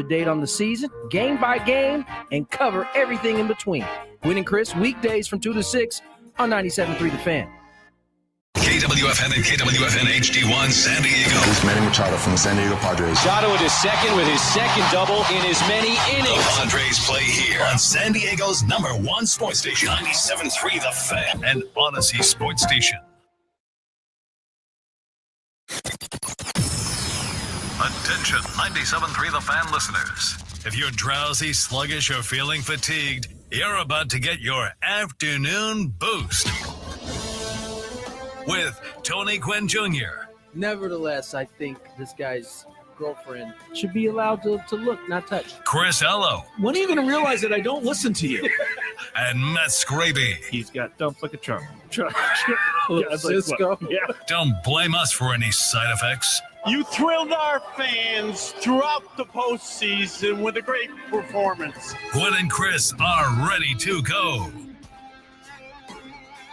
to date on the season, game by game, and cover everything in between. Gwynn and Chris, weekdays from 2 to 6 on 97.3 The Fan. KWFN and KWFN HD1 San Diego. This is Manny Machado from the San Diego Padres. Machado at his second with his second double in as many innings. The Padres play here on San Diego's #1 sports station, 97.3 The Fan and Odyssey Sports Station. Attention, 97.3 The Fan listeners. If you're drowsy, sluggish, or feeling fatigued, you're about to get your afternoon boost with Tony Gwynn Jr. Nevertheless, I think this guy's girlfriend should be allowed to look, not touch. Chris Ello. When are you going to realize that I don't listen to you? And Matt Scraby. He's got dump like a charm. Cisco. Yeah. Don't blame us for any side effects. You thrilled our fans throughout the postseason with a great performance. Gwynn and Chris are ready to go.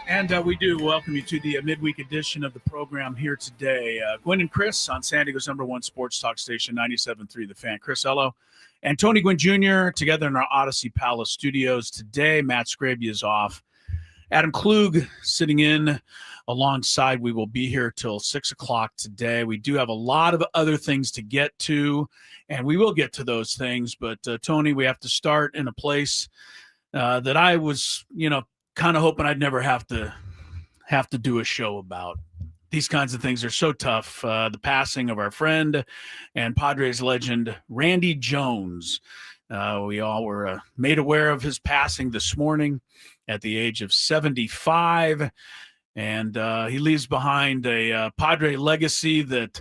And we do welcome you to the midweek edition of the program here today. Gwynn and Chris on San Diego's #1 sports talk station, 97.3 The Fan. Chris Ello and Tony Gwynn Jr. together in our Odyssey Palace studios today. Matt Scraby is off. Adam Klug sitting in alongside. We will be here till 6 o'clock today. We do have a lot of other things to get to, and we will get to those things. But, Tony, we have to start in a place that I was, kind of hoping I'd never have to do a show about. These kinds of things are so tough. The passing of our friend and Padres legend, Randy Jones. We all were made aware of his passing this morning at the age of 75. And he leaves behind a Padre legacy that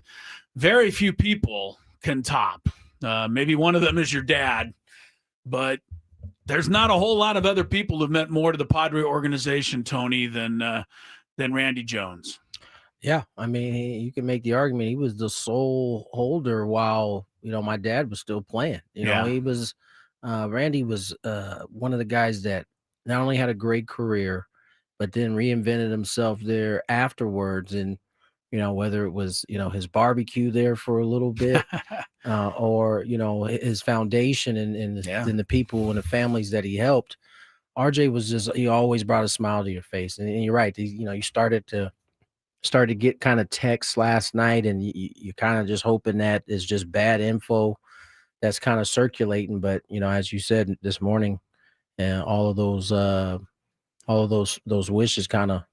very few people can top. Maybe one of them is your dad, but there's not a whole lot of other people who've meant more to the Padre organization, Tony, than Randy Jones. Yeah, I mean, you can make the argument he was the sole holder while, my dad was still playing. He was Randy was one of the guys that not only had a great career, but then reinvented himself there afterwards. And, whether it was, his barbecue there for a little bit or, his foundation and the people and the families that he helped, RJ was he always brought a smile to your face. And you're right. You started to get kind of texts last night, and you kind of just hoping that it's just bad info that's kind of circulating. But, as you said this morning, and all of those wishes kind of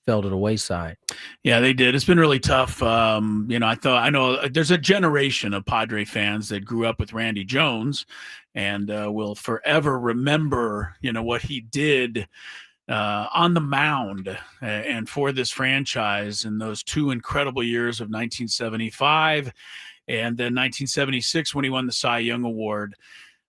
fell to the wayside. Yeah, they did. It's been really tough. I know there's a generation of Padre fans that grew up with Randy Jones and will forever remember, what he did on the mound and for this franchise in those two incredible years of 1975 and then 1976 when he won the Cy Young Award.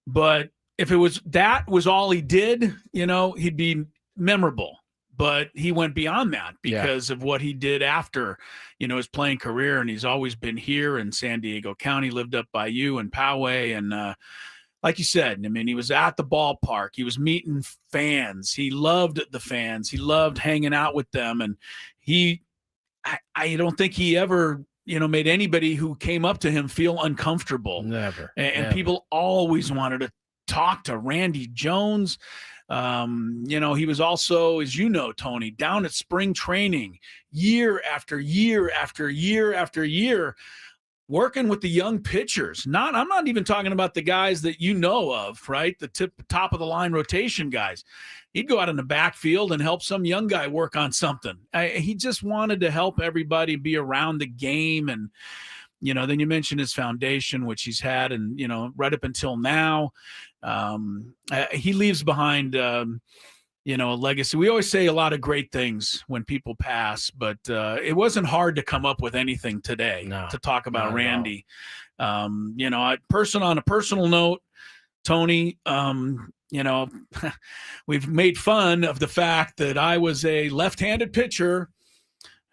But if that was all he did, he'd be memorable. But he went beyond that because of what he did after, his playing career. And he's always been here in San Diego County, lived up by you and Poway. And like you said, he was at the ballpark. He was meeting fans. He loved the fans. He loved hanging out with them. And I don't think he ever, made anybody who came up to him feel uncomfortable. Never. And people always wanted to talk to Randy Jones. He was also, as Tony, down at spring training year after year after year after year, working with the young pitchers. I'm not even talking about the guys that of, right? The top of the line rotation guys. He'd go out in the backfield and help some young guy work on something. He just wanted to help everybody be around the game. And, then you mentioned his foundation, which he's had, and, right up until now, he leaves behind, a legacy. We always say a lot of great things when people pass, but it wasn't hard to come up with anything today to talk about Randy. On a personal note, Tony, we've made fun of the fact that I was a left-handed pitcher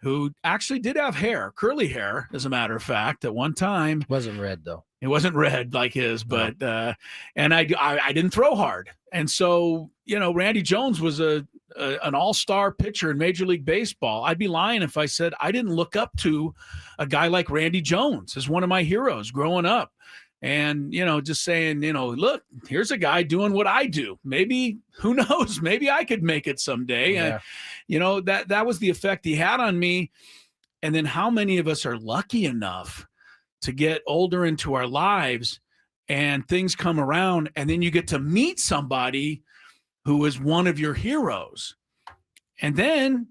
who actually did have curly hair, as a matter of fact, at one time. It wasn't red, though. It wasn't red like his, but and I didn't throw hard. And so, Randy Jones was an all-star pitcher in Major League Baseball. I'd be lying if I said I didn't look up to a guy like Randy Jones as one of my heroes growing up. and, just saying, look, here's a guy doing what I do. Maybe, who knows, maybe I could make it someday. Yeah. And, that was the effect he had on me. And then how many of us are lucky enough to get older into our lives and things come around, and then you get to meet somebody who is one of your heroes. And then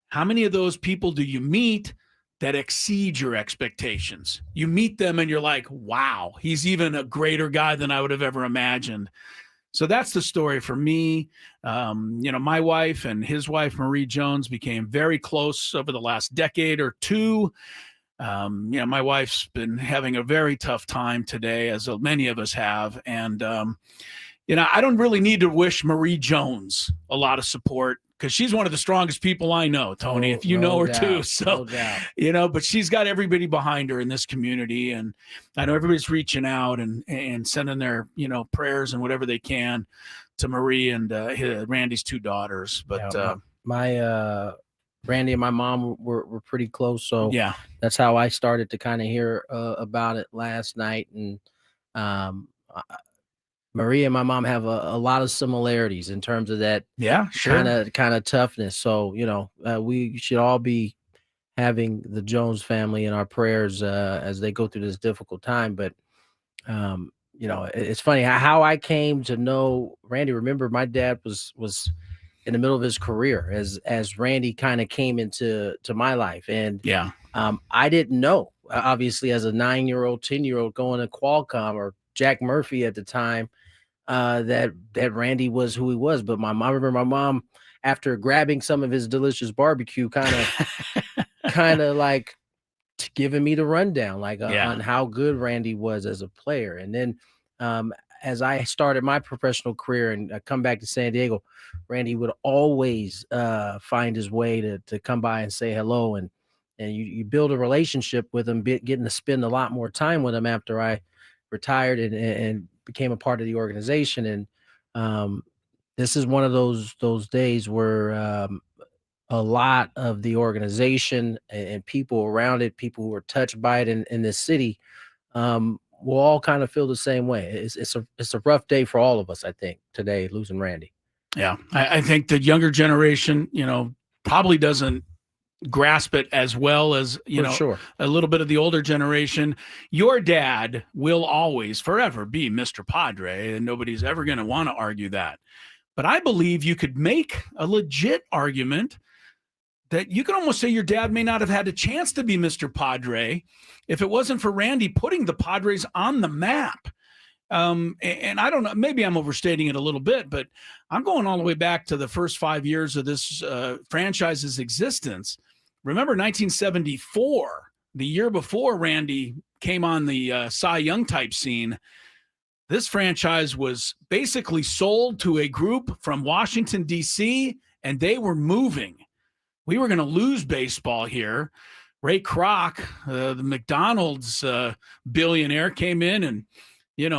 how many of those people do you meet that exceed your expectations? You meet them and you're like, wow, he's even a greater guy than I would have ever imagined. So that's the story for me. My wife and his wife, Marie Jones, became very close over the last decade or two. My wife's been having a very tough time today, as many of us have. And, I don't really need to wish Marie Jones a lot of support, because she's one of the strongest people I know, Tony, if you know her too. So, but she's got everybody behind her in this community. And I know everybody's reaching out and sending their, prayers and whatever they can to Marie and Randy's two daughters. But my Randy and my mom were pretty close. So yeah, that's how I started to kind of hear about it last night. And Maria and my mom have a lot of similarities in terms of that. Yeah, sure. Kind of toughness. So, we should all be having the Jones family in our prayers as they go through this difficult time. But, it's funny how I came to know Randy. Remember, my dad was in the middle of his career as Randy kind of came into my life. And I didn't know, obviously, as a 9-year-old, 10-year-old going to Qualcomm or Jack Murphy at the time, that Randy was who he was. But I remember my mom, after grabbing some of his delicious barbecue, kind of like giving me the rundown, on how good Randy was as a player. And then as I started my professional career and come back to San Diego, Randy would always find his way to come by and say hello. And you build a relationship with him, getting to spend a lot more time with him after I retired and became a part of the organization. And this is one of those days where a lot of the organization and people around it, people who are touched by it in this city, will all kind of feel the same way. It's a rough day for all of us, I think, today, losing Randy. Yeah, I think the younger generation, probably doesn't grasp it as well as, sure, a little bit of the older generation. Your dad will always forever be Mr. Padre, and nobody's ever going to want to argue that. But I believe you could make a legit argument that you can almost say your dad may not have had a chance to be Mr. Padre if it wasn't for Randy putting the Padres on the map. And I don't know, maybe I'm overstating it a little bit, but I'm going all the way back to the first 5 years of this franchise's existence. Remember 1974, the year before Randy came on the Cy Young type scene. This franchise was basically sold to a group from Washington, D.C., and they were moving. We were going to lose baseball here. Ray Kroc, the McDonald's billionaire, came in and,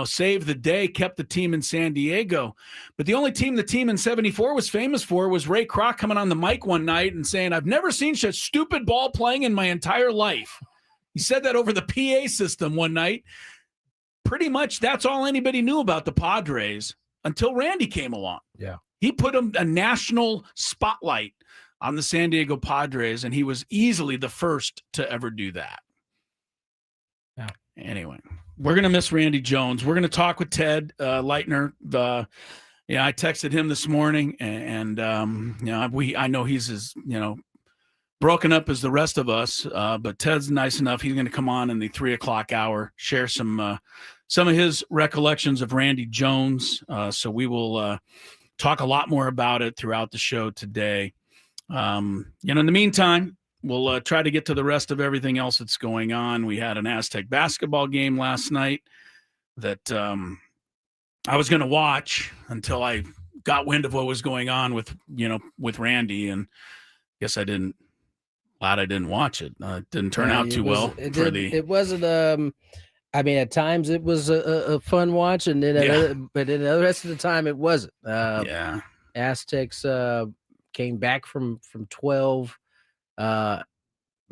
saved the day, kept the team in San Diego. But the only team the team in 74 was famous for was Ray Kroc coming on the mic one night and saying, "I've never seen such stupid ball playing in my entire life." He said that over the PA system one night. Pretty much that's all anybody knew about the Padres until Randy came along. Yeah. He put a national spotlight on the San Diego Padres, and he was easily the first to ever do that. Yeah. Anyway, we're going to miss Randy Jones. We're going to talk with Ted Leitner. I texted him this morning, and I know he's as, broken up as the rest of us, but Ted's nice enough. He's going to come on in the 3:00 hour, share some of his recollections of Randy Jones. So we will talk a lot more about it throughout the show today. In the meantime, we'll try to get to the rest of everything else that's going on. We had an Aztec basketball game last night that I was going to watch until I got wind of what was going on with Randy, and guess I didn't. Glad I didn't watch it. It didn't turn out too well. It wasn't. At times it was a fun watch, and then but then the rest of the time it wasn't. Aztecs came back from 12.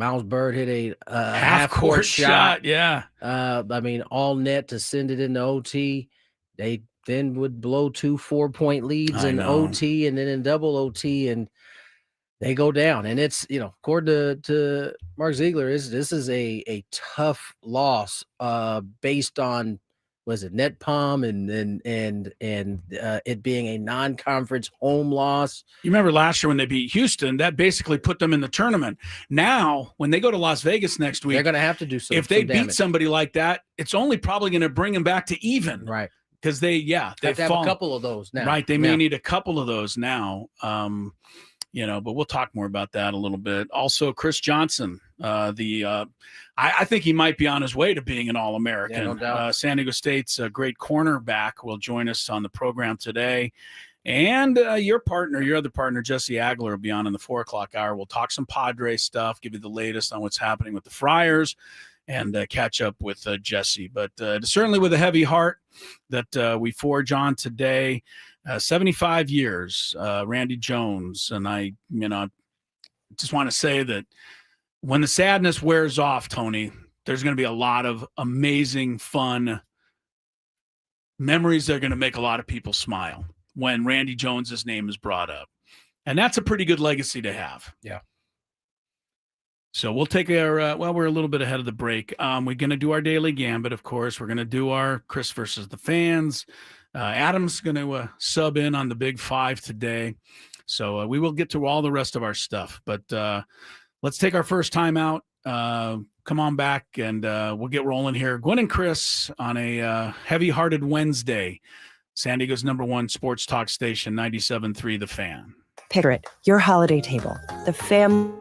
Miles Bird hit a half-court shot. Yeah. I mean, all net to send it into OT. They then would blow 2 4-point leads in OT and then in double OT, and they go down. And it's, according to Mark Ziegler, this is a tough loss based on, was it net palm and it being a non-conference home loss. You remember last year when they beat Houston, that basically put them in the tournament. Now, when they go to Las Vegas next week, they're going to have to do something. If they beat somebody like that, it's only probably going to bring them back to even. Right. Because they have to have a couple of those now. Right. They may need a couple of those now. But we'll talk more about that a little bit. Also, Chris Johnson, I think he might be on his way to being an All-American. Yeah, no doubt. San Diego State's a great cornerback will join us on the program today. And your other partner, Jesse Agler, will be on in the 4 o'clock hour. We'll talk some Padres stuff, give you the latest on what's happening with the Friars, and catch up with Jesse. But certainly with a heavy heart that we forge on today. 75 years, Randy Jones. And I just want to say that when the sadness wears off, Tony, there's going to be a lot of amazing, fun memories that are going to make a lot of people smile when Randy Jones's name is brought up. And that's a pretty good legacy to have. Yeah. So we'll take our, we're a little bit ahead of the break. We're going to do our daily gambit, of course. We're going to do our Chris versus the fans. Adam's going to sub in on the Big Five today. So we will get to all the rest of our stuff. But let's take our first time out. Come on back, and we'll get rolling here. Gwynn and Chris on a heavy-hearted Wednesday. San Diego's #1 sports talk station, 97.3 The Fan. Picture it, your holiday table, the family.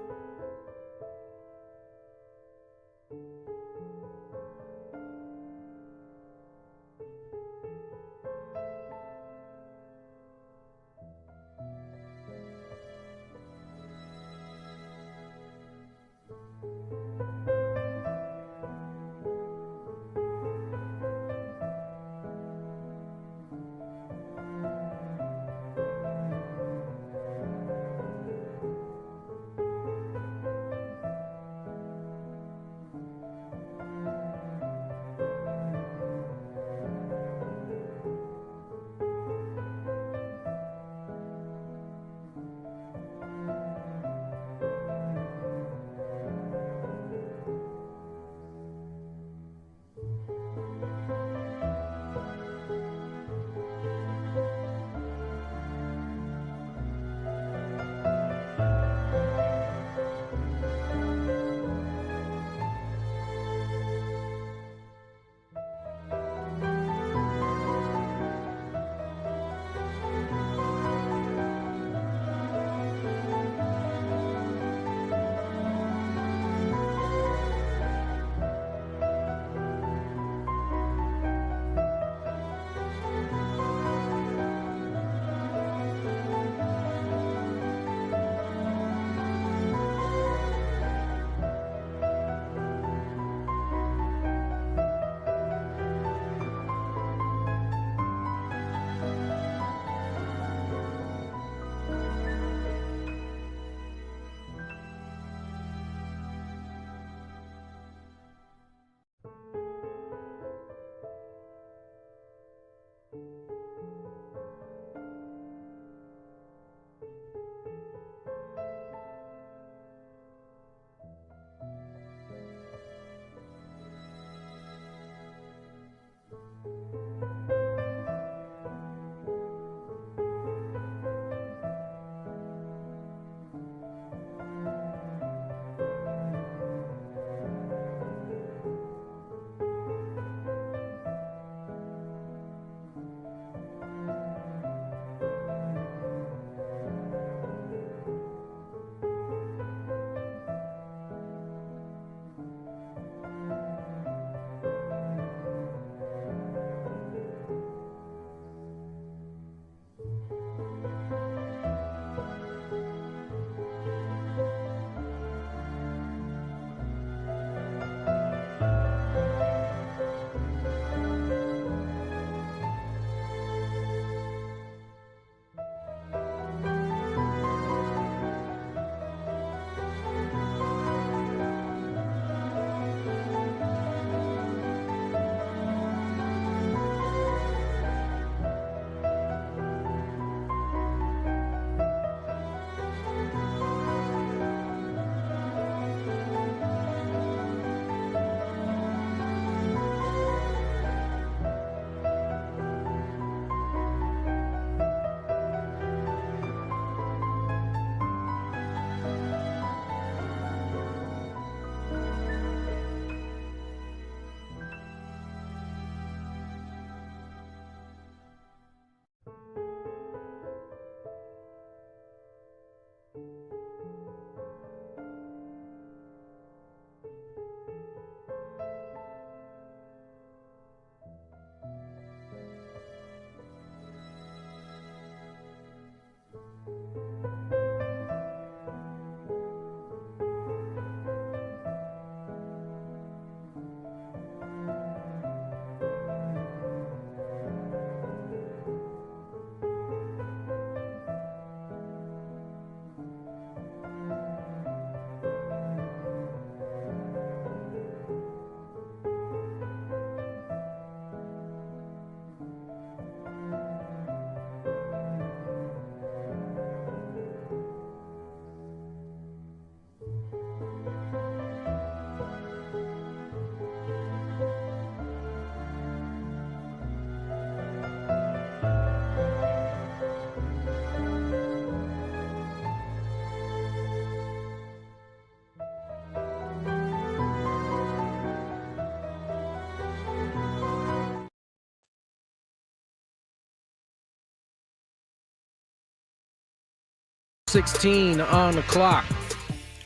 16 on the clock.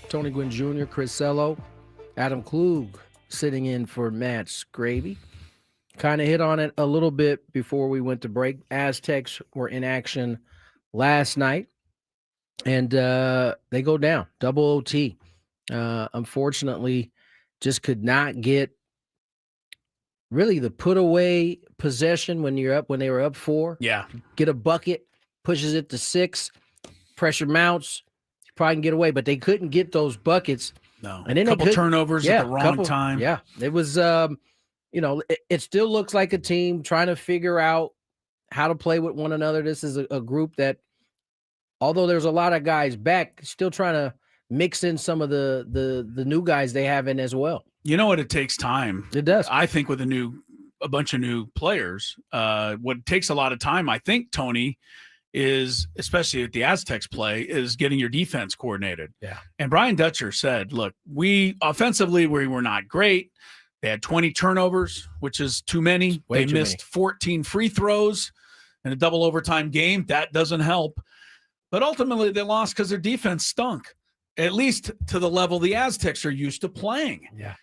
Tony Gwynn Jr., Chris Ello, Adam Klug sitting in for Matt Scraby. Kind of hit on it a little bit before we went to break. Aztecs were in action last night, and they go down, double OT. Unfortunately, just could not get really the put away possession when they were up 4. Yeah. Get a bucket, pushes it to 6, pressure mounts, you probably can get away, but they couldn't get those buckets. No. And then a couple turnovers at the wrong time. Yeah. It was it still looks like a team trying to figure out how to play with one another. This is a group that, although there's a lot of guys back, still trying to mix in some of the new guys they have in as well. You know what? It takes time. It does. I think with a bunch of new players, what takes a lot of time, I think, Tony, is, especially at the Aztecs play, is getting your defense coordinated. Yeah. And Brian Dutcher said, look, offensively, we were not great. They had 20 turnovers, which is too many. They missed 14 free throws in a double overtime game. That doesn't help. But ultimately, they lost because their defense stunk, at least to the level the Aztecs are used to playing. Yeah.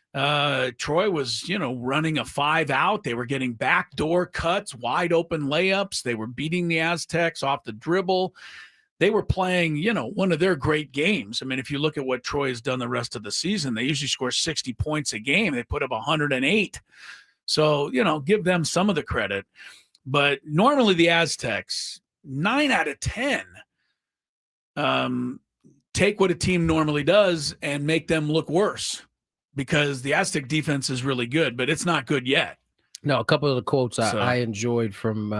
Troy was, running a 5-out. They were getting backdoor cuts, wide open layups. They were beating the Aztecs off the dribble. They were playing, one of their great games. I mean, if you look at what Troy has done the rest of the season, they usually score 60 points a game. They put up 108. So, give them some of the credit. But normally the Aztecs, 9 out of 10, take what a team normally does and make them look worse, because the Aztec defense is really good, but it's not good yet. No, a couple of the quotes I enjoyed from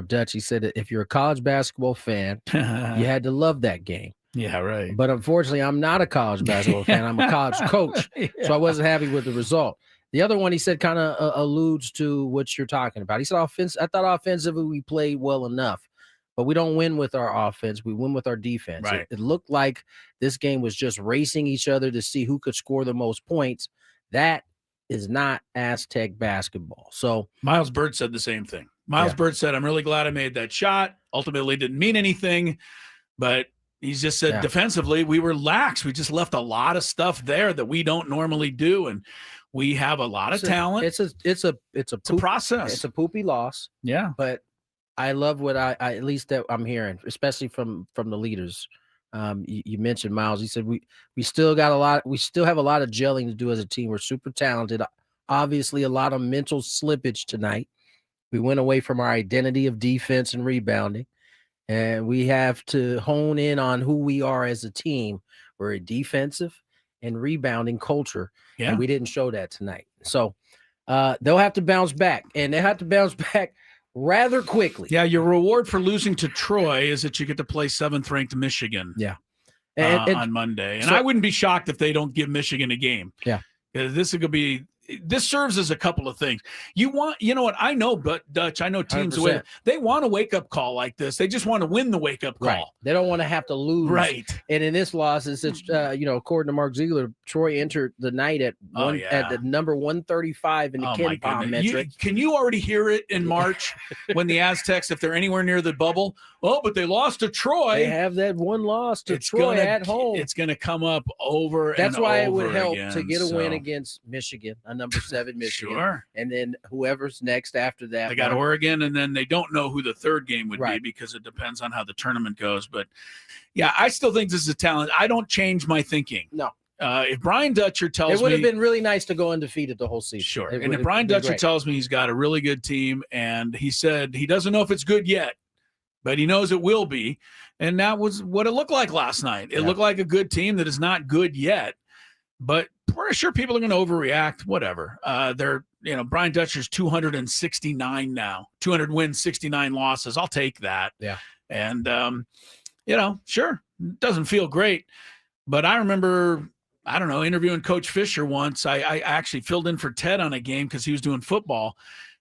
Dutch. He said that if you're a college basketball fan, you had to love that game. Yeah, right. But unfortunately, I'm not a college basketball fan. I'm a college coach, so I wasn't happy with the result. The other one he said kind of alludes to what you're talking about. He said, I thought offensively we played well enough, but we don't win with our offense. We win with our defense. Right. It looked like this game was just racing each other to see who could score the most points. That is not Aztec basketball. So Miles Bird said the same thing. Miles Bird said, I'm really glad I made that shot. Ultimately didn't mean anything, but he's just said defensively, we were lax. We just left a lot of stuff there that we don't normally do. And we have a lot of talent. It's a process. It's a poopy loss. Yeah. But I love what I at least that I'm hearing, especially from the leaders. You mentioned Miles. He said we still have a lot of gelling to do as a team. We're super talented. Obviously, a lot of mental slippage tonight. We went away from our identity of defense and rebounding, and we have to hone in on who we are as a team. We're a defensive and rebounding culture, and we didn't show that tonight. So they'll have to bounce back, and they have to bounce back rather quickly. Yeah, your reward for losing to Troy is that you get to play 7th-ranked Michigan. Yeah, on Monday, and I wouldn't be shocked if they don't give Michigan a game. Yeah, this serves as a couple of things. You know what? I know, but Dutch, I know teams with they want a wake-up call like this. They just want to win the wake-up call. Right. They don't want to have to lose. Right. And in this loss, it's according to Mark Ziegler, Troy entered the night at the number 135 in the Ken Palm metric. Can you already hear it in March when the Aztecs, if they're anywhere near the bubble, but they lost to Troy. They have that one loss to Troy at home. It's going to come up over That's and why over it would help again, to get a win against Michigan, a number 7 Michigan. Sure. And then whoever's next after that. They got Oregon, and then they don't know who the third game would be because it depends on how the tournament goes. But, yeah, I still think this is a talent. I don't change my thinking. No. If Brian Dutcher tells me – it would have been really nice to go undefeated the whole season. Sure. And if Brian Dutcher tells me he's got a really good team, and he said he doesn't know if it's good yet, but he knows it will be. And that was what it looked like last night. It looked like a good team that is not good yet, but we're sure people are going to overreact, whatever. Brian Dutcher's 269 now, 200 wins, 69 losses. I'll take that. Yeah. And, sure, it doesn't feel great, but I remember, interviewing Coach Fisher once. I actually filled in for Ted on a game because he was doing football.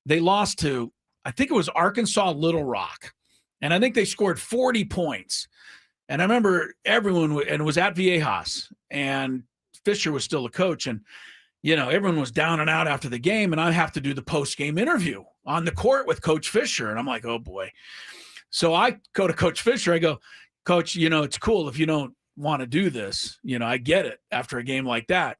They lost to, I think it was Arkansas Little Rock. And I think they scored 40 points. And I remember everyone, and it was at Viejas, and Fisher was still a coach. And, everyone was down and out after the game, and I have to do the post-game interview on the court with Coach Fisher. And I'm like, oh, boy. So I go to Coach Fisher. I go, Coach, it's cool if you don't want to do this. I get it after a game like that.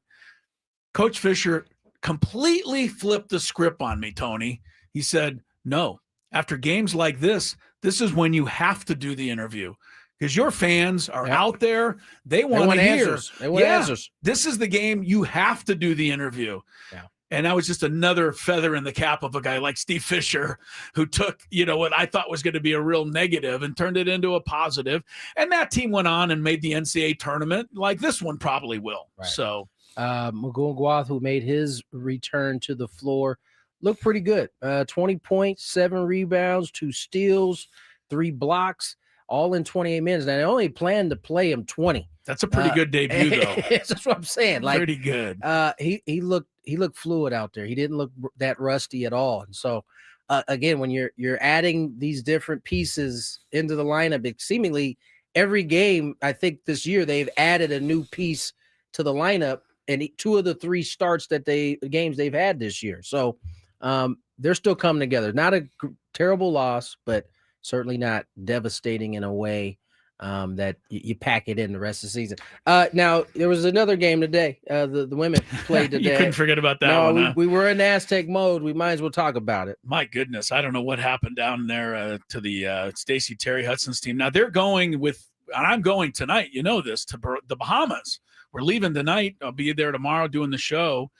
Coach Fisher completely flipped the script on me, Tony. He said, no, after games like this is when you have to do the interview because your fans are out there. They want to hear. Answers. They want answers. This is the game. You have to do the interview. Yeah. And that was just another feather in the cap of a guy like Steve Fisher, who took, what I thought was going to be a real negative and turned it into a positive. And that team went on and made the NCAA tournament like this one probably will. Right. So Mugungwath, who made his return to the floor, looked pretty good. 20 points, 7 rebounds, 2 steals, 3 blocks, all in 28 minutes. Now, they only planned to play him 20. That's a pretty good debut, though. That's what I'm saying. Like, pretty good. He looked fluid out there. He didn't look that rusty at all. And so, again, when you're adding these different pieces into the lineup, seemingly every game, I think this year they've added a new piece to the lineup, and 2 of the 3 starts games they've had this year. So they're still coming together. Not a terrible loss, but certainly not devastating in a way that you pack it in the rest of the season. Now, there was another game today. The women played today. You couldn't forget about that one. Huh? We were in Aztec mode. We might as well talk about it. My goodness. I don't know what happened down there to the Stacey Terry Hudson's team. Now, they're going with – and I'm going tonight, this, to the Bahamas. We're leaving tonight. I'll be there tomorrow doing the show.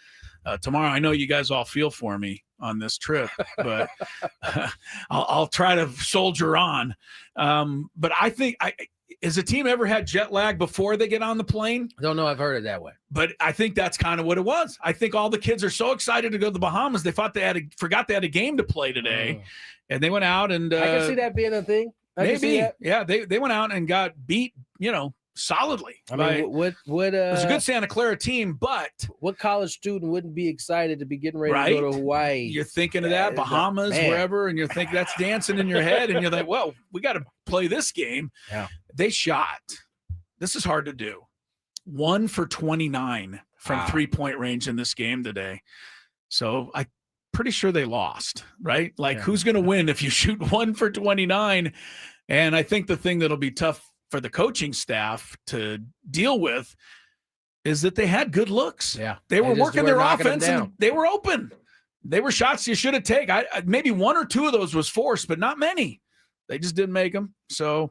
Tomorrow, I know you guys all feel for me on this trip, but I'll try to soldier on. But I think has a team ever had jet lag before they get on the plane? I don't know. I've heard it that way. But I think that's kind of what it was. I think all the kids are so excited to go to the Bahamas. They thought forgot they had a game to play today. And they went out and I can see that being a thing. Maybe. Yeah. They went out and got beat, solidly. I mean, it was a good Santa Clara team, but what college student wouldn't be excited to be getting ready to go to Hawaii? You're thinking of that, Bahamas, wherever, and you're thinking that's dancing in your head, and you're like, well, we got to play this game. Yeah. They shot. This is hard to do. 1 for 29 from 3-point range in this game today. So I'm pretty sure they lost, right? Like, who's going to win if you shoot 1 for 29? And I think the thing that'll be tough for the coaching staff to deal with is that they had good looks. Yeah. They were working their offense and they were open. They were shots you should have taken. Maybe 1 or 2 of those was forced, but not many. They just didn't make them. So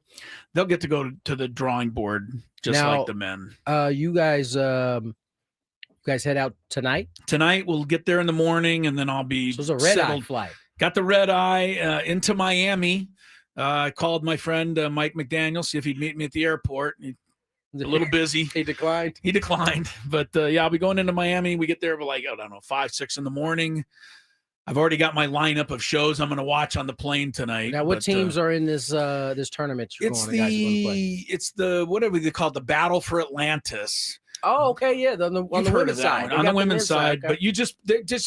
they'll get to go to the drawing board just like the men. You guys head out tonight? Tonight we'll get there in the morning, and then I'll be So it's a red-eye flight. Got the red eye into Miami. I called my friend Mike McDaniel, see if he'd meet me at the airport. He's a little busy. He declined. But I'll be going into Miami. We get there by 5, 6 in the morning. I've already got my lineup of shows I'm going to watch on the plane tonight. Now, what teams are in this tournament? It's the whatever they call it, the Battle for Atlantis. Oh, okay, yeah, on the women's side. On the women's side, okay.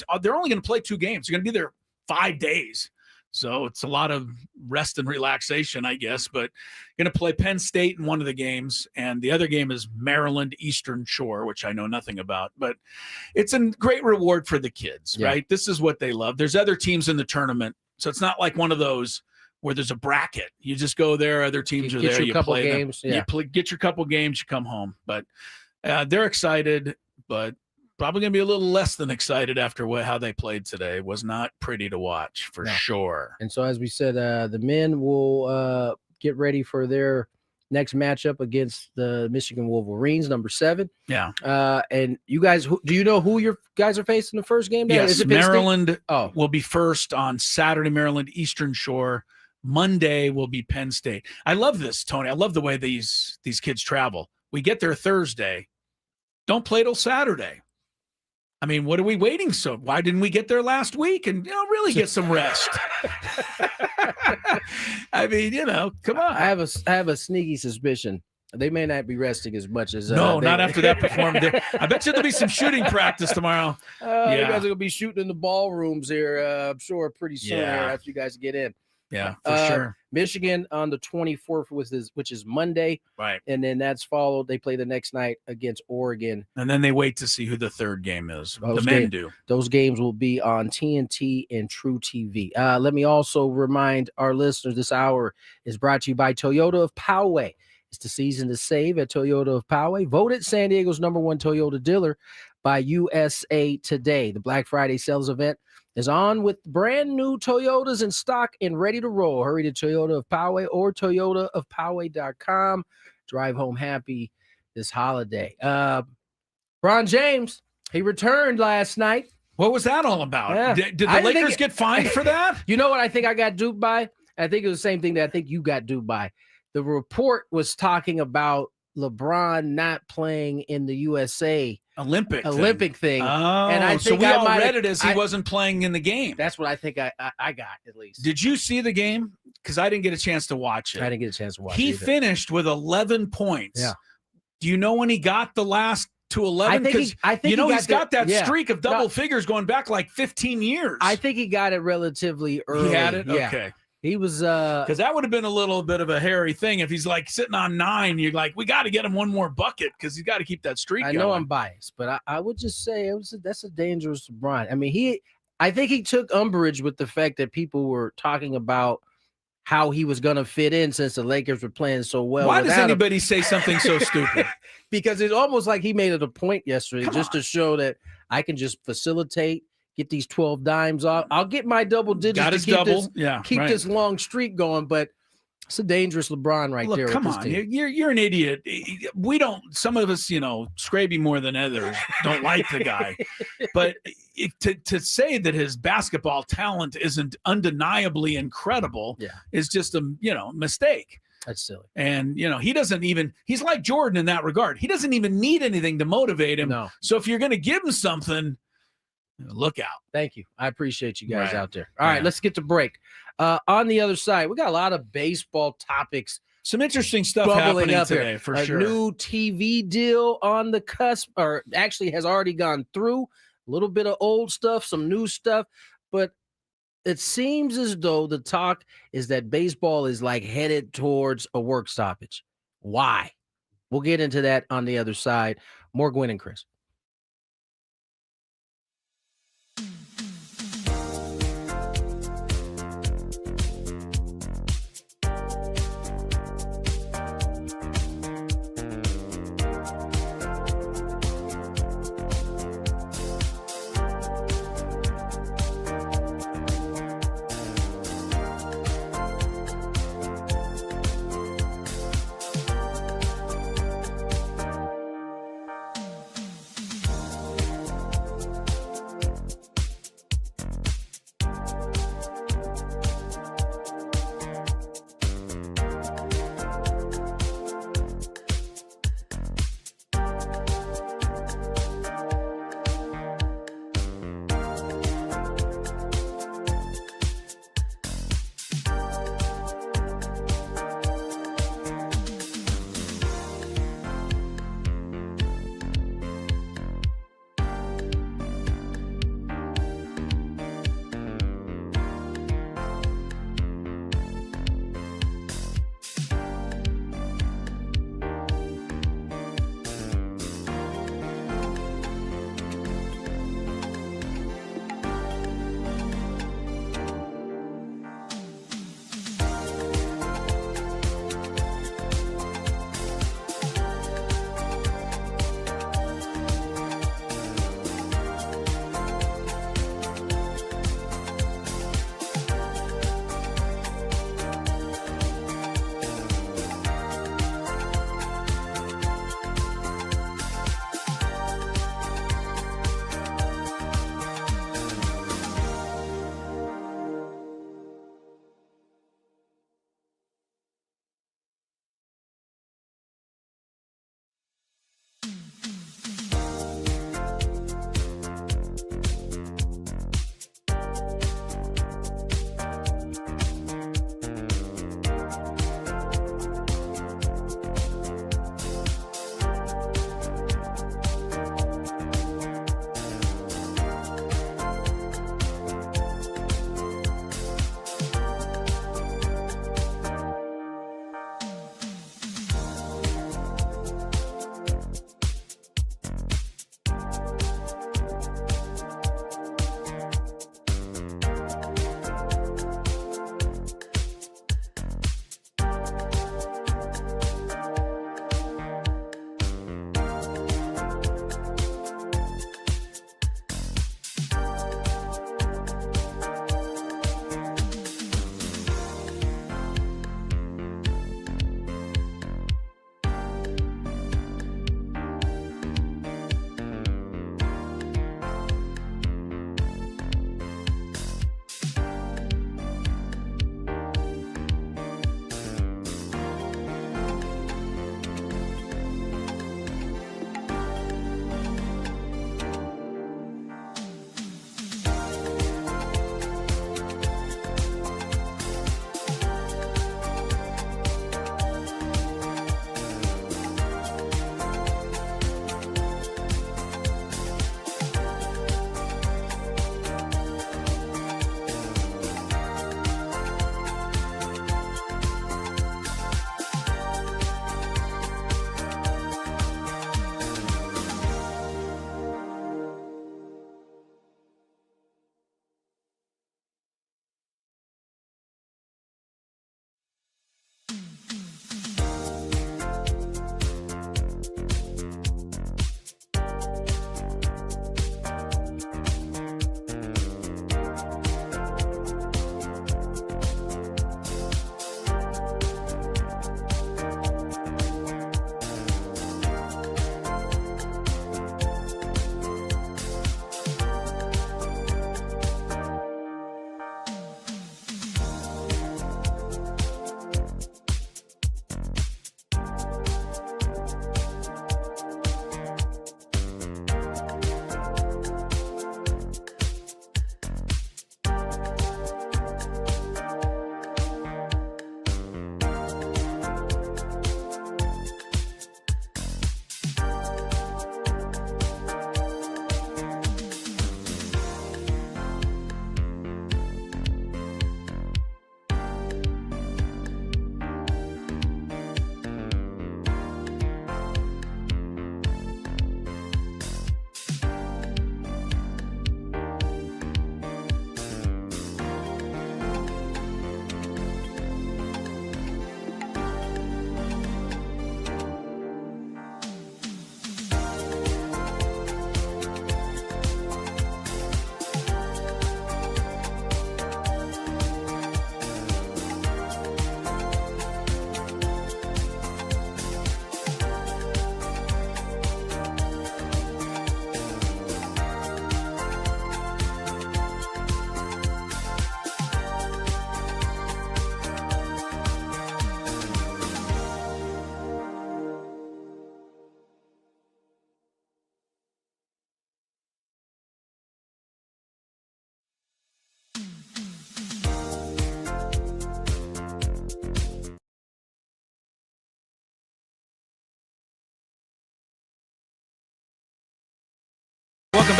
But they're only going to play 2 games. They're going to be there 5 days. So it's a lot of rest and relaxation, I guess, but going to play Penn State in one of the games, and the other game is Maryland Eastern Shore, which I know nothing about, but it's a great reward for the kids, right? This is what they love. There's other teams in the tournament, so it's not like one of those where there's a bracket. You just go there, other teams are there, you play games, them. You get your couple games, you come home. But they're excited, but probably going to be a little less than excited after how they played today. It was not pretty to watch for sure. And so, as we said, the men will get ready for their next matchup against the Michigan Wolverines, number 7. Yeah. And you guys, do you know who your guys are facing the first game? Yes, is it Maryland will be first on Saturday, Maryland Eastern Shore. Monday will be Penn State. I love this, Tony. I love the way these kids travel. We get there Thursday. Don't play till Saturday. I mean, what are we waiting? So why didn't we get there last week and really get some rest? I mean, come on. I have a sneaky suspicion they may not be resting as much as not after that performance. I bet you there'll be some shooting practice tomorrow. You guys are gonna be shooting in the ballrooms here. I'm sure pretty soon here after you guys get in. Yeah, for sure. Michigan on the 24th, which is Monday. Right. And then that's followed. They play the next night against Oregon. And then they wait to see who the third game is. The men do. Those games will be on TNT and True TV. Let me also remind our listeners, this hour is brought to you by Toyota of Poway. It's the season to save at Toyota of Poway. Voted San Diego's #1 Toyota dealer by USA Today. The Black Friday sales event is on with brand new Toyotas in stock and ready to roll. Hurry to Toyota of Poway or toyotaofpoway.com. Drive home happy this holiday. Bron James, he returned last night. What was that all about? Yeah. Did the Lakers get fined for that? You know what I think I got duped by? I think it was the same thing that I think you got duped by. The report was talking about LeBron not playing in the USA Olympic thing. Oh, and I think so we all read it as he wasn't playing in the game. That's what I think I got, at least. Did you see the game? Because I didn't get a chance to watch it. I didn't get a chance to watch it. He either. finished with 11 points. Yeah. Do you know when he got the last to 11? Because he's got that streak of double figures going back like 15 years. I think he got it relatively early. He had it? Yeah. Okay. He was because that would have been a little bit of a hairy thing if he's like sitting on 9. You're like, we got to get him one more bucket because he's got to keep that streak I going. know I'm biased, but I would just say that's a dangerous LeBron. I mean, I think he took umbrage with the fact that people were talking about how he was going to fit in since the Lakers were playing so well. Why does anybody say something so stupid? Because it's almost like he made it a point yesterday to show that I can just facilitate, get these 12 dimes off. I'll get my double digits to keep this long streak going, but it's a dangerous LeBron right there. Come on, you're an idiot. We don't. Some of us, Scraby more than others, don't like the guy. But to say that his basketball talent isn't undeniably incredible is just a mistake. That's silly. And he doesn't even. He's like Jordan in that regard. He doesn't even need anything to motivate him. No. So if you're going to give him something, look out. Thank you. I appreciate you guys out there. All right, let's get to break. On the other side, we got a lot of baseball topics. Some interesting stuff happening up today, for sure. A new TV deal on the cusp, or actually has already gone through. A little bit of old stuff, some new stuff. But it seems as though the talk is that baseball is like headed towards a work stoppage. Why? We'll get into that on the other side. More Gwynn and Chris.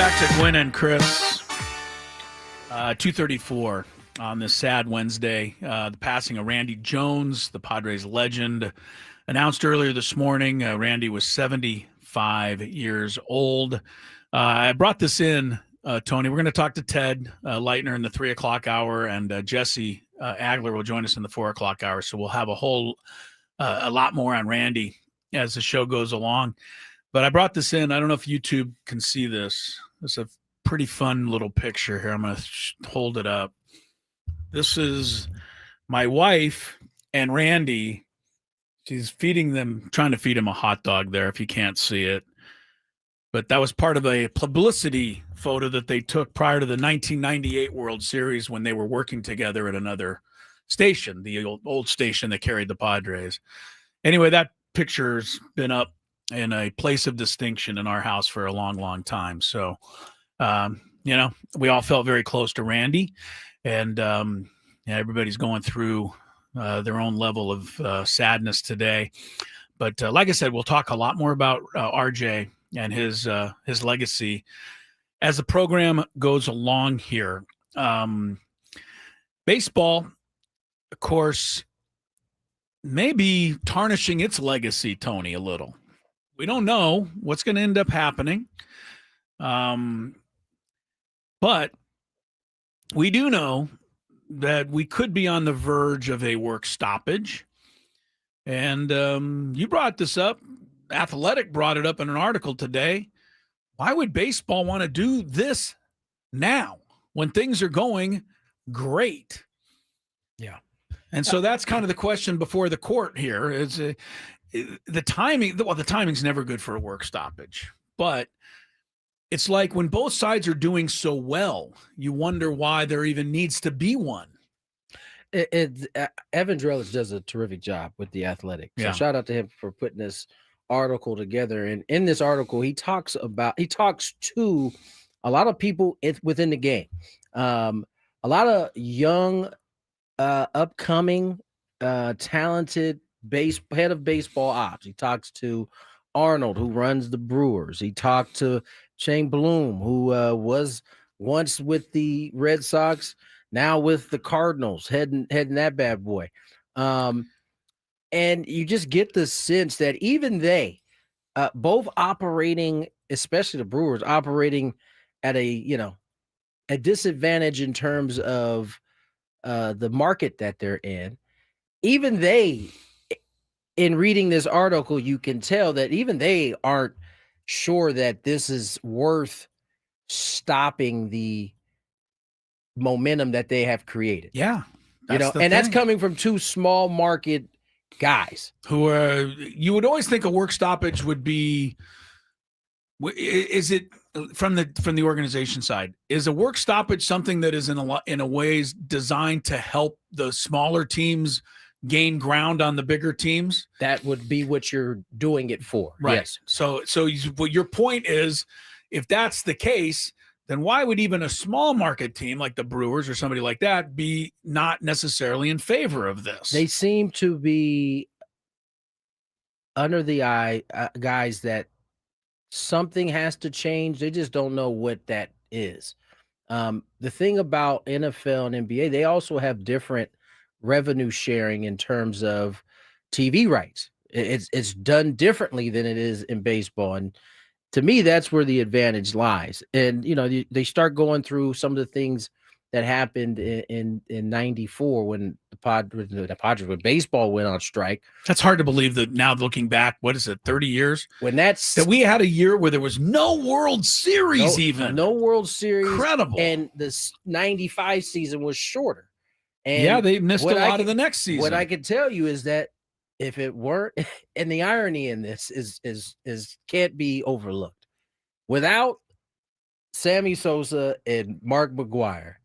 back to Gwynn and Chris. 2:34 on this sad Wednesday. The passing of Randy Jones, the Padres legend, announced earlier this morning. Randy was 75 years old. I brought this in, Tony. We're going to talk to Ted Leitner in the 3 o'clock hour, and Jesse Agler will join us in the 4 o'clock hour. So we'll have a lot more on Randy as the show goes along. But I brought this in. I don't know if YouTube can see this. It's a pretty fun little picture here. I'm going to hold it up. This is my wife and Randy. She's trying to feed him a hot dog there if you can't see it. But that was part of a publicity photo that they took prior to the 1998 World Series when they were working together at another station, the old station that carried the Padres. Anyway, that picture's been up in a place of distinction in our house for a long, long time. So, we all felt very close to Randy, and everybody's going through their own level of sadness today. But like I said, we'll talk a lot more about RJ and his legacy as the program goes along here. Baseball, of course, may be tarnishing its legacy, Tony, a little. We don't know what's going to end up happening. But we do know that we could be on the verge of a work stoppage. And you brought this up. Athletic brought it up in an article today. Why would baseball want to do this now when things are going great? Yeah. And so that's kind of the question before the court here is the timing. Well, the timing's never good for a work stoppage, but it's like when both sides are doing so well, you wonder why there even needs to be one. Evan Drellich does a terrific job with the Athletic. So shout out to him for putting this article together. And in this article, he talks to a lot of people within the game, a lot of young, upcoming, talented head of baseball ops. He talks to Arnold, who runs the Brewers. He talked to Shane Bloom, who was once with the Red Sox, now with the Cardinals, heading that bad boy. And you just get the sense that even they, both operating, especially the Brewers, operating at a disadvantage in terms of the market that they're in. Even they, in reading this article, you can tell that even they aren't sure that this is worth stopping the momentum that they have created. Yeah. That's coming from two small market guys who you would always think a work stoppage would be. Is it from the organization side? Is a work stoppage something that is in a ways designed to help the smaller teams gain ground on the bigger teams? That would be what you're doing it for, right? Yes. So what your point is, if that's the case, then why would even a small market team like the Brewers or somebody like that be not necessarily in favor of this? They seem to be under the eye, guys, that something has to change. They just don't know what that is. The thing about NFL and NBA, they also have different revenue sharing in terms of TV rights. It's done differently than it is in baseball. And to me, that's where the advantage lies. And, they start going through some of the things that happened in 94 when the Padres when baseball went on strike. That's hard to believe that now looking back, what is it, 30 years? That we had a year where there was no World Series No World Series. Incredible. And this 95 season was shorter. And they missed a lot of the next season. What I can tell you is that if it weren't, and the irony in this is can't be overlooked. Without Sammy Sosa and Mark McGwire,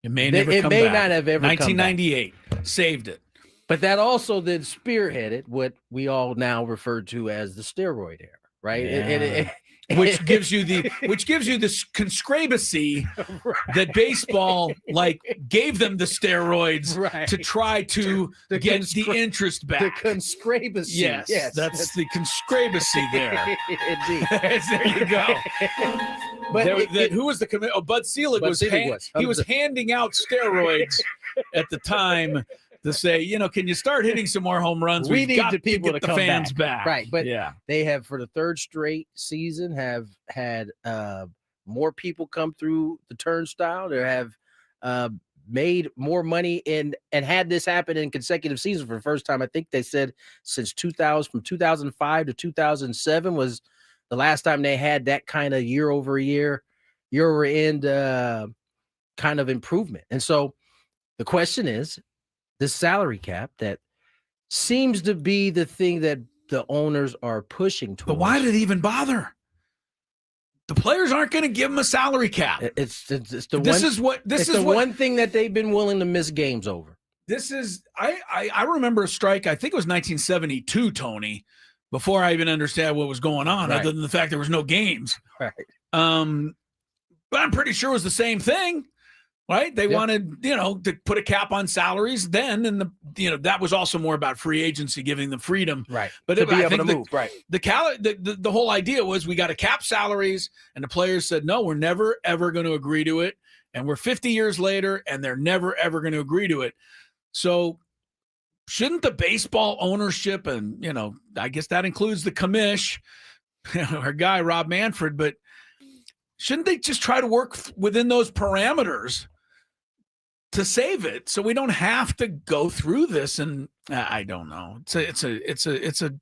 it may not have ever 1998 come back. Saved it. But that also then spearheaded what we all now refer to as the steroid era, right? Yeah. Which gives you this conspiracy that baseball gave them the steroids to try to get the interest back. The conspiracy. Yes, that's the conspiracy there. Indeed. There you go. But who was the committee? Bud Selig was handing out steroids at the time to say, can you start hitting some more home runs? We need the people to get the come fans back. Right. But they have, for the third straight season, have had more people come through the turnstile. They have made more money and had this happen in consecutive seasons for the first time. I think they said since 2000, from 2005 to 2007 was the last time they had that kind of year over end kind of improvement. And so the question is, the salary cap that seems to be the thing that the owners are pushing towards. But why did it even bother? The players aren't going to give them a salary cap. This is the one thing that they've been willing to miss games over. This is I remember a strike. I think it was 1972, Tony, before I even understand what was going on, other than the fact there was no games. Right. But I'm pretty sure it was the same thing. Right. They wanted, to put a cap on salaries then. And, that was also more about free agency, giving them freedom. Right. But to be able to move. Right. The whole idea was we got to cap salaries. And the players said, no, we're never, ever going to agree to it. And we're 50 years later and they're never, ever going to agree to it. So shouldn't the baseball ownership, and, I guess that includes the commish, our guy, Rob Manfred, but shouldn't they just try to work within those parameters to save it, so we don't have to go through this? And I don't know. It's a.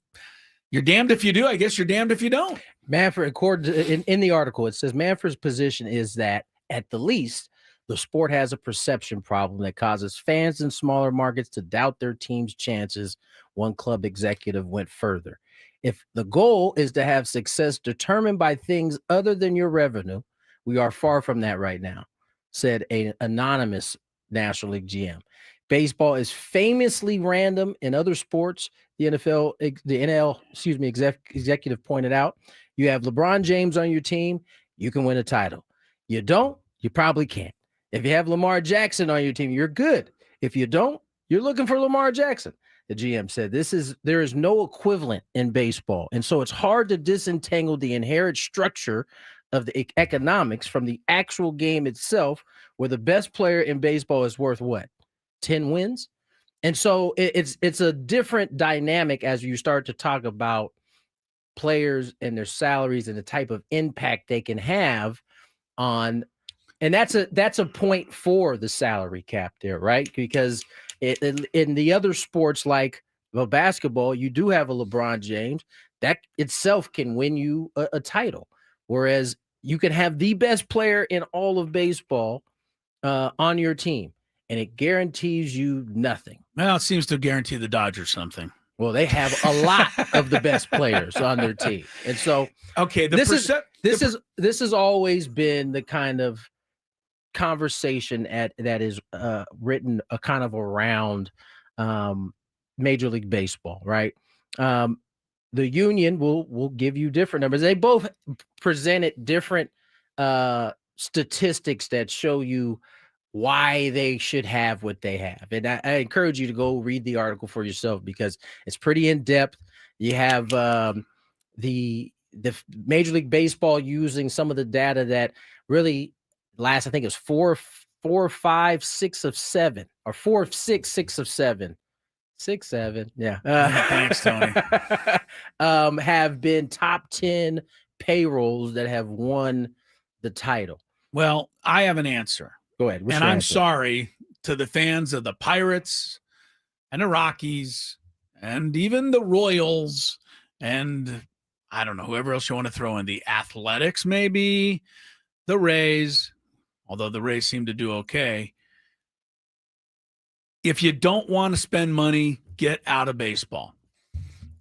You're damned if you do. I guess you're damned if you don't. Manfred, according to, in the article, it says Manfred's position is that at the least, the sport has a perception problem that causes fans in smaller markets to doubt their team's chances. One club executive went further. If the goal is to have success determined by things other than your revenue, we are far from that right now, said an anonymous National League GM. Baseball is famously random in other sports. The NL executive pointed out, you have LeBron James on your team, you can win a title. You don't, you probably can't. If you have Lamar Jackson on your team, you're good. If you don't, you're looking for Lamar Jackson. The GM said there is no equivalent in baseball. And so it's hard to disentangle the inherent structure of the economics from the actual game itself, where the best player in baseball is worth what? 10 wins? And so it's a different dynamic as you start to talk about players and their salaries and the type of impact they can have on. And that's a point for the salary cap there, right? Because in the other sports like basketball, you do have a LeBron James that itself can win you a title, whereas you can have the best player in all of baseball on your team, and it guarantees you nothing. Well, it seems to guarantee the Dodgers something. Well, they have a lot of the best players on their team, and so this has always been the kind of conversation that is written kind of around Major League Baseball, right? The union will give you different numbers. They both presented different statistics that show you why they should have what they have. And I encourage you to go read the article for yourself because it's pretty in depth. You have the Major League Baseball using some of the data that really last, I think it was 4, 5, 6 of 7, or 4 of 6, 6 of 7. 6, 7. Yeah. Thanks, Tony. Have been top 10 payrolls that have won the title. Well, I have an answer. Go ahead. And I'm sorry to the fans of the Pirates and the Rockies and even the Royals and I don't know, whoever else you want to throw in, the Athletics, maybe the Rays, although the Rays seem to do okay. If you don't want to spend money, get out of baseball.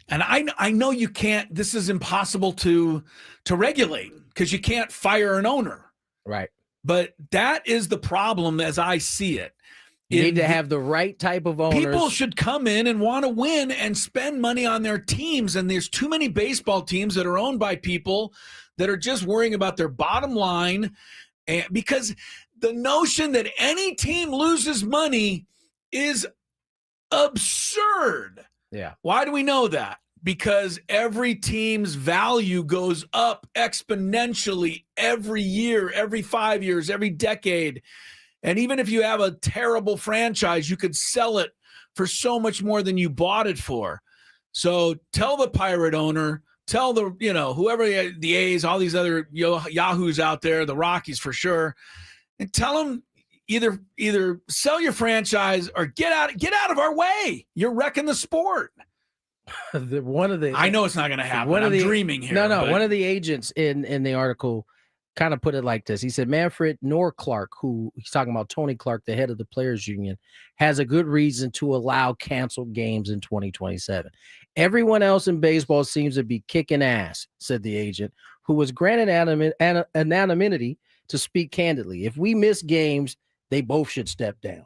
And I know you can't, this is impossible to regulate because you can't fire an owner. Right. But that is the problem as I see it. You need to have the right type of owners. People should come in and want to win and spend money on their teams. And there's too many baseball teams that are owned by people that are just worrying about their bottom line. And because the notion that any team loses money is absurd. Yeah. Why do we know that? because every team's value goes up exponentially every year, every 5 years, every decade. And even if you have a terrible franchise, you could sell it for so much more than you bought it for. So tell the Pirate owner, tell the, whoever, the A's, all these other Yahoos out there, the Rockies for sure, and tell them either sell your franchise or get out of our way. You're wrecking the sport. I know it's not going to happen. I'm dreaming here. No. One of the agents in the article kind of put it like this. He said, Manfred Clark, who he's talking about Tony Clark, the head of the Players Union, has a good reason to allow canceled games in 2027. Everyone else in baseball seems to be kicking ass, said the agent, who was granted anonymity to speak candidly. If we miss games, they both should step down.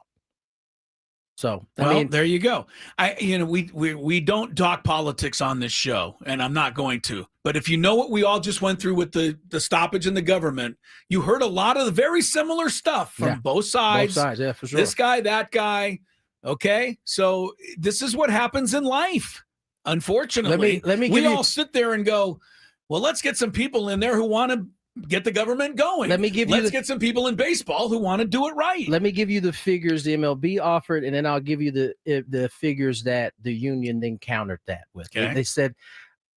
So, there you go. We don't talk politics on this show, and I'm not going to. But if you know what we all just went through with the stoppage in the government, you heard a lot of the very similar stuff from both sides. Both sides, yeah, for sure. This guy, that guy. Okay, so this is what happens in life. Unfortunately, we all sit there and go, well, let's get some people in there who want to get the government going. Let's get some people in baseball who want to do it right. Let me give you the figures the MLB offered, and then I'll give you the figures that the union then countered that with. Okay. They said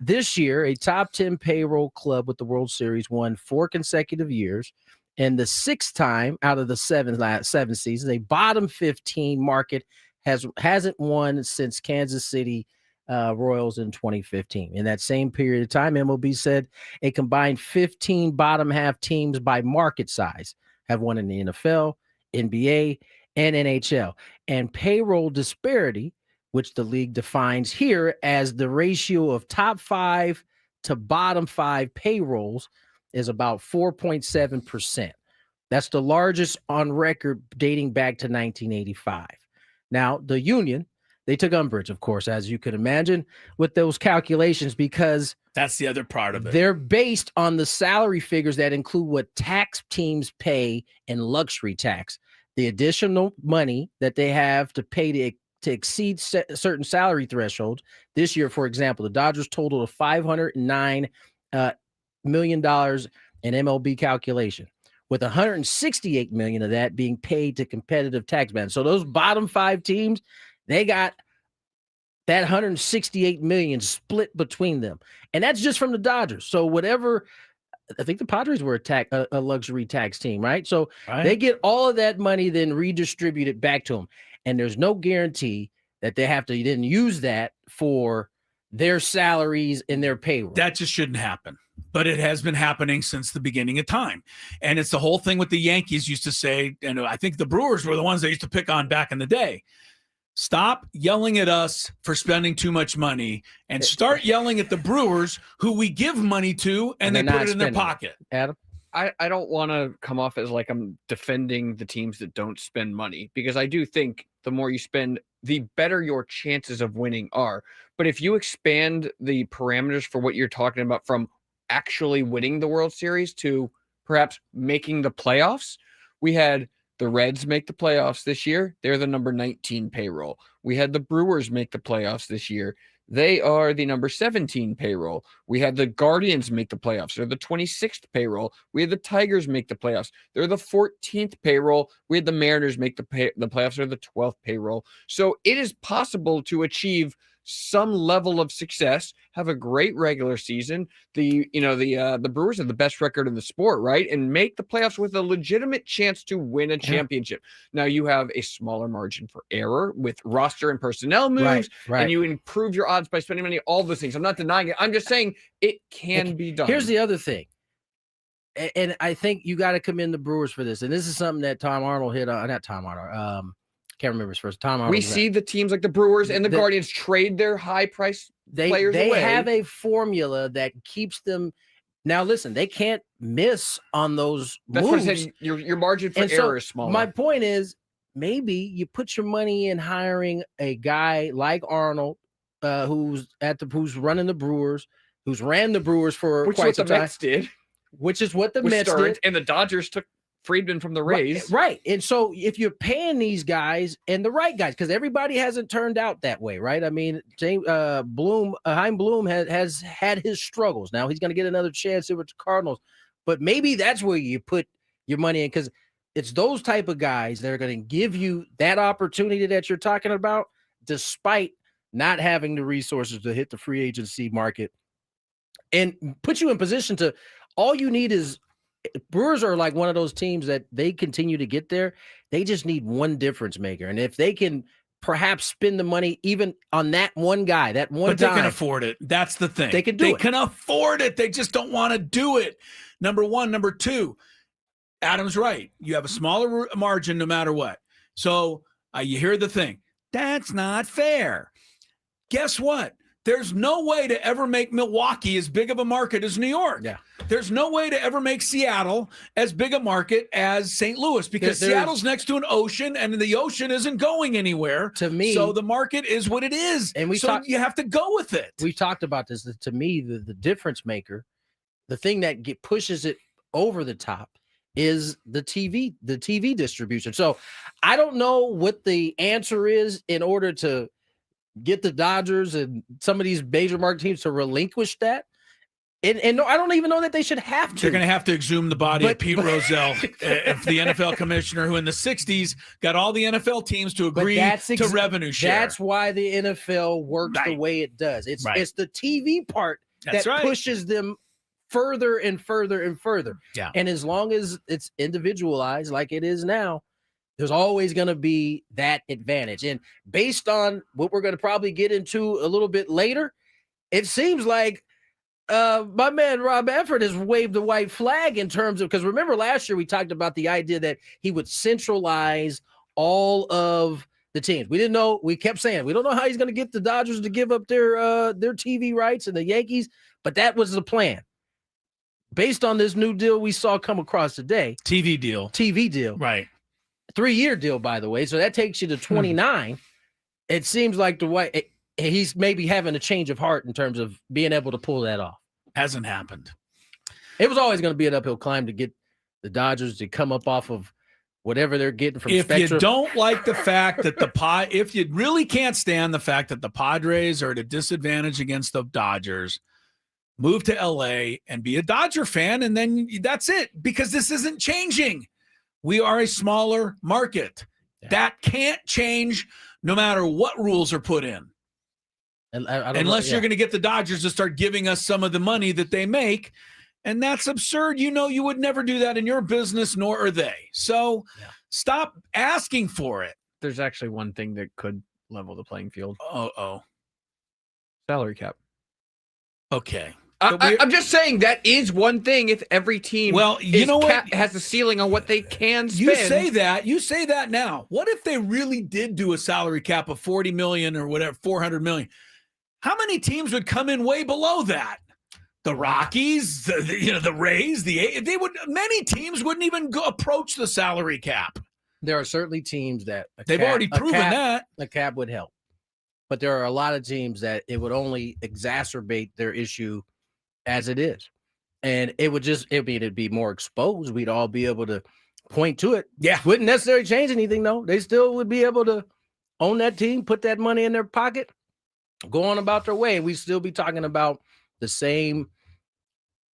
this year, a top 10 payroll club with the World Series won 4 consecutive years, and the 6th time out of the 7 seasons, a bottom 15 market hasn't won since Kansas City Royals in 2015. In that same period of time, MLB said a combined 15 bottom half teams by market size have won in the NFL, NBA, and NHL. And payroll disparity, which the league defines here as the ratio of top 5 to bottom 5 payrolls, is about 4.7%. That's the largest on record dating back to 1985. Now, the union, they took umbrage, of course, as you could imagine, with those calculations, because that's the other part of it. They're based on the salary figures that include what tax teams pay in luxury tax. The additional money that they have to pay to exceed certain salary thresholds. This year, for example, the Dodgers totaled of $509 million in MLB calculation, with $168 million of that being paid to competitive tax bands. So those bottom 5 teams, they got that $168 million split between them. And that's just from the Dodgers. So whatever, I think the Padres were a luxury tax team, right? So they get all of that money, then redistribute it back to them. And there's no guarantee that they have to then use that for their salaries and their payroll. That just shouldn't happen. But it has been happening since the beginning of time. And it's the whole thing what the Yankees used to say, and I think the Brewers were the ones they used to pick on back in the day. Stop yelling at us for spending too much money and start yelling at the Brewers, who we give money to, and they put it in their pocket. Adam? I don't want to come off as like I'm defending the teams that don't spend money, because I do think the more you spend, the better your chances of winning are. But if you expand the parameters for what you're talking about from actually winning the World Series to perhaps making the playoffs, we had the Reds make the playoffs this year. They're the number 19 payroll. We had the Brewers make the playoffs this year. They are the number 17 payroll. We had the Guardians make the playoffs. They're the 26th payroll. We had the Tigers make the playoffs. They're the 14th payroll. We had the Mariners make the playoffs. They're the 12th payroll. So it is possible to achieve some level of success, have a great regular season. The Brewers have the best record in the sport, right? And make the playoffs with a legitimate chance to win a championship. Now you have a smaller margin for error with roster and personnel moves, and you improve your odds by spending money, all those things. I'm not denying it. I'm just saying it can be done. Here's the other thing. And I think you got to commend the Brewers for this. And this is something that Tom Arnold hit on, not Tom Arnold, can't remember his first time. We see the teams like the Brewers and the Guardians trade their high-priced players away. They have a formula that keeps them. Now, listen, they can't miss on those moves. What I said. Your margin for error is smaller. My point is, maybe you put your money in hiring a guy like Arnold, who's running the Brewers, who's ran the Brewers for quite some time. Mets did. Which is what the Mets did. And the Dodgers took Friedman from the Rays. Right. And so if you're paying these guys and the right guys, because everybody hasn't turned out that way, right? I mean, Chaim Bloom has had his struggles. Now he's going to get another chance with the Cardinals, but maybe that's where you put your money in, because it's those type of guys that are going to give you that opportunity that you're talking about, despite not having the resources to hit the free agency market and put you in position to, all you need is, Brewers are like one of those teams that they continue to get there. They just need one difference maker. And if they can perhaps spend the money even on that one guy, that one But they can afford it. That's the thing. They can do it. They can afford it. They just don't want to do it. Number one. Number two, Adam's right. You have a smaller margin no matter what. So you hear the thing. That's not fair. Guess what? There's no way to ever make Milwaukee as big of a market as New York. Yeah. There's no way to ever make Seattle as big a market as St. Louis, because Seattle's next to an ocean and the ocean isn't going anywhere. To me, so the market is what it is. And you have to go with it. We've talked about this. To me, the difference maker, the thing that pushes it over the top, is the TV distribution. So I don't know what the answer is in order to get the Dodgers and some of these major market teams to relinquish that. And no, I don't even know that they should have to. They're going to have to exhume the body of Pete Rozelle, if the NFL commissioner, who in the 60s got all the NFL teams to agree to revenue share. That's why the NFL works the way it does. It's the TV part that pushes them further and further and further. Yeah. And as long as it's individualized like it is now, there's always going to be that advantage. And based on what we're going to probably get into a little bit later, it seems like my man Rob Manfred has waved the white flag in terms of, because remember last year we talked about the idea that he would centralize all of the teams. We didn't know. We kept saying we don't know how he's going to get the Dodgers to give up their TV rights and the Yankees, but that was the plan. Based on this new deal we saw come across today, TV deal, right? 3-year deal, by the way. So that takes you to 29. It seems like he's maybe having a change of heart in terms of being able to pull that off. Hasn't happened. It was always going to be an uphill climb to get the Dodgers to come up off of whatever they're getting from Spectrum. If you don't like the fact that if you really can't stand the fact that the Padres are at a disadvantage against the Dodgers, move to LA and be a Dodger fan, and then that's it, because this isn't changing. We are a smaller market. Yeah. That can't change no matter what rules are put in. Unless you're going to get the Dodgers to start giving us some of the money that they make. And that's absurd. You know, you would never do that in your business, nor are they. So stop asking for it. There's actually one thing that could level the playing field. Salary cap. Okay. I'm just saying that is one thing. If every team has a ceiling on what they can spend. You say that now. What if they really did do a salary cap of $40 million or whatever, $400 million? How many teams would come in way below that? The Rockies, the Rays, many teams wouldn't even approach the salary cap. There are certainly teams that they've already proven that the cap would help, but there are a lot of teams that it would only exacerbate their issue as it is, and it'd be more exposed. We'd all be able to point to it. Yeah, wouldn't necessarily change anything though. They still would be able to own that team, put that money in their pocket, go on about their way, and we'd still be talking about the same,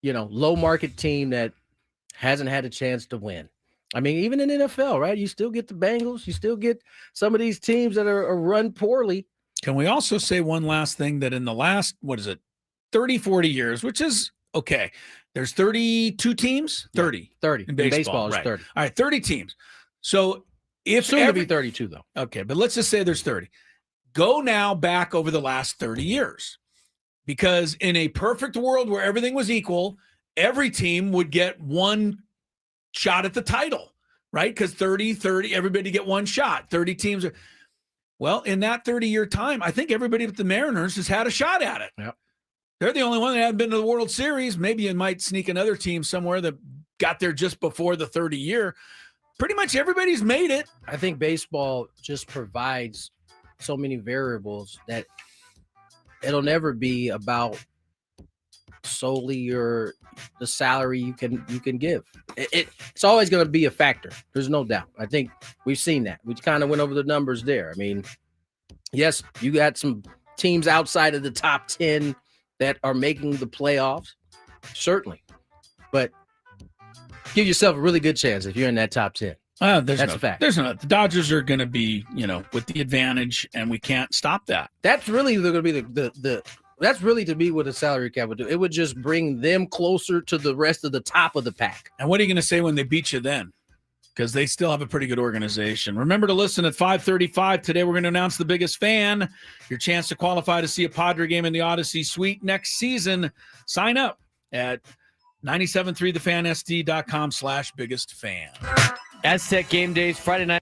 low market team that hasn't had a chance to win. I mean, even in NFL, right? You still get the Bengals, you still get some of these teams that are run poorly. Can we also say one last thing, that in the last 30, 40 years, which is okay. There's 32 teams, 30 in baseball is right. 30. All right, 30 teams. So if soon to be 32 though. Okay, but let's just say there's 30. Go now back over the last 30 years, because in a perfect world where everything was equal, every team would get one shot at the title, right? Because 30, everybody get one shot. 30 teams are. Well, in that 30-year time, I think everybody but the Mariners has had a shot at it. Yep. They're the only one that haven't been to the World Series. Maybe you might sneak another team somewhere that got there just before the 30-year. Pretty much everybody's made it. I think baseball just provides so many variables that it'll never be about solely the salary you can give. It's always going to be a factor. There's no doubt. I think we've seen that. We kind of went over the numbers there. I mean, yes, you got some teams outside of the top 10 that are making the playoffs, certainly, but give yourself a really good chance if you're in that top 10. That's a fact. The Dodgers are going to be, with the advantage, and we can't stop that. That's really going to be that's really to be what a salary cap would do. It would just bring them closer to the rest of the top of the pack. And what are you going to say when they beat you then? Because they still have a pretty good organization. Remember to listen at 5:35 today. We're going to announce the biggest fan. Your chance to qualify to see a Padre game in the Odyssey Suite next season. Sign up at 973thefansd.com/biggest fan. Aztec game days, Friday night.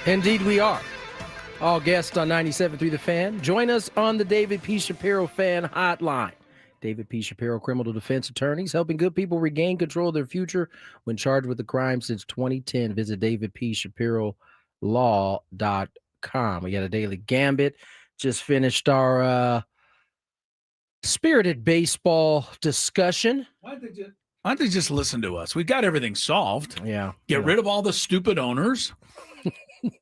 Indeed, we are. All guests on 97.3 The Fan. Join us on the David P. Shapiro Fan Hotline. David P. Shapiro, criminal defense attorneys, helping good people regain control of their future when charged with a crime since 2010. Visit davidpshapirolaw.com. We got a daily gambit. Just finished our spirited baseball discussion. Why don't they just listen to us? We got everything solved. Yeah. Get rid of all the stupid owners.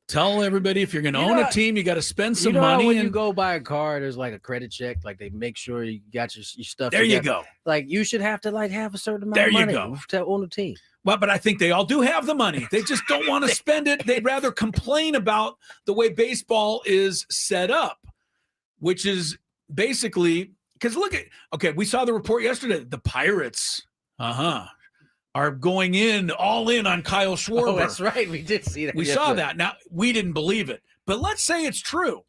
Tell everybody if you're going to own a team, you got to spend some money. When you go buy a car, there's like a credit check. Like they make sure you got your stuff. There you go. Like you should have to have a certain amount there of money you go. to own a team. Well, but I think they all do have the money. They just don't want to spend it. They'd rather complain about the way baseball is set up, which is basically because we saw the report yesterday. The Pirates, are going all in on Kyle Schwarber. Oh, that's right. We did see that. We saw that. Now, we didn't believe it. But let's say it's true.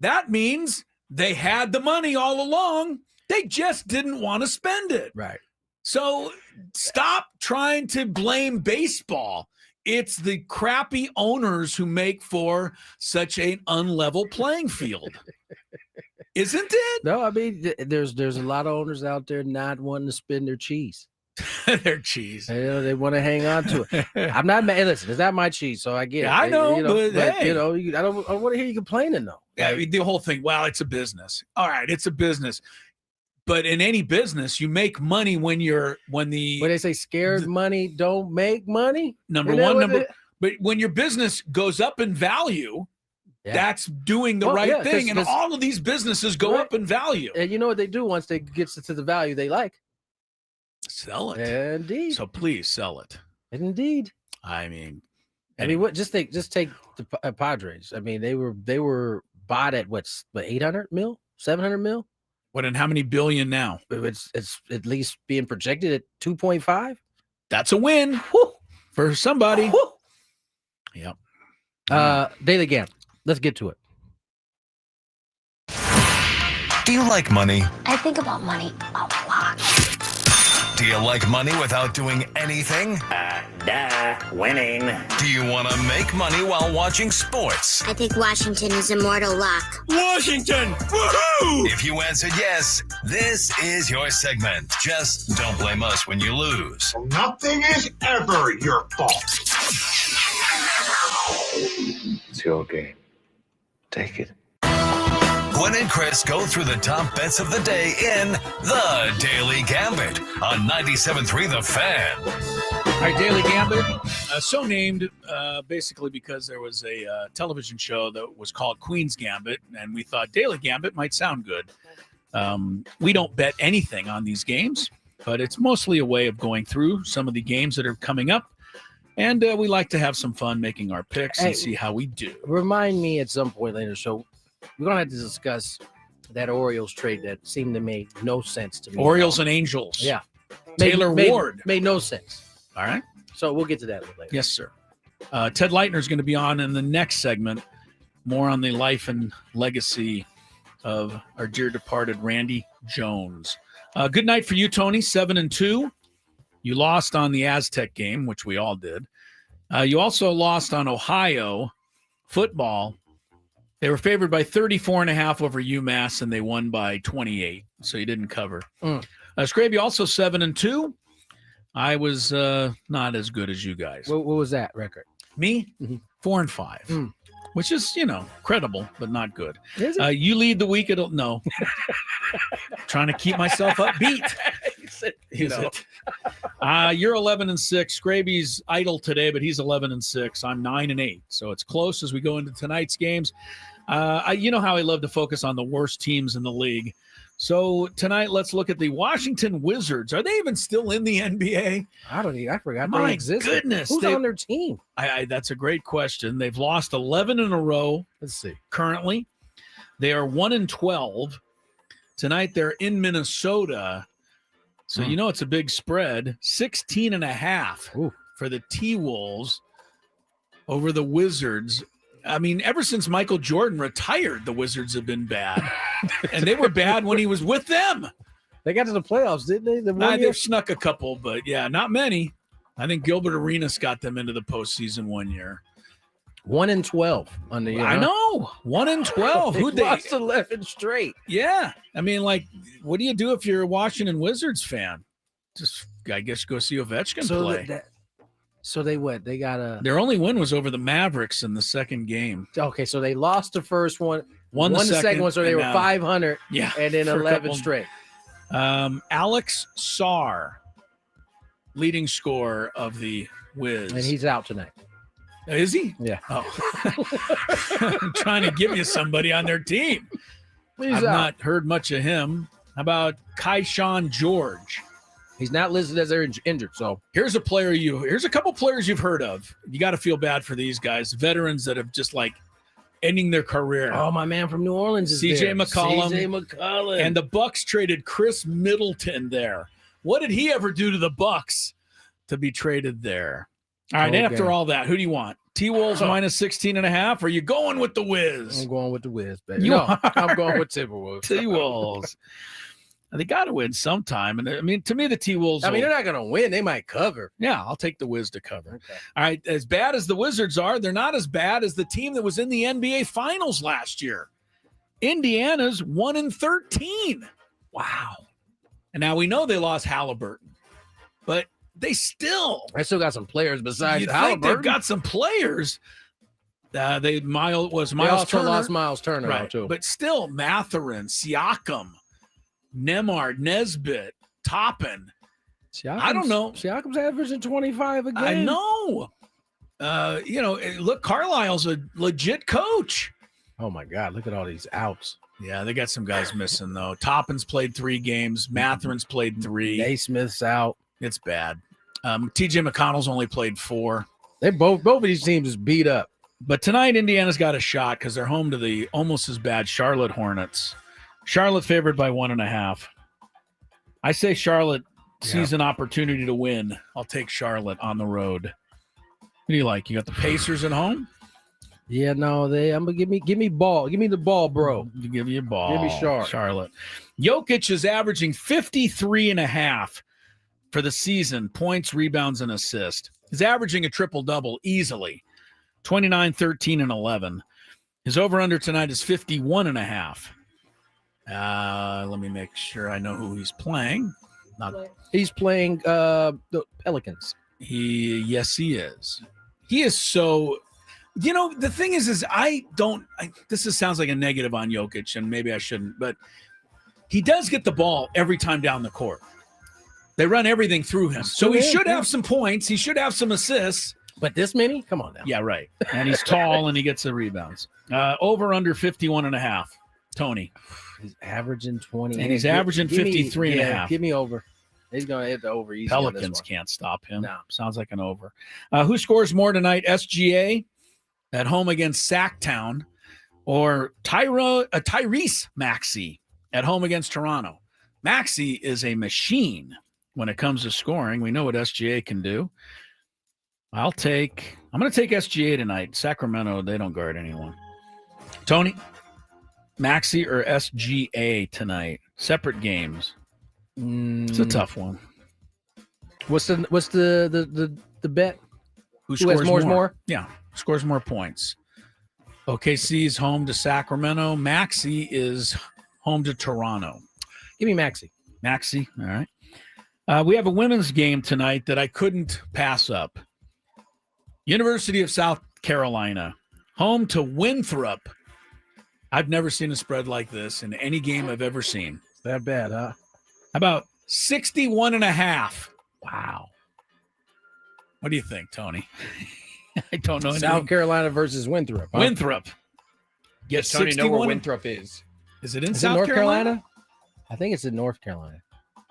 That means they had the money all along. They just didn't want to spend it. Right. So stop trying to blame baseball. It's the crappy owners who make for such an unlevel playing field. Isn't it? No, I mean, there's a lot of owners out there not wanting to spend their cheese. Their cheese. They want to hang on to it. I'm not mad. Listen, it's not my cheese, so I get it. I know, but hey. I don't want to hear you complaining though. Yeah, the whole thing. Well, it's a business. All right, it's a business. But in any business, you make money when they say scared money don't make money. But when your business goes up in value, that's doing the right thing. And all of these businesses go up in value. And you know what they do once they get to the value they like? Sell it. Indeed. So please sell it. Indeed. I mean, what? Just take the Padres. I mean, they were bought at what 800 mil, 700 mil. What, and how many billion now? It's at least being projected at 2.5. That's a win for somebody. Woo. Yep. Daily Gam. Let's get to it. Do you like money? I think about money a lot. Do you like money without doing anything? Winning. Do you want to make money while watching sports? I think Washington is immortal luck. Washington! Woohoo! If you answered yes, this is your segment. Just don't blame us when you lose. Nothing is ever your fault. It's your game. Take it. Gwynn and Chris go through the top bets of the day in The Daily Gambit on 97.3 The Fan. All right, Daily Gambit, so named basically because there was a television show that was called Queen's Gambit, and we thought Daily Gambit might sound good. We don't bet anything on these games, but it's mostly a way of going through some of the games that are coming up, and we like to have some fun making our picks and see how we do. Remind me at some point later, so we're going to have to discuss that Orioles trade that seemed to make no sense to me. Orioles and Angels. Yeah. Taylor Ward. Made no sense. All right. So we'll get to that a little later. Yes, sir. Ted Leitner is going to be on in the next segment, more on the life and legacy of our dear departed Randy Jones. Good night for you, Tony, 7-2. You lost on the Aztec game, which we all did. You also lost on Ohio football. They were favored by 34.5 over UMass, and they won by 28. So you didn't cover. Scraby also 7-2. I was not as good as you guys. What was that record? Me? 4-5, which is, credible, but not good. Is it? You lead the week. No. Trying to keep myself upbeat. You're 11-6. Scraby's idle today, but he's 11-6. I'm 9-8. So it's close as we go into tonight's games. You know how I love to focus on the worst teams in the league. So tonight, let's look at the Washington Wizards. Are they even still in the NBA? I forgot My they existed. goodness. Who's on their team? That's a great question. They've lost 11 in a row. Let's see. Currently, they are 1-12. Tonight, they're in Minnesota. So it's a big spread. 16.5 for the T-Wolves over the Wizards. I mean, ever since Michael Jordan retired, the Wizards have been bad. And they were bad when he was with them. They got to the playoffs, didn't they? They've snuck a couple, but not many. I think Gilbert Arenas got them into the postseason one year. 1-12 on the year. I know. 1-12. Who lost 11 straight? Yeah. I mean, like, what do you do if you're a Washington Wizards fan? Just, I guess, go see Ovechkin play. So they what? They got a. Their only win was over the Mavericks in the second game. Okay, so they lost the first one, won the second one, so they were 500. Yeah, and then 11 straight. Alex Sarr, leading scorer of the Wiz, and he's out tonight. Is he? Yeah. Oh, I'm trying to give you somebody on their team. I've not heard much of him. How about Kaishan George? He's not listed as injured. So here's a couple players you've heard of. You got to feel bad for these guys, veterans that have just like ending their career. Oh, my man from New Orleans is CJ there. McCollum. CJ McCollum. And the Bucks traded Chris Middleton there. What did he ever do to the Bucks to be traded there? All right, after all that, who do you want? T-Wolves minus 16.5. Or are you going with the Wiz? I'm going with the Wiz, baby. I'm going with Timberwolves. T-Wolves. They got to win sometime. And I mean, to me, the T-Wolves. I mean, they're not going to win. They might cover. Yeah, I'll take the Wiz to cover. Okay. All right. As bad as the Wizards are, they're not as bad as the team that was in the NBA Finals last year. Indiana's 1-13. Wow. And now we know they lost Halliburton, but they still got some players besides Halliburton. They've got some players. Miles also Turner. Lost Miles Turner, right? Too. But still, Mathurin, Siakam, Nemard, Nesbitt, Toppin. I don't know. Siakam's averaging 25 a game. I know. Look, Carlisle's a legit coach. Oh my God! Look at all these outs. Yeah, they got some guys missing though. Toppin's played 3 games. Mathurin's played 3. Naismith's out. It's bad. TJ McConnell's only played 4. They both of these teams is beat up. But tonight, Indiana's got a shot because they're home to the almost as bad Charlotte Hornets. Charlotte favored by 1.5. I say Charlotte sees an opportunity to win. I'll take Charlotte on the road. What do you like? You got the Pacers at home? Yeah, no, I'm gonna give me ball. Give me the ball, bro. Give you a ball. Give me Charlotte. Jokic is averaging 53.5 for the season, points, rebounds, and assists. He's averaging a triple-double easily. 29, 13, and 11. His over-under tonight is 51.5. Let me make sure I know who he's playing. He's playing the Pelicans. Yes, he is. He is so. The thing is this sounds like a negative on Jokic, and maybe I shouldn't, but he does get the ball every time down the court. They run everything through him. So he should have some points. He should have some assists. But this many? Come on now. Yeah, right. And he's tall and he gets the rebounds. Over under 51.5. Tony. He's averaging 20. And he's averaging 53.5. Give me over. He's going to hit the over easy. Pelicans can't stop him. No. Sounds like an over. Who scores more tonight? SGA at home against Sacktown or Tyrese Maxey at home against Toronto? Maxey is a machine when it comes to scoring. We know what SGA can do. I'm going to take SGA tonight. Sacramento, they don't guard anyone. Tony, Maxey or SGA tonight? Separate games. It's a tough one. What's the bet? Who scores more? Yeah, scores more points. OKC is home to Sacramento. Maxey is home to Toronto. Give me Maxey. Maxey, all right. We have a women's game tonight that I couldn't pass up. University of South Carolina, home to Winthrop. I've never seen a spread like this in any game I've ever seen. That bad, huh? How about 61.5? Wow. What do you think, Tony? I don't know. South Carolina versus Winthrop. Huh? Winthrop. Yes, Tony, know where Winthrop is. Is it in South North Carolina? I think it's in North Carolina.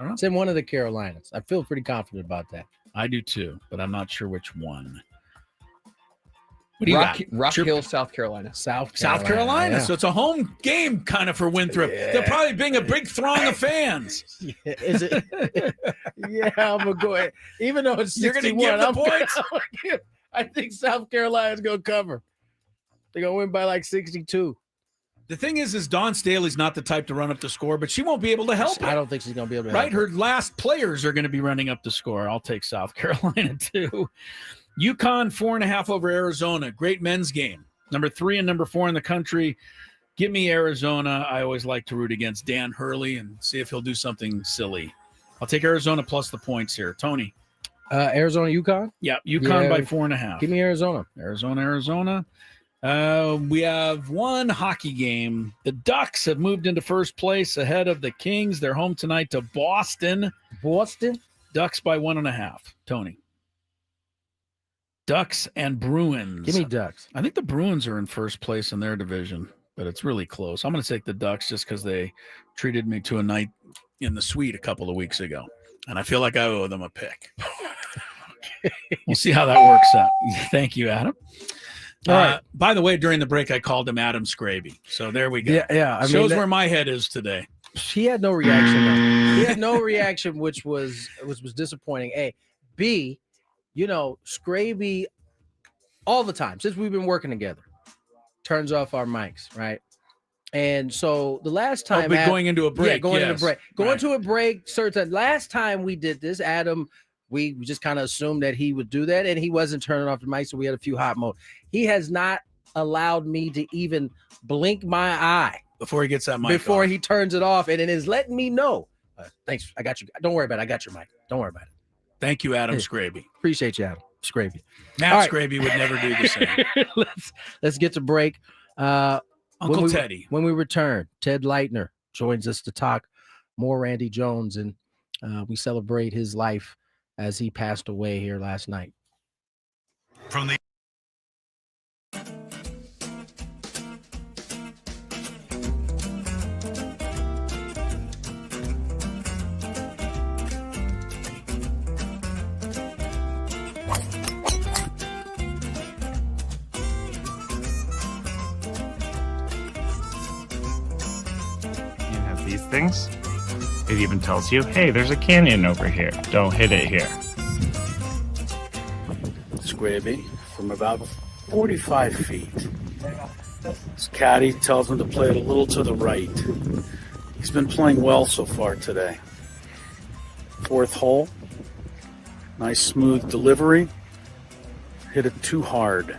It's in one of the Carolinas. I feel pretty confident about that. I do too, but I'm not sure which one. What do you got? Rock Hill, South Carolina. South Carolina. Yeah. So it's a home game kind of for Winthrop. Yeah. They'll probably bring a big throng of fans. Yeah, is it? Yeah, I'm going to go ahead. Even though it's 61, you're going to give the points? I think South Carolina's going to cover. They're going to win by like 62. The thing is Dawn Staley's not the type to run up the score, but she won't be able to help it. I don't think she's going to be able to help her last players are going to be running up the score. I'll take South Carolina too. UConn 4.5 over Arizona. Great men's game. Number 3 and number 4 in the country. Give me Arizona. I always like to root against Dan Hurley and see if he'll do something silly. I'll take Arizona plus the points here. Tony. Arizona, UConn? Yeah, UConn by 4.5. Give me Arizona. Arizona. We have one hockey game. The Ducks have moved into first place ahead of the Kings. They're home tonight to Boston. Ducks by 1.5. Tony. Ducks and Bruins. Give me Ducks. I think the Bruins are in first place in their division, but it's really close. I'm going to take the Ducks just because they treated me to a night in the suite a couple of weeks ago, and I feel like I owe them a pick. We'll see how that works out. Thank you, Adam. All right. By the way, during the break, I called him Adam Scraby. So there we go. Yeah. Shows where my head is today. He had no reaction. Though. He had no reaction, which was disappointing. A, B, Scraby all the time since we've been working together turns off our mics, right? And so the last time, going into a break, into a break, to a break. Certain last time we did this, Adam, we just kind of assumed that he would do that, and he wasn't turning off the mic, so we had a few hot mode. He has not allowed me to even blink my eye before he gets that mic before he turns it off, and it is letting me know. Thanks, I got you. Don't worry about it. I got your mic. Don't worry about it. Thank you, Adam Scraby. Appreciate you, Adam Scraby. Matt Scraby would never do the same. Let's get to break. Uncle Teddy. When we return, Ted Leitner joins us to talk more Randy Jones, and we celebrate his life as he passed away here last night. From the these things. It even tells you, hey, there's a canyon over here. Don't hit it here. Scraby from about 45 feet. His caddy tells him to play it a little to the right. He's been playing well so far today. 4th hole. Nice smooth delivery. Hit it too hard.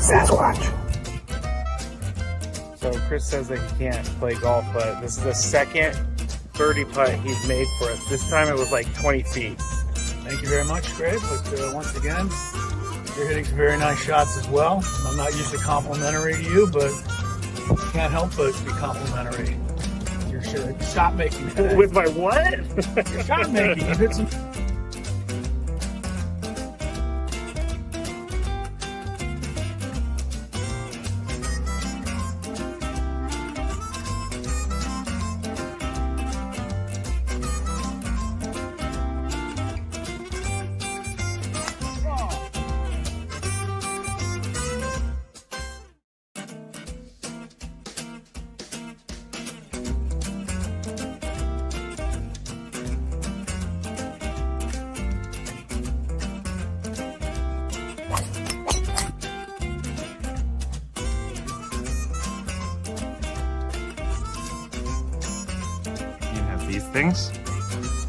Sasquatch. So Chris says that he can't play golf, but this is the second birdie putt he's made for us. This time it was like 20 feet. Thank you very much, Greg. But once again, you're hitting some very nice shots as well. I'm not usually complimentary to you, but can't help but be complimentary. Your shot making today. With my what? Your shot making. You hit some. These things.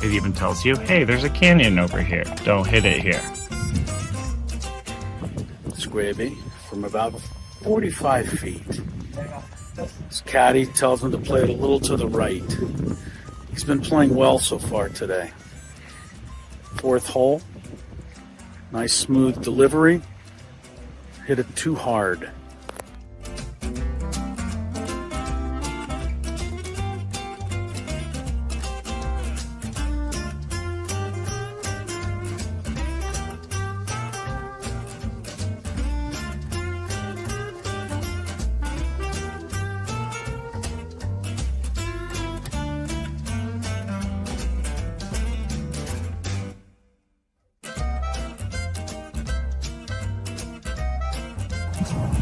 It even tells you, hey, there's a canyon over here. Don't hit it here. Scraby from about 45 feet. His caddy tells him to play it a little to the right. He's been playing well so far today. 4th hole. Nice smooth delivery. Hit it too hard.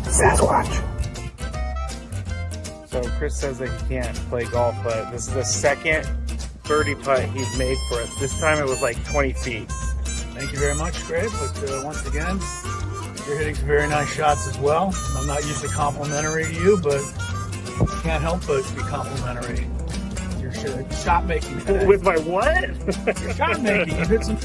Sasquatch. So Chris says that he can't play golf, but this is the second birdie putt he's made for us. This time it was like 20 feet. Thank you very much, Greg. But once again, you're hitting some very nice shots as well. I'm not usually complimentary to you, but can't help but be complimentary. Your shot making today. With my what? Your shot making. You hit some.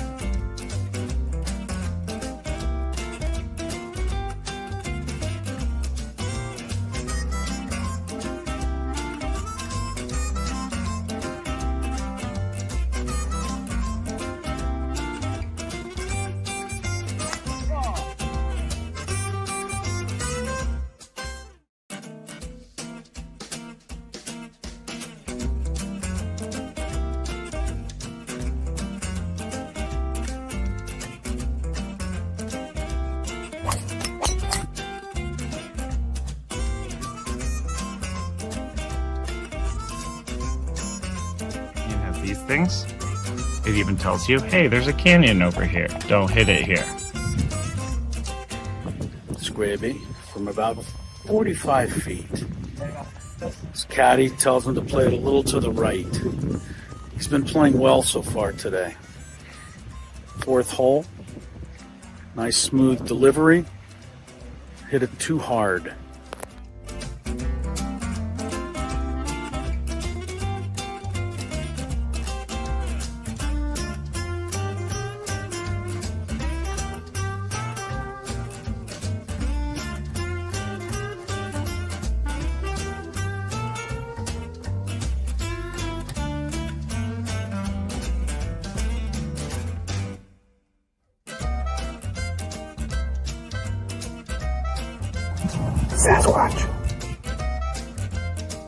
These things. It even tells you, hey, there's a canyon over here. Don't hit it here. Scraby from about 45 feet. His caddy tells him to play it a little to the right. He's been playing well so far today. Fourth hole. Nice smooth delivery. Hit it too hard. Sasquatch.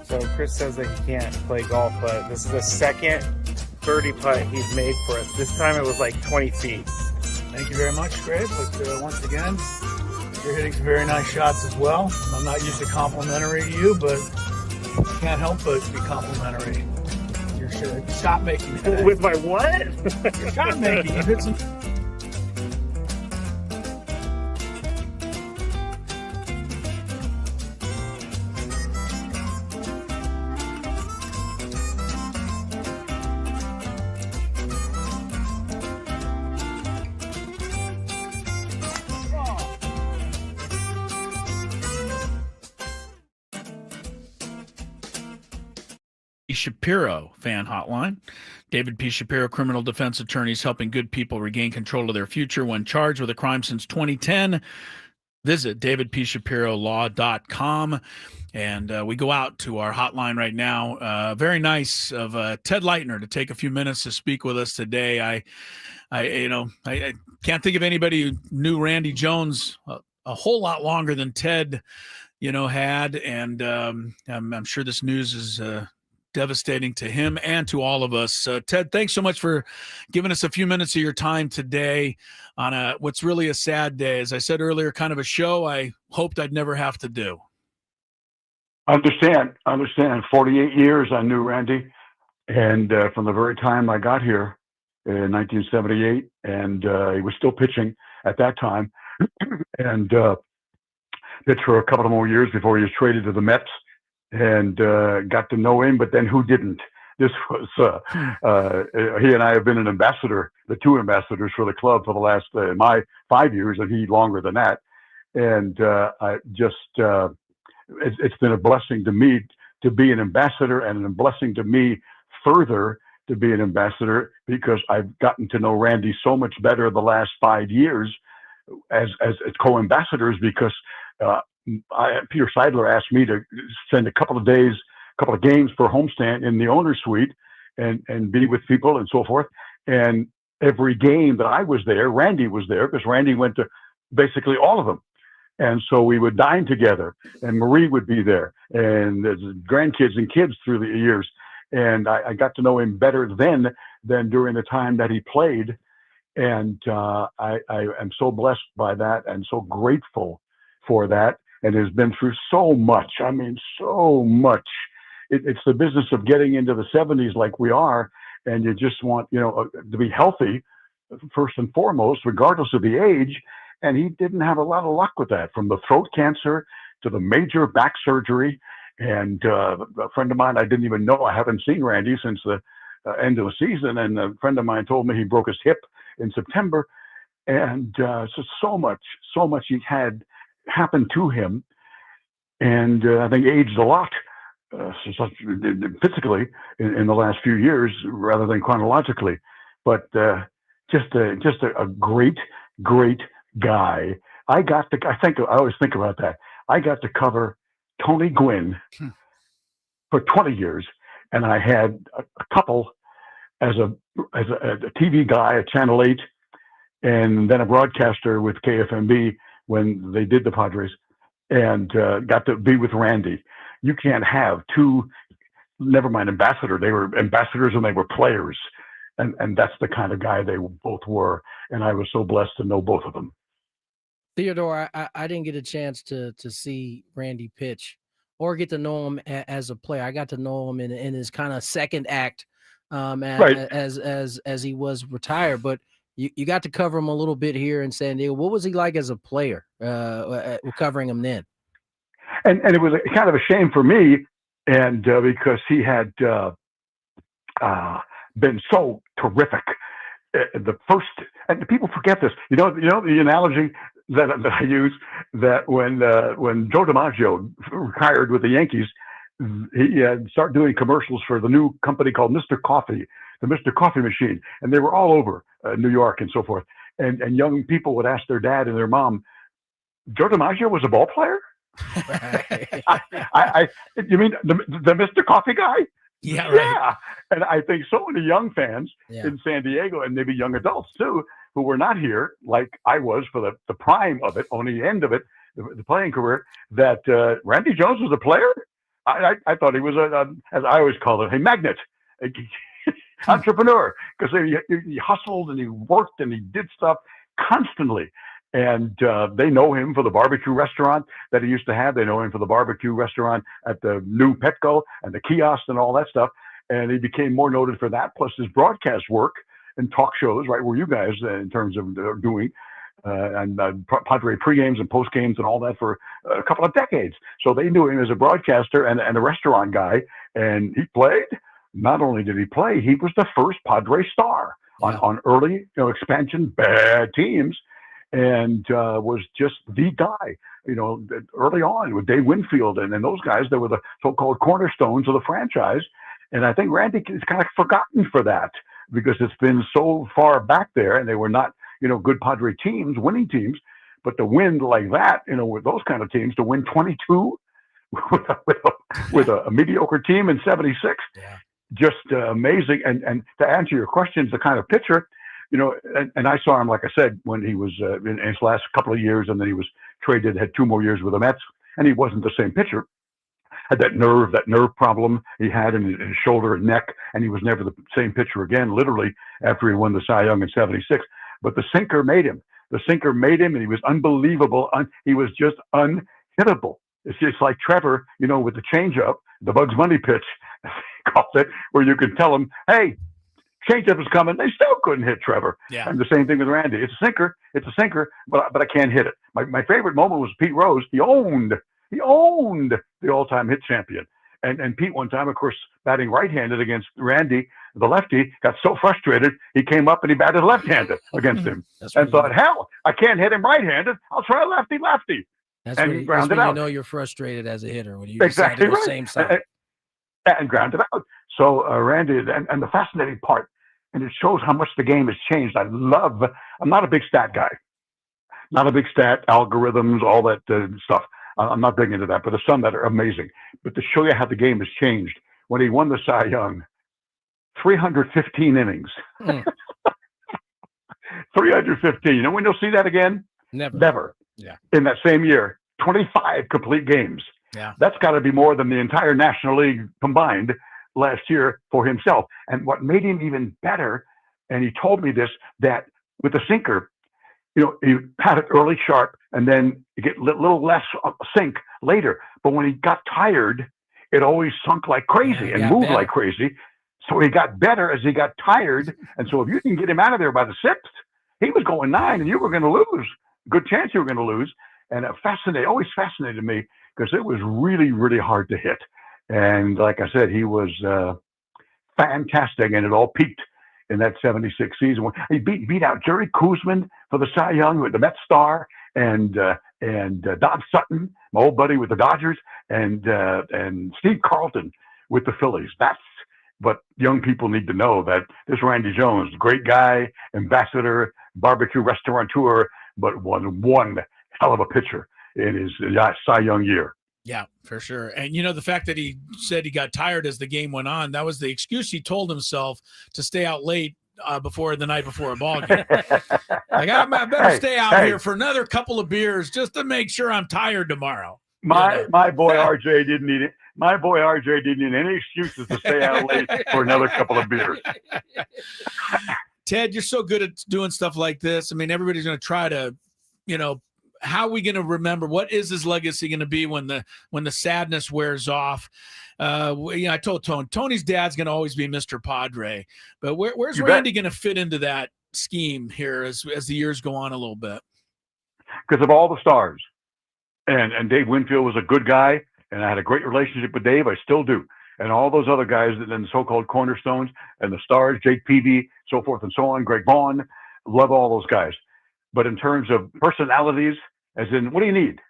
So Chris says that he can't play golf, but this is the second birdie putt he's made for us. This time it was like 20 feet. Thank you very much, Greg. But once again, you're hitting some very nice shots as well. I'm not usually complimentary to you, but can't help but be complimentary. Your shot making today. With my what? Your shot making. You hit some. Shapiro fan hotline. David P. Shapiro, criminal defense attorneys helping good people regain control of their future when charged with a crime since 2010. Visit davidpshapirolaw.com. And we go out to our hotline right now. Very nice of Ted Leitner to take a few minutes to speak with us today. I can't think of anybody who knew Randy Jones a whole lot longer than Ted, had. And I'm sure this news is devastating to him and to all of us. Ted, thanks so much for giving us a few minutes of your time today on what's really a sad day. As I said earlier, kind of a show I hoped I'd never have to do. Understand. 48 years I knew Randy, and from the very time I got here in 1978, and he was still pitching at that time, and pitched for a couple of more years before he was traded to the Mets. And got to know him, but then who didn't? This was he and I have been an ambassador, the two ambassadors for the club for the last my 5 years, and he longer than that. And I just it's been a blessing to me to be an ambassador, and a blessing to me further to be an ambassador, because I've gotten to know Randy so much better the last 5 years as co-ambassadors, because Peter Seidler asked me to spend a couple of games for homestand in the owner's suite and be with people and so forth. And every game that I was there, Randy was there, because Randy went to basically all of them. And so we would dine together, and Marie would be there, and grandkids and kids through the years. And I got to know him better then than during the time that he played. And I am so blessed by that and so grateful for that. And has been through so much. I mean, so much. It's the business of getting into the 70s like we are, and you just want, to be healthy first and foremost, regardless of the age, and he didn't have a lot of luck with that, from the throat cancer to the major back surgery. And a friend of mine, I didn't even know, I haven't seen Randy since the end of the season, and a friend of mine told me he broke his hip in September. And so much he had happened to him, and I think aged a lot physically in the last few years rather than chronologically. But just a great guy. I always think about that. I got to cover Tony Gwynn for 20 years, and I had a couple as a TV guy at Channel 8, and then a broadcaster with KFMB when they did the Padres, and got to be with Randy. You can't have two, never mind ambassador. They were ambassadors and they were players. And that's the kind of guy they both were. And I was so blessed to know both of them. Theodore, I didn't get a chance to see Randy pitch or get to know him as a player. I got to know him in his kind of second act right. as he was retired. But you got to cover him a little bit here in San Diego. What was he like as a player, covering him then? And it was kind of a shame for me, and because he had been so terrific. The first, and people forget this. You know the analogy that I use, that when Joe DiMaggio retired with the Yankees, he started doing commercials for the new company called Mr. Coffee, the Mr. Coffee machine, and they were all over New York and so forth. And young people would ask their dad and their mom, Joe DiMaggio was a ball player? You mean the Mr. Coffee guy? Yeah, right. Yeah. And I think so many young fans in San Diego, and maybe young adults too, who were not here, like I was for the prime of it, on the end of it, the playing career, that Randy Jones was a player. I thought he was as I always call it, a magnet, entrepreneur, because he hustled and he worked and he did stuff constantly. And they know him for the barbecue restaurant that he used to have. They know him for the barbecue restaurant at the new Petco and the kiosk and all that stuff. And he became more noted for that, plus his broadcast work and talk shows, right, where you guys, in terms of doing, and Padre pre-games and post-games and all that for a couple of decades. So they knew him as a broadcaster and a restaurant guy. And he played. Not only did he play, he was the first Padre star on early expansion bad teams. And was just the guy, early on with Dave Winfield and those guys that were the so-called cornerstones of the franchise. And I think Randy is kind of forgotten for that, because it's been so far back there, and they were not, good Padre teams, winning teams. But to win like that, with those kind of teams, to win 22 with a mediocre team in '76, just amazing. And to answer your questions, the kind of pitcher. And I saw him, like I said, when he was in his last couple of years, and then he was traded, had 2 more years with the Mets, and he wasn't the same pitcher. Had that nerve problem he had in his shoulder and neck, and he was never the same pitcher again, literally, after he won the Cy Young in '76. But the sinker made him. And he was unbelievable. He was just unhittable. It's just like Trevor, with the changeup, the Bugs Bunny pitch, calls it, where you could tell him, hey, changeup is coming. They still couldn't hit Trevor. Yeah. And the same thing with Randy. It's a sinker, but I can't hit it. My favorite moment was Pete Rose. He owned the all-time hit champion. And Pete, one time, of course, batting right-handed against Randy, the lefty, got so frustrated, he came up and he batted left-handed against him. And thought, hell, I can't hit him right-handed. I'll try lefty. That's and when, grounded that's when out. you know you're frustrated as a hitter, when you exactly decide to go right. same side. And grounded out. So Randy, and the fascinating part, and it shows how much the game has changed. I'm not a big stat guy. Not a big stat, algorithms, all that stuff. I'm not big into that, but there's some that are amazing. But to show you how the game has changed, when he won the Cy Young, 315 innings. 315. You know when you'll see that again? Never. Yeah. In that same year, 25 complete games. Yeah. That's got to be more than the entire National League combined last year for himself. And what made him even better, and he told me this, that with the sinker, he had it early sharp, and then you get a little less sink later. But when he got tired, it always sunk like crazy and moved like crazy. So he got better as he got tired. And so if you can get him out of there by the 6th, he was going 9 and you were going to lose. good chance you were going to lose. And it always fascinated me because it was really, really hard to hit. And like I said, he was fantastic, and it all peaked in that '76 season when he beat out Jerry Koosman for the Cy Young with the Met star, and Don Sutton, my old buddy with the Dodgers, and Steve Carlton with the Phillies. That's what young people need to know, that this Randy Jones, great guy, ambassador, barbecue restaurateur, but one hell of a pitcher in his Cy Young year. Yeah, for sure. And, the fact that he said he got tired as the game went on, that was the excuse he told himself to stay out late before the night before a ball game. Like, I better stay out here for another couple of beers just to make sure I'm tired tomorrow. My boy RJ didn't need it. My boy RJ didn't need any excuses to stay out late for another couple of beers. Ted, you're so good at doing stuff like this. I mean, everybody's going to try to, how are we going to remember? What is his legacy going to be when the sadness wears off? I told Tony's dad's going to always be Mr. Padre, but where's Randy going to fit into that scheme here as the years go on a little bit? Because of all the stars, and Dave Winfield was a good guy, and I had a great relationship with Dave. I still do. And all those other guys, and the so-called cornerstones, and the stars, Jake Peavy, so forth and so on, Greg Vaughn, love all those guys. But in terms of personalities, as in, what do you need?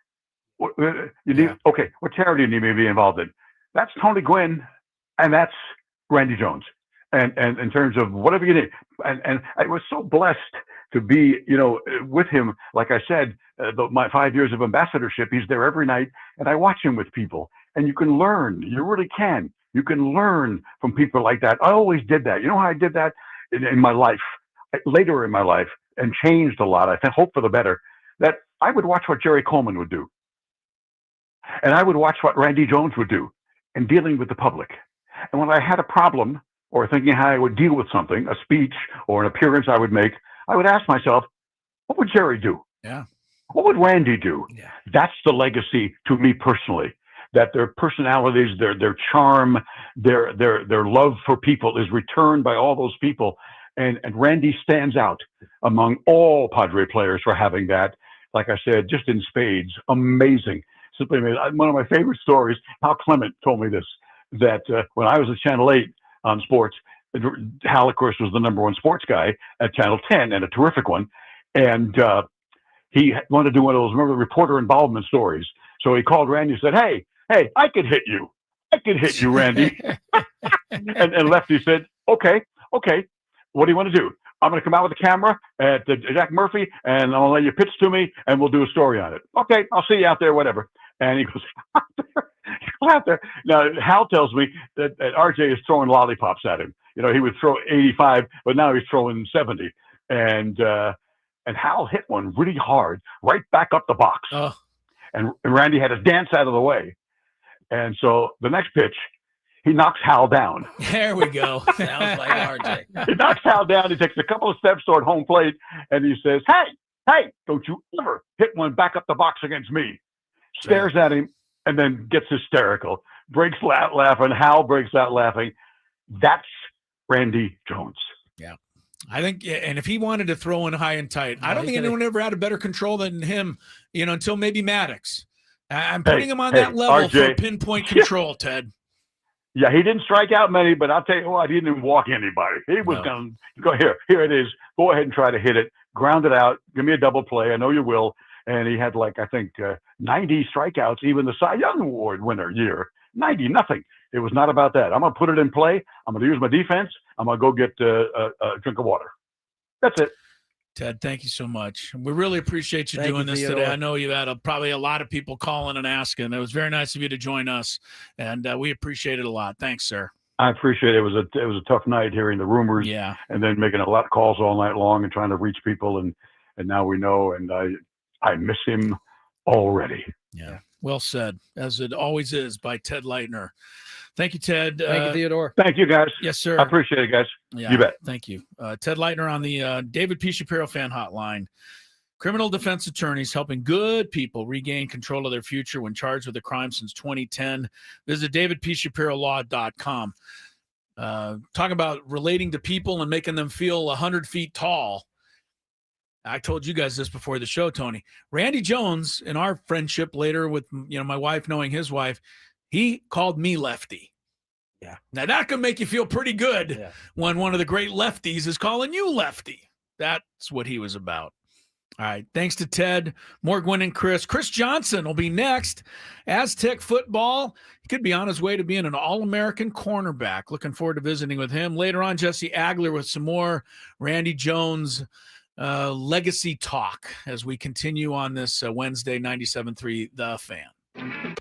Okay, what charity do you need me to be involved in? That's Tony Gwynn, and that's Randy Jones. And in terms of whatever you need. And I was so blessed to be, with him. Like I said, my 5 years of ambassadorship, he's there every night, and I watch him with people. And you can learn. You really can. You can learn from people like that. I always did that. You know how I did that in my life, later in my life, and changed a lot. I hope for the better. That I would watch what Jerry Coleman would do. And I would watch what Randy Jones would do in dealing with the public. And when I had a problem or thinking how I would deal with something, a speech or an appearance I would make, I would ask myself, what would Jerry do? Yeah. What would Randy do? Yeah. That's the legacy to me personally, that their personalities, their charm, their love for people is returned by all those people. And Randy stands out among all Padre players for having that. Like I said, just in spades, amazing. Simply amazing. One of my favorite stories, Hal Clement told me this, that when I was at Channel 8 on sports, Hal, of course, was the #1 sports guy at Channel 10, and a terrific one. And he wanted to do one of those, remember, the reporter involvement stories. So he called Randy and said, hey, I could hit you. I could hit you, Randy. and Lefty said, okay. What do you want to do? I'm going to come out with the camera at Jack Murphy, and I'm going to let you pitch to me, and we'll do a story on it. Okay, I'll see you out there, whatever. And he goes out there. Now, Hal tells me that RJ is throwing lollipops at him. He would throw 85, but now he's throwing 70. And Hal hit one really hard, right back up the box. Oh. And Randy had to dance out of the way. And so the next pitch, he knocks Hal down. There we go. Sounds like RJ. He knocks Hal down. He takes a couple of steps toward home plate, and he says, hey, don't you ever hit one back up the box against me. Stares at him, and then gets hysterical. Breaks out laughing. Hal breaks out laughing. That's Randy Jones. Yeah. I think, and if he wanted to throw in high and tight, I don't think anyone ever had a better control than him, until maybe Maddox. I'm putting him on that level RJ, for pinpoint control, Ted. Yeah, he didn't strike out many, but I'll tell you what, he didn't even walk anybody. He was going to go, here it is. Go ahead and try to hit it. Ground it out. Give me a double play. I know you will. And he had 90 strikeouts, even the Cy Young Award winner year. 90, nothing. It was not about that. I'm going to put it in play. I'm going to use my defense. I'm going to go get a drink of water. That's it. Ted, thank you so much. We really appreciate you doing this today. I know you had probably a lot of people calling and asking. It was very nice of you to join us, and we appreciate it a lot. Thanks, sir. I appreciate it. It was a tough night hearing the rumors, and then making a lot of calls all night long and trying to reach people, and now we know, and I miss him already. Yeah, well said, as it always is by Ted Leitner. Thank you, Ted. Thank you, Theodore. Thank you, guys. Yes, sir. I appreciate it, guys. Yeah, you bet. Thank you. Ted Leitner on the David P. Shapiro fan hotline. Criminal defense attorneys helping good people regain control of their future when charged with a crime since 2010. Visit davidpshapirolaw.com. Talk about relating to people and making them feel 100 feet tall. I told you guys this before the show, Tony. Randy Jones, in our friendship later with my wife knowing his wife, he called me lefty. Yeah. Now that can make you feel pretty good when one of the great lefties is calling you lefty. That's what he was about. All right. Thanks to Ted. More Gwynn and Chris. Chris Johnson will be next. Aztec football. He could be on his way to being an All-American cornerback. Looking forward to visiting with him. Later on, Jesse Agler with some more Randy Jones legacy talk as we continue on this Wednesday, 97.3 The Fan.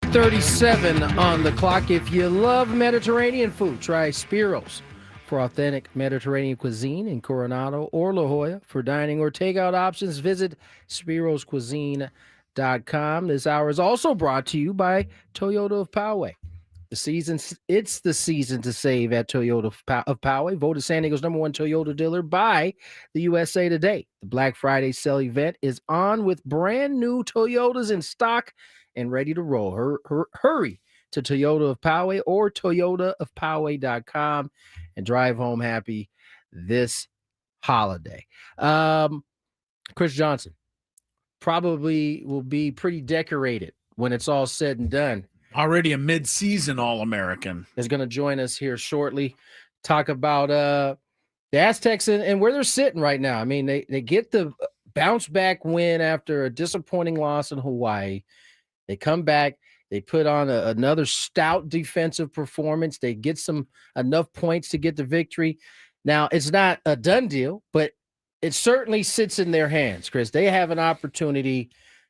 8:37 on the clock. If you love Mediterranean food, try Spiro's for authentic Mediterranean cuisine in Coronado or La Jolla. For dining or takeout options, visit spiroscuisine.com. This hour is also brought to you by Toyota of Poway. It's the season to save at Toyota of Poway. Voted San Diego's #1 Toyota dealer by the USA Today. The Black Friday sale event is on with brand new Toyotas in stock and ready to roll. Hurry to Toyota of Poway or toyotaofpoway.com and drive home happy this holiday. Chris Johnson probably will be pretty decorated when it's all said and done. Already a mid-season All-American. Is going to join us here shortly. Talk about the Aztecs and where they're sitting right now. I mean, they get the bounce-back win after a disappointing loss in Hawaii. They come back. They put on another stout defensive performance. They get enough points to get the victory. Now, it's not a done deal, but it certainly sits in their hands, Chris. They have an opportunity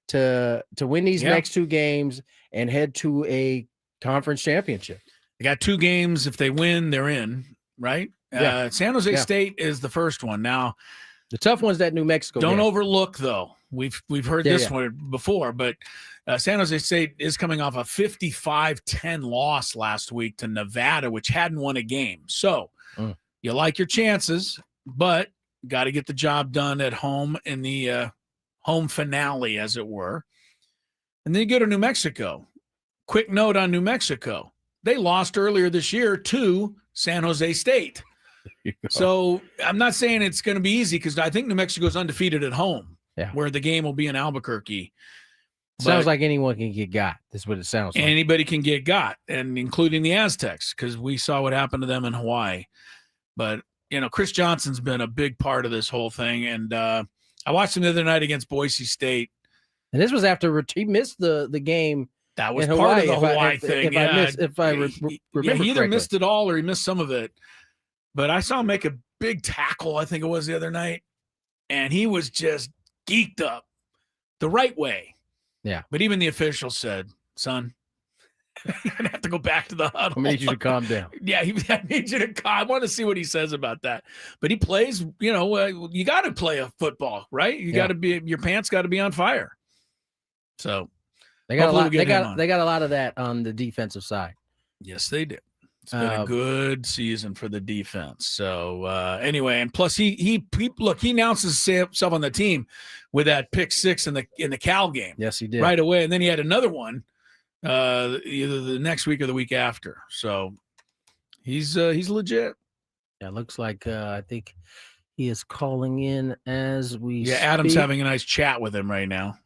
to win these next two games and head to a conference championship. They got 2 games. If they win, they're in, right? Yeah. San Jose State is the first one. Now, the tough one's that New Mexico Don't game. overlook, though. We've heard this one before, but San Jose State is coming off a 55-10 loss last week to Nevada, which hadn't won a game. So you like your chances, but got to get the job done at home in the home finale, as it were. And then you go to New Mexico. Quick note on New Mexico. They lost earlier this year to San Jose State. So I'm not saying it's going to be easy because I think New Mexico's undefeated at home, where the game will be in Albuquerque. Sounds like anyone can get got. That's what it sounds like. Anybody can get got, and including the Aztecs, because we saw what happened to them in Hawaii. But, Chris Johnson's been a big part of this whole thing, and I watched him the other night against Boise State. And this was after he missed the game. That was in part Hawaii, of the Hawaii thing. If I remember he either correctly. missed it all or he missed some of it. But I saw him make a big tackle, I think it was the other night, and he was just geeked up the right way. Yeah. But even the official said, son, you're going to have to go back to the huddle. I need you to calm down. Yeah, I need you to calm. I want to see what he says about that. But he plays, you got to play a football, right? You got to be, your pants got to be on fire. So they got a lot. They got a lot of that on the defensive side. Yes, they did. It's been a good season for the defense. So anyway, and plus he announces himself on the team with that pick 6 in the Cal game. Yes, he did right away, and then he had another one either the next week or the week after. So he's legit. Yeah, looks like I think he is calling in as we. Yeah, Adam's having a nice chat with him right now.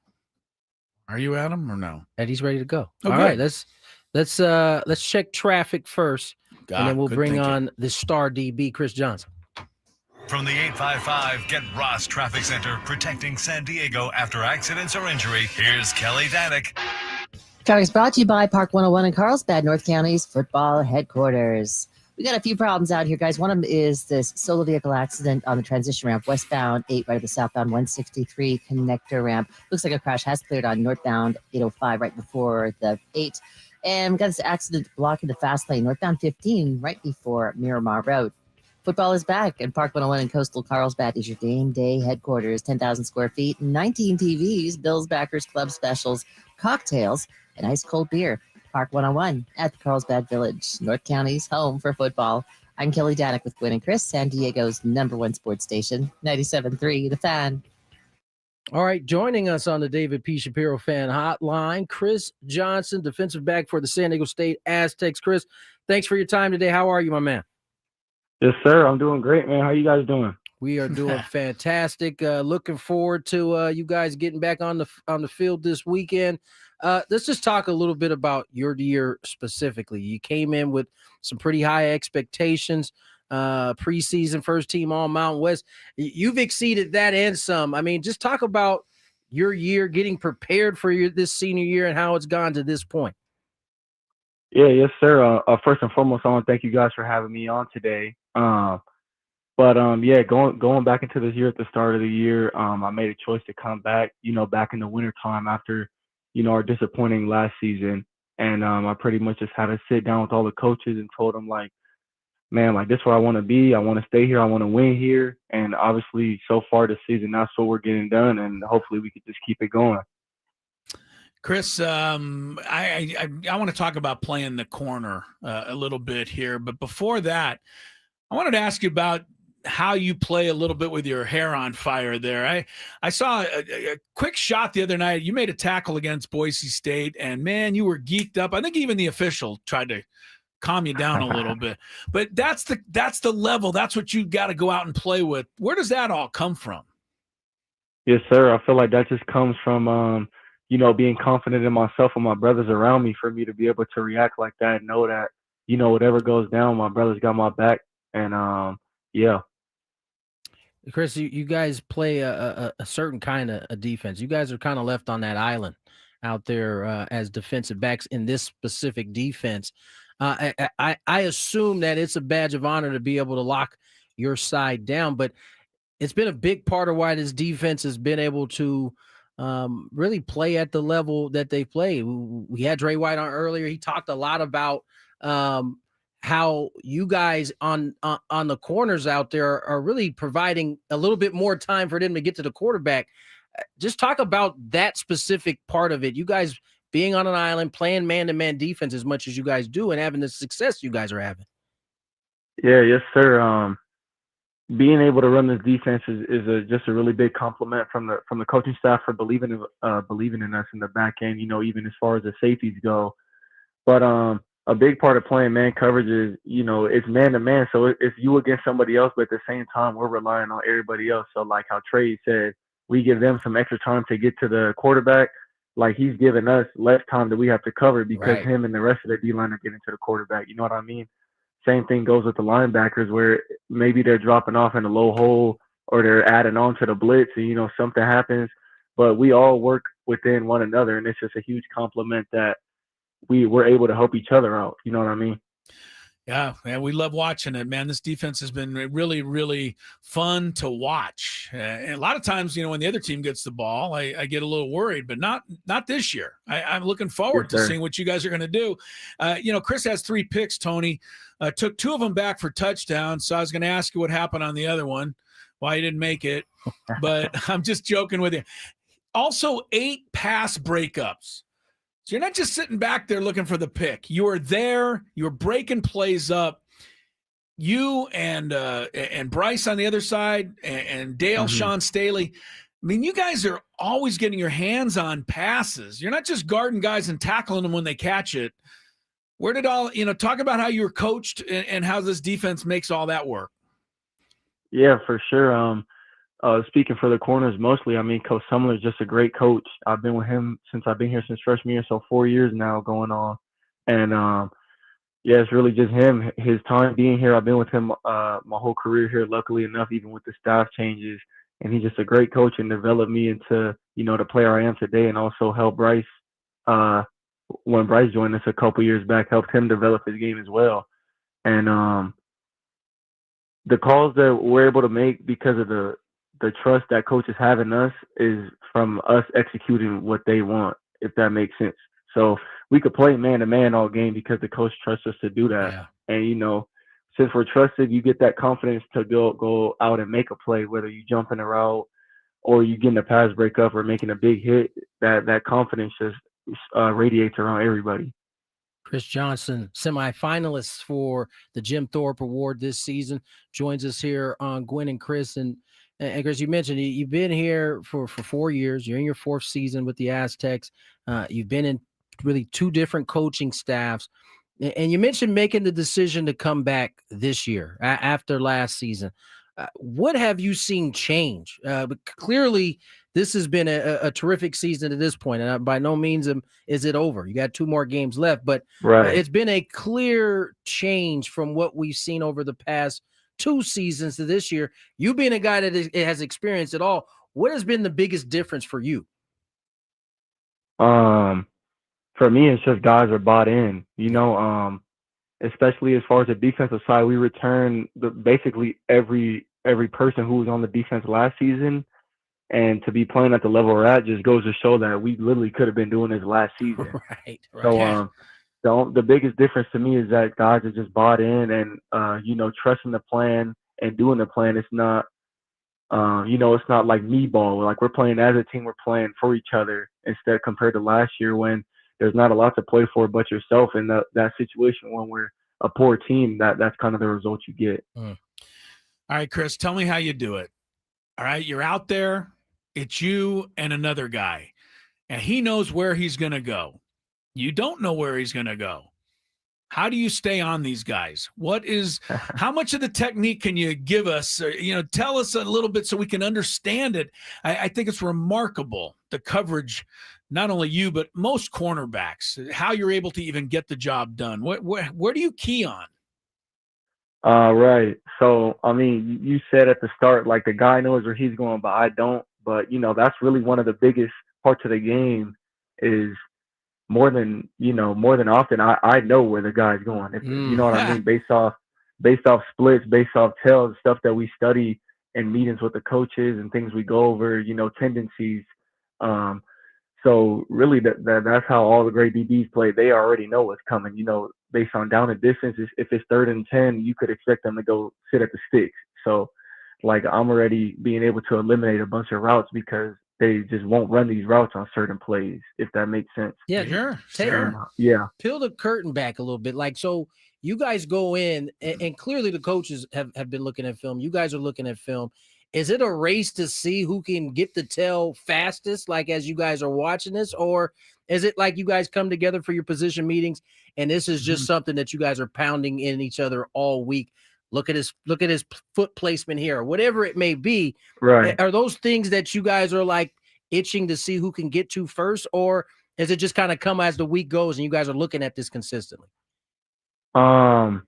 Are you Adam or no? Eddie's ready to go. Okay. All right, let's check traffic first, and then we'll bring on the star DB, Chris Johnson. From the 855 Get Ross Traffic Center, protecting San Diego after accidents or injury, here's Kelly Danick. Traffic is brought to you by Park 101 in Carlsbad, North County's football headquarters. We got a few problems out here, guys. One of them is this solo vehicle accident on the transition ramp, westbound 8 right of the southbound 163 connector ramp. Looks like a crash has cleared on northbound 805 right before the 8. And we got this accident blocking the fast lane, northbound 15 right before Miramar Road. Football is back, and Park 101 in coastal Carlsbad is your game day headquarters. 10,000 square feet, 19 TVs, Bills backers, club specials, cocktails, and ice cold beer. Park 101 at the Carlsbad Village, North County's home for football. I'm Kelly Danick with Gwynn and Chris, San Diego's #1 sports station, 97.3 The Fan. All right, joining us on the David P. Shapiro Fan Hotline, Chris Johnson, defensive back for the San Diego State Aztecs. Chris, thanks for your time today. How are you, my man? Yes, sir. I'm doing great, man. How you guys doing? We are doing fantastic. Looking forward to you guys getting back on the field this weekend. Let's just talk a little bit about your year specifically. You came in with some pretty high expectations, preseason first team all Mountain West. You've exceeded that and some. I mean, just talk about your year, getting prepared for this senior year and how it's gone to this point. Yeah, yes, sir. First and foremost, I want to thank you guys for having me on today. Yeah, going back into this year at the start of the year, I made a choice to come back, back in the wintertime after, our disappointing last season. And I pretty much just had to sit down with all the coaches and told them, like, man, like, this is where I want to be. I want to stay here. I want to win here. And obviously, so far this season, that's what we're getting done. And hopefully we could just keep it going. Chris, I want to talk about playing the corner a little bit here. But before that, I wanted to ask you about how you play a little bit with your hair on fire there. I saw a quick shot the other night. You made a tackle against Boise State, and, man, you were geeked up. I think even the official tried to calm you down a little bit. But that's the level. That's what you got to go out and play with. Where does that all come from? Yes, sir. I feel like that just comes from being confident in myself and my brothers around me, for me to be able to react like that and know that, whatever goes down, my brothers got my back. And, yeah. Chris, you guys play a certain kind of a defense. You guys are kind of left on that island out there as defensive backs in this specific defense. I assume that it's a badge of honor to be able to lock your side down, but it's been a big part of why this defense has been able to really play at the level that they play. We had Dre White on earlier. He talked a lot about how you guys on the corners out there are really providing a little bit more time for them to get to the quarterback. Just talk about that specific part of it. You guys being on an island, playing man-to-man defense as much as you guys do, and having the success you guys are having. Yeah, yes, sir. Being able to run this defense is just a really big compliment from the coaching staff for believing in us in the back end. Even as far as the safeties go. But a big part of playing man coverage is, it's man to man. So if you against somebody else, but at the same time we're relying on everybody else. So like how Trey said, we give them some extra time to get to the quarterback. Like, he's giving us less time that we have to cover because him and the rest of the D-line are getting to the quarterback. You know what I mean? Same thing goes with the linebackers, where maybe they're dropping off in a low hole or they're adding on to the blitz and, something happens. But we all work within one another, and it's just a huge compliment that we're able to help each other out. You know what I mean? Yeah, man, we love watching it, man. This defense has been really, really fun to watch. And a lot of times, when the other team gets the ball, I get a little worried, but not this year. I'm looking forward to seeing what you guys are going to do. Chris has 3 picks, Tony. Took 2 of them back for touchdowns, so I was going to ask you what happened on the other one, why you didn't make it. But I'm just joking with you. Also, 8 pass breakups. So you're not just sitting back there looking for the pick. You are there. You're breaking plays up. You and Bryce on the other side and Dale, Sean Staley. I mean, you guys are always getting your hands on passes. You're not just guarding guys and tackling them when they catch it. Where did talk about how you were coached and how this defense makes all that work? Yeah, for sure. Speaking for the corners mostly, Coach Sumler is just a great coach. I've been with him since I've been here since freshman year, so 4 years now going on. And, it's really just him, his time being here. I've been with him my whole career here, luckily enough, even with the staff changes. And he's just a great coach and developed me into, the player I am today, and also helped Bryce. When Bryce joined us a couple years back, helped him develop his game as well. And the calls that we're able to make because of the trust that coaches have in us is from us executing what they want, if that makes sense. So we could play man-to-man all game because the coach trusts us to do that. Yeah. And, since we're trusted, you get that confidence to go out and make a play, whether you jump in a route or you getting a pass breakup or making a big hit. That confidence just radiates around everybody. Chris Johnson, semifinalist for the Jim Thorpe Award this season, joins us here on Gwynn and Chris. And Chris, you mentioned you've been here for 4 years. You're in your 4th season with the Aztecs. You've been in really 2 different coaching staffs. And you mentioned making the decision to come back this year after last season. What have you seen change? But clearly, this has been a terrific season at this point, and by no means is it over. You got 2 more games left, but it's been a clear change from what we've seen over the past 2 seasons to this year. You being a guy that has experienced it all, what has been the biggest difference for you? For me, it's just guys are bought in, especially as far as the defensive side. We return basically every person who was on the defense last season, and to be playing at the level we're at just goes to show that we literally could have been doing this last season. Right. So The biggest difference to me is that guys are just bought in and trusting the plan and doing the plan. It's not it's not like me ball. Like we're playing as a team, we're playing for each other instead compared to last year when there's not a lot to play for but yourself in that situation when we're a poor team. That's kind of the result you get. All right, Chris, tell me how you do it. All right, you're out there. It's you and another guy, and he knows where he's going to go. You don't know where he's going to go. How do you stay on these guys? How much of the technique can you give us? Tell us a little bit so we can understand it. I think it's remarkable, the coverage, not only you, but most cornerbacks, how you're able to even get the job done. Where do you key on? Right. So, I mean, you said at the start, like the guy knows where he's going, but I don't. But, that's really one of the biggest parts of the game is more than often, I know where the guy's going. You know what I mean? Based off splits, based off tells, stuff that we study in meetings with the coaches and things we go over, tendencies. So really that's how all the great DBs play. They already know what's coming, based on down and distance. If it's 3rd and 10, you could expect them to go sit at the sticks. So like I'm already being able to eliminate a bunch of routes because they just won't run these routes on certain plays, if that makes sense. Yeah, sure. Yeah. Peel the curtain back a little bit. Like, so you guys go in, and clearly the coaches have been looking at film. You guys are looking at film. Is it a race to see who can get the tell fastest, like as you guys are watching this? Or is it like you guys come together for your position meetings, and this is just something that you guys are pounding in each other all week? Look at his foot placement here, or whatever it may be. Right. Are those things that you guys are like itching to see who can get to first, or is it just kind of come as the week goes and you guys are looking at this consistently? I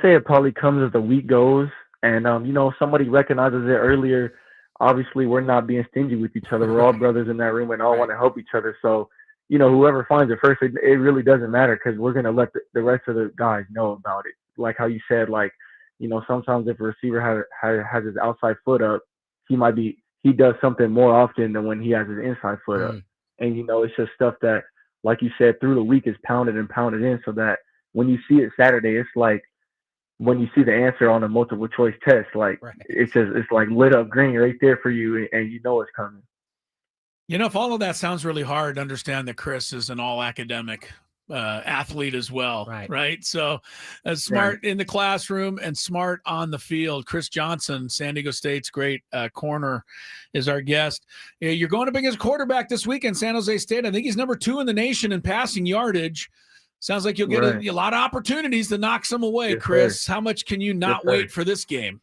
say it probably comes as the week goes, and if somebody recognizes it earlier, obviously we're not being stingy with each other. We're all brothers in that room and all want to help each other. So whoever finds it first, it really doesn't matter because we're gonna let the rest of the guys know about it. Like how you said, like. Sometimes if a receiver has his outside foot up, he does something more often than when he has his inside foot up. And, it's just stuff that, like you said, through the week is pounded and pounded in so that when you see it Saturday, it's like when you see the answer on a multiple choice test, like it's like lit up green right there for you and you know it's coming. If all of that sounds really hard, understand that Chris is an all academic athlete as well, right? So smart in the classroom and smart on the field. Chris Johnson, San Diego State's great corner, is our guest. You're going up against quarterback this weekend, San Jose State. I think he's number 2 in the nation in passing yardage. Sounds like you'll get a lot of opportunities to knock some away. Yes, Chris, sir. How much can you not wait for this game?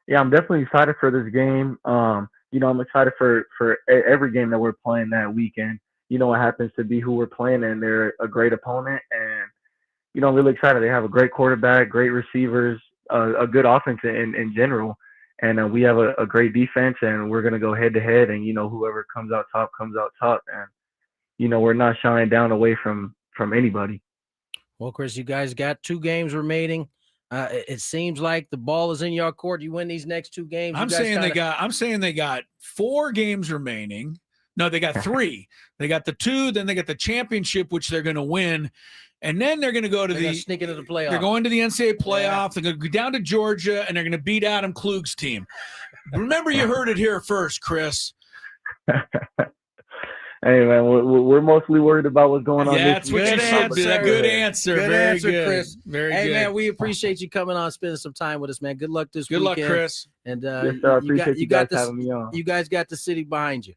Yeah, I'm definitely excited for this game. I'm excited for every game that we're playing that weekend. It happens to be who we're playing, and they're a great opponent. And, I'm really excited. They have a great quarterback, great receivers, a good offense in general. And we have a great defense, and we're going to go head-to-head. And, whoever comes out top comes out top. And, we're not shying down away from anybody. Well, Chris, you guys got 2 games remaining. It seems like the ball is in your court. You win these next 2 games. I'm saying they got 4 games remaining. No, they got 3. They got the 2, then they got the championship, which they're going to win, and then they're going to go to sneak into the playoff. They're going to the NCAA playoff. They're going to go down to Georgia, and they're going to beat Adam Klug's team. Remember, you heard it here first, Chris. Hey, man, we're mostly worried about what's going on. Yeah, that's what you said. Good answer. Good Very answer, good. Chris. Very hey, good. man, we appreciate you coming on, spending some time with us, man. Good luck this weekend. Good luck, Chris. And yes, sir, I appreciate you guys having me on. You guys got the city behind you.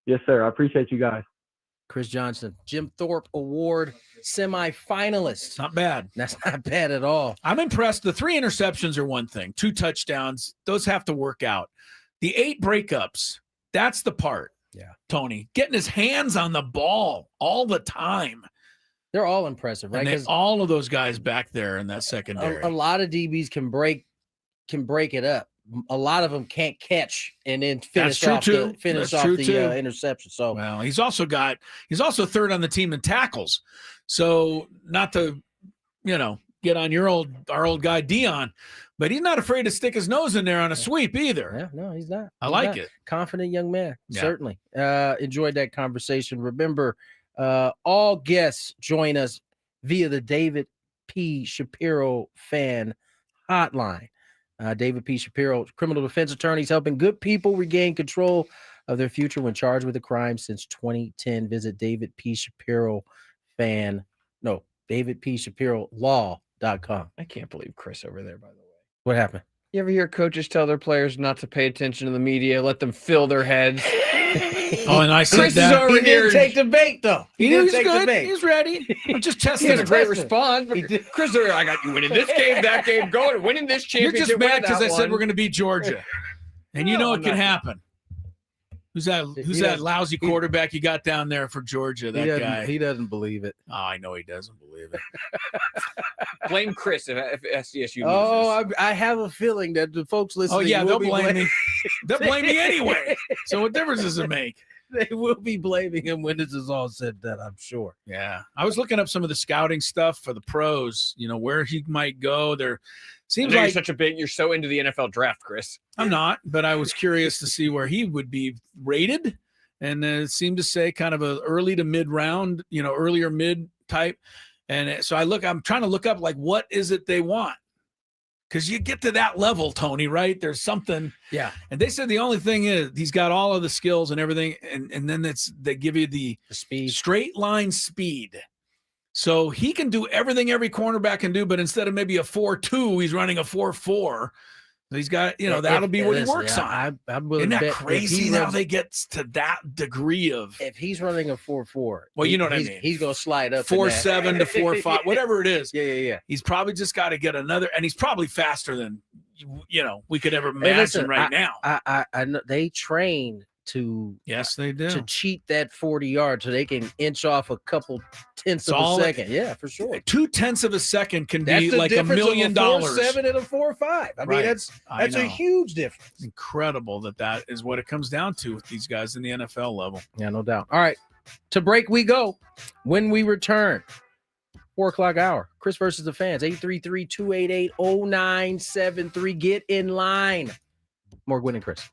Yes, sir. I appreciate you guys. Chris Johnson, Jim Thorpe Award semifinalist. Not bad. That's not bad at all. I'm impressed. The 3 interceptions are one thing. 2 touchdowns, those have to work out. The 8 breakups, that's the part. Yeah. Tony, getting his hands on the ball all the time. They're all impressive, right? And all of those guys back there in that secondary. A lot of DBs can break it up. A lot of them can't catch and then finish off the interception. So well, he's also 3rd on the team in tackles. So not to, get on our old guy Dion, but he's not afraid to stick his nose in there on a sweep either. Yeah, no, he's not. I like it. Confident young man. Yeah. Certainly. Enjoyed that conversation. Remember, All guests join us via the David P. Shapiro fan hotline. David P. Shapiro, criminal defense attorneys helping good people regain control of their future when charged with a crime since 2010. Visit David P. Shapiro DavidPShapiroLaw.com. I can't believe Chris over there, by the way. What happened? You ever hear coaches tell their players not to pay attention to the media, let them fill their heads? Oh, and I said Chris that. is over He didn't here. take the bait, though. He didn't take the bait. He's ready. I'm just He testing had a it. great response. But Chris, I got you winning this game, that game, going, winning this You're championship. just mad winning because that I said one. we're going to beat Georgia. And you know I'm it can not. happen. Who's that lousy quarterback you got down there for Georgia? That guy. He doesn't believe it. Oh, I know he doesn't believe it. Blame Chris if SDSU loses. Oh, I have a feeling that the folks listening. Oh, yeah, will they'll be blame me. They'll blame me anyway. So what difference does it make? They will be blaming him when this is all said and done, I'm sure. Yeah. I was looking up some of the scouting stuff for the pros, where he might go. There seems you're like you're so into the NFL draft, Chris. I'm not, but I was curious to see where he would be rated. And it seemed to say kind of a early to mid round, earlier mid type. And so I'm trying to look up like, what is it they want? Because you get to that level, Tony, right? There's something. Yeah. And they said the only thing is he's got all of the skills and everything. And then they give you the speed, straight line speed. So he can do everything every cornerback can do, but instead of maybe a 4.2, he's running a 4.4. He's got, that'll be what he works on. I'm willing Isn't to that bet crazy how they get to that degree of? If he's running a 4.4, well, you know what I mean. He's going to slide up 4.7 to 4.5, whatever it is. Yeah. He's probably just got to get another, and he's probably faster than we could ever imagine now. I know they train to they do to cheat that 40 yards so they can inch off a couple tenths of a second. Yeah, for sure. 0.2 of a second can That's be the like $1 difference million. of a 4.7 and a 4.5. I mean, that's a huge difference. It's incredible that is what it comes down to with these guys in the NFL level. Yeah, no doubt. All right, to break we go. When we return, 4:00 hour. Chris versus the fans. 833-288-0973. Get in line. More Gwynn and Chris.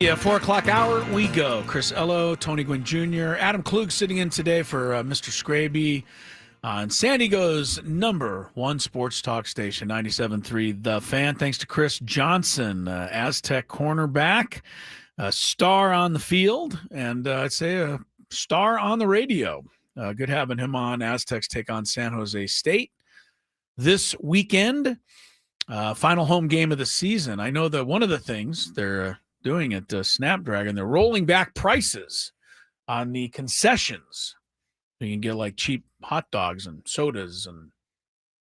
Yeah, 4 o'clock hour, we go. Chris Ello, Tony Gwynn Jr., Adam Klug sitting in today for Mr. Scraby on San Diego's #1 sports talk station, 97.3 The Fan. Thanks to Chris Johnson, Aztec cornerback, a star on the field, and I'd say a star on the radio. Good having him on. Aztecs take on San Jose State this weekend. Final home game of the season. I know that one of the things they're doing at Snapdragon, they're rolling back prices on the concessions. You can get like cheap hot dogs and sodas and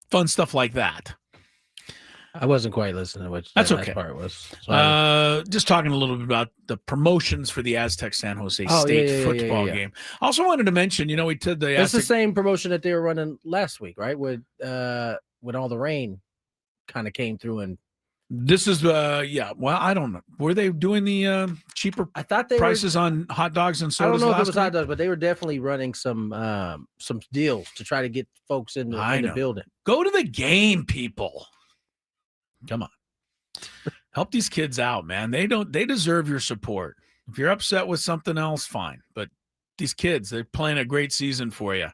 fun stuff like that. I wasn't quite listening to what That's that okay. part was. Just talking a little bit about the promotions for the Aztec San Jose State football game. I also wanted to mention, we did the It's the same promotion that they were running last week, right? When all the rain kind of came through and. This is well, I don't know. Were they doing the cheaper I thought they prices on hot dogs and sodas? I don't know if it was week? hot dogs, but they were definitely running some deals to try to get folks in the building. Go to the game, people. Come on. Help these kids out, man. They deserve your support. If you're upset with something else, fine. But these kids, they're playing a great season for you.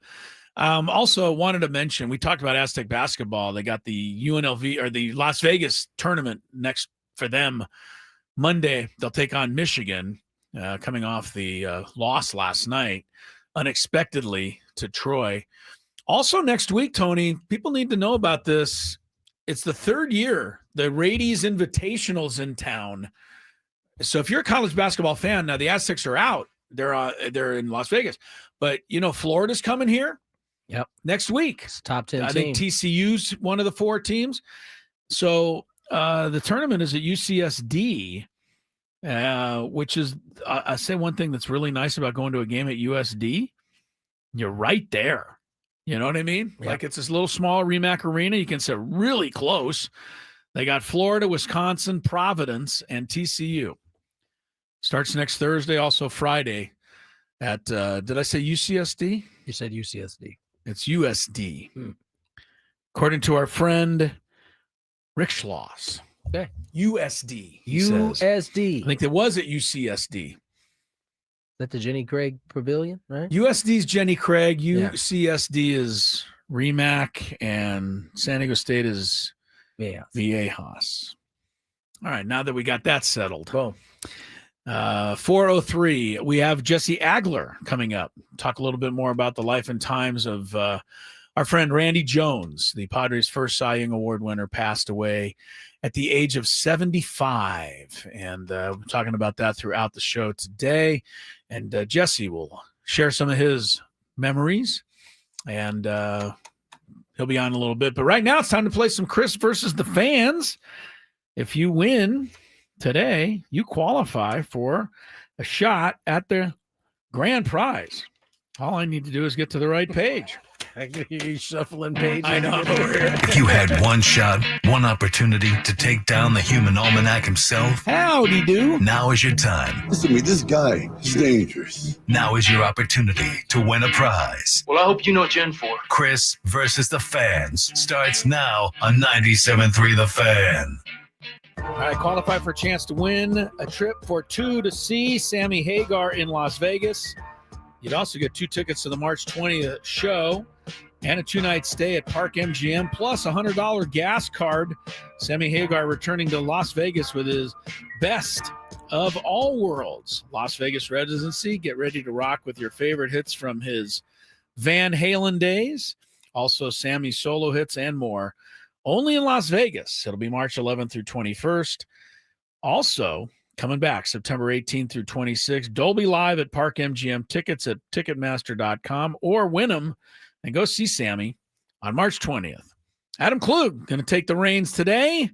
Also wanted to mention, we talked about Aztec basketball. They got the UNLV or the Las Vegas tournament next for them Monday. They'll take on Michigan, coming off the loss last night unexpectedly to Troy. Also next week, Tony, people need to know about this. It's the third year the Rady's Invitational's in town. So if you're a college basketball fan, now the Aztecs are out. They're in Las Vegas, but Florida's coming here. Yep. Next week. It's top 10 I team. think TCU's one of the 4 teams. So the tournament is at UCSD, which is, I say one thing that's really nice about going to a game at USD. You're right there. You know what I mean? Yep. Like it's this little small REMAC arena. You can sit really close. They got Florida, Wisconsin, Providence, and TCU. Starts next Thursday, also Friday at, did I say UCSD? You said UCSD. It's USD. According to our friend Rick Schloss. Okay. USD. USD. I think it was at UCSD. That the Jenny Craig Pavilion, right? USD's Jenny Craig. UCSD is REMAC, and San Diego State is Viejas. All right, now that we got that settled. Boom. 4:03, we have Jesse Agler coming up. Talk a little bit more about the life and times of our friend Randy Jones, the Padres' first Cy Young Award winner, passed away at the age of 75. And we're talking about that throughout the show today. And Jesse will share some of his memories, and he'll be on in a little bit. But right now it's time to play some Chris versus the Fans. If you win today, you qualify for a shot at the grand prize. All I need to do is get to the right page. You shuffling pages. I know. You had one shot, one opportunity to take down the human almanac himself. Howdy do. Now is your time. Listen to me, this guy is dangerous. Now is your opportunity to win a prize. Well, I hope you know what you're in for. Chris versus the Fans starts now on 97.3 The Fan. All right, qualify for a chance to win a trip for 2 to see Sammy Hagar in Las Vegas. You'd also get 2 tickets to the March 20th show and a 2-night stay at Park MGM, plus a $100 gas card. Sammy Hagar returning to Las Vegas with his best of all worlds Las Vegas residency. Get ready to rock with your favorite hits from his Van Halen days, also Sammy's solo hits and more. Only in Las Vegas. It'll be March 11th through 21st. Also, coming back September 18th through 26th, Dolby Live at Park MGM. Tickets at Ticketmaster.com, or win them and go see Sammy on March 20th. Adam Klug going to take the reins today.